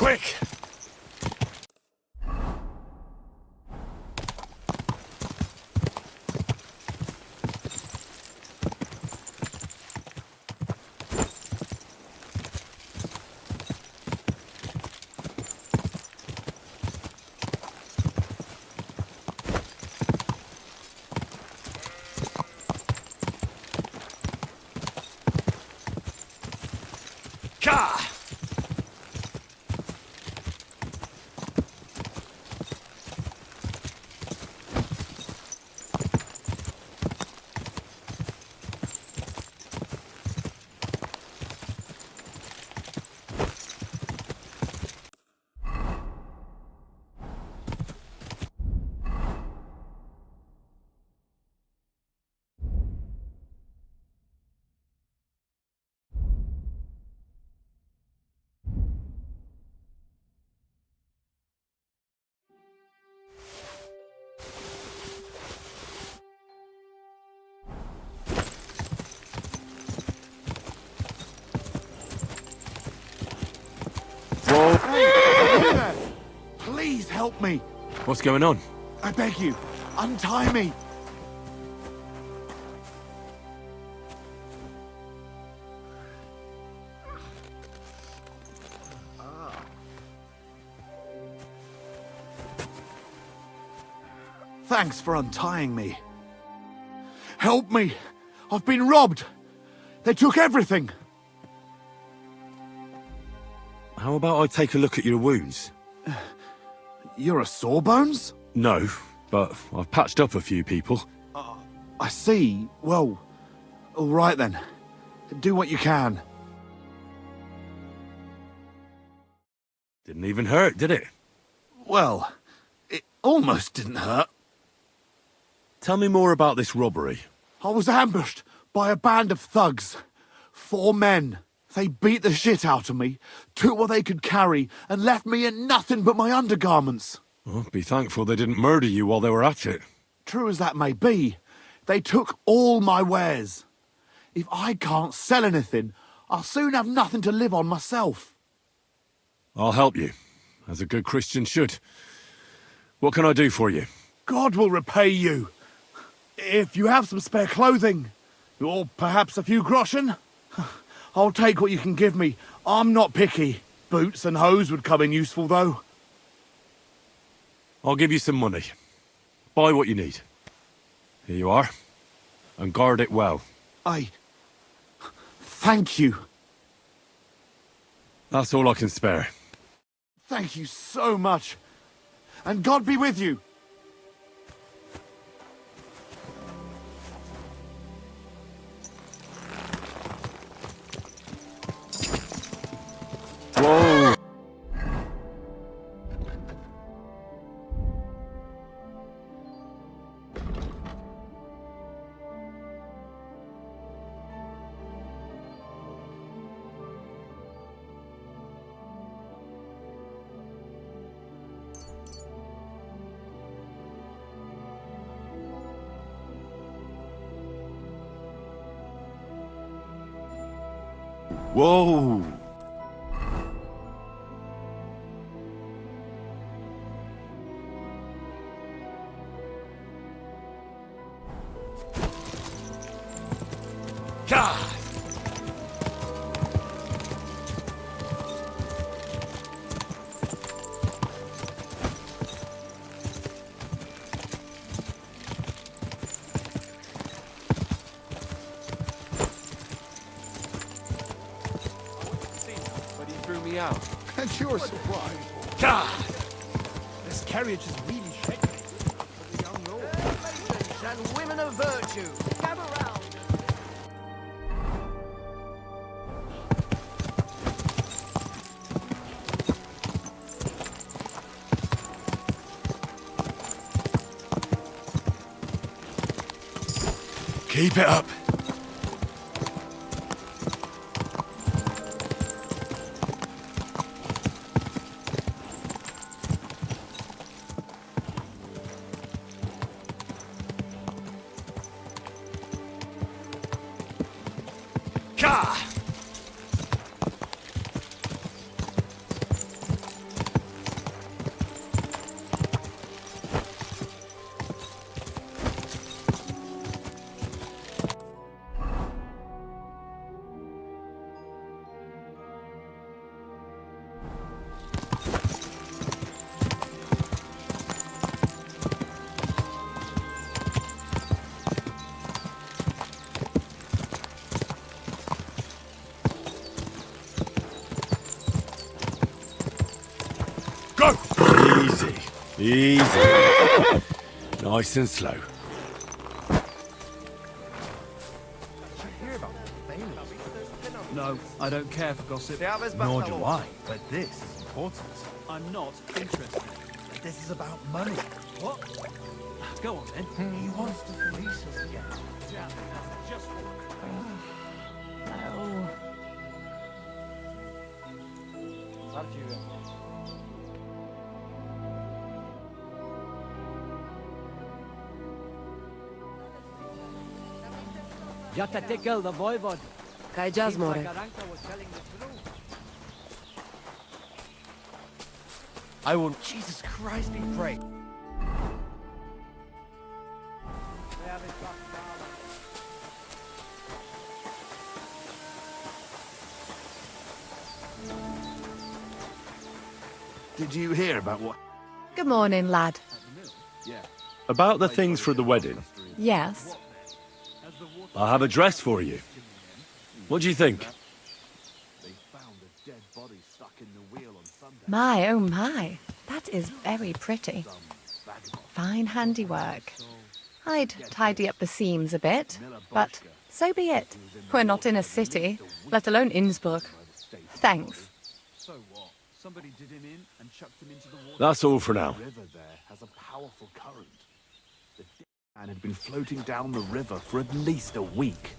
Quick! Ka! Please help me. What's going on? I beg you, untie me. Thanks for untying me. Help me. I've been robbed. They took everything. How about I take a look at your wounds? You're a Sawbones? No, but I've patched up a few people. I see. Well, all right then. Do what you can. Didn't even hurt, did it? Well, it almost didn't hurt. Tell me more about this robbery. I was ambushed by a band of thugs. 4 men. They beat the shit out of me, took what they could carry, and left me in nothing but my undergarments. Well, be thankful they didn't murder you while they were at it. True as that may be, they took all my wares. If I can't sell anything, I'll soon have nothing to live on myself. I'll help you, as a good Christian should. What can I do for you? God will repay you. If you have some spare clothing, or perhaps a few groschen, I'll take what you can give me. I'm not picky. Boots and hose would come in useful, though. I'll give you some money. Buy what you need. Here you are. And guard it well. Thank you. That's all I can spare. Thank you so much. And God be with you. Whoa! Whoa! God! But he threw me out. And you're surprised. God! This carriage is really shaky. Ladies and women of virtue, gather round. Keep it up. Ka! Easy. Easy. Nice and slow. No, I don't care for gossip. Nor do I. But this is important. I'm not interested. This is about money. What? Go on then. He wants to police us again. Yeah, that's just No. Ja te tykel the voivod. Kaj jazz more. I will. Jesus Christ, be praised. Did you hear about what? Good morning, lad. About the things for the wedding, Yes. I have a dress for you. What do you think? My, oh my. That is very pretty. Fine handiwork. I'd tidy up the seams a bit, but so be it. We're not in a city, let alone Innsbruck. Thanks. So what? Somebody did him in and chucked him into the water. That's all for now. The river there has a powerful current. The man had been floating down the river for at least a week.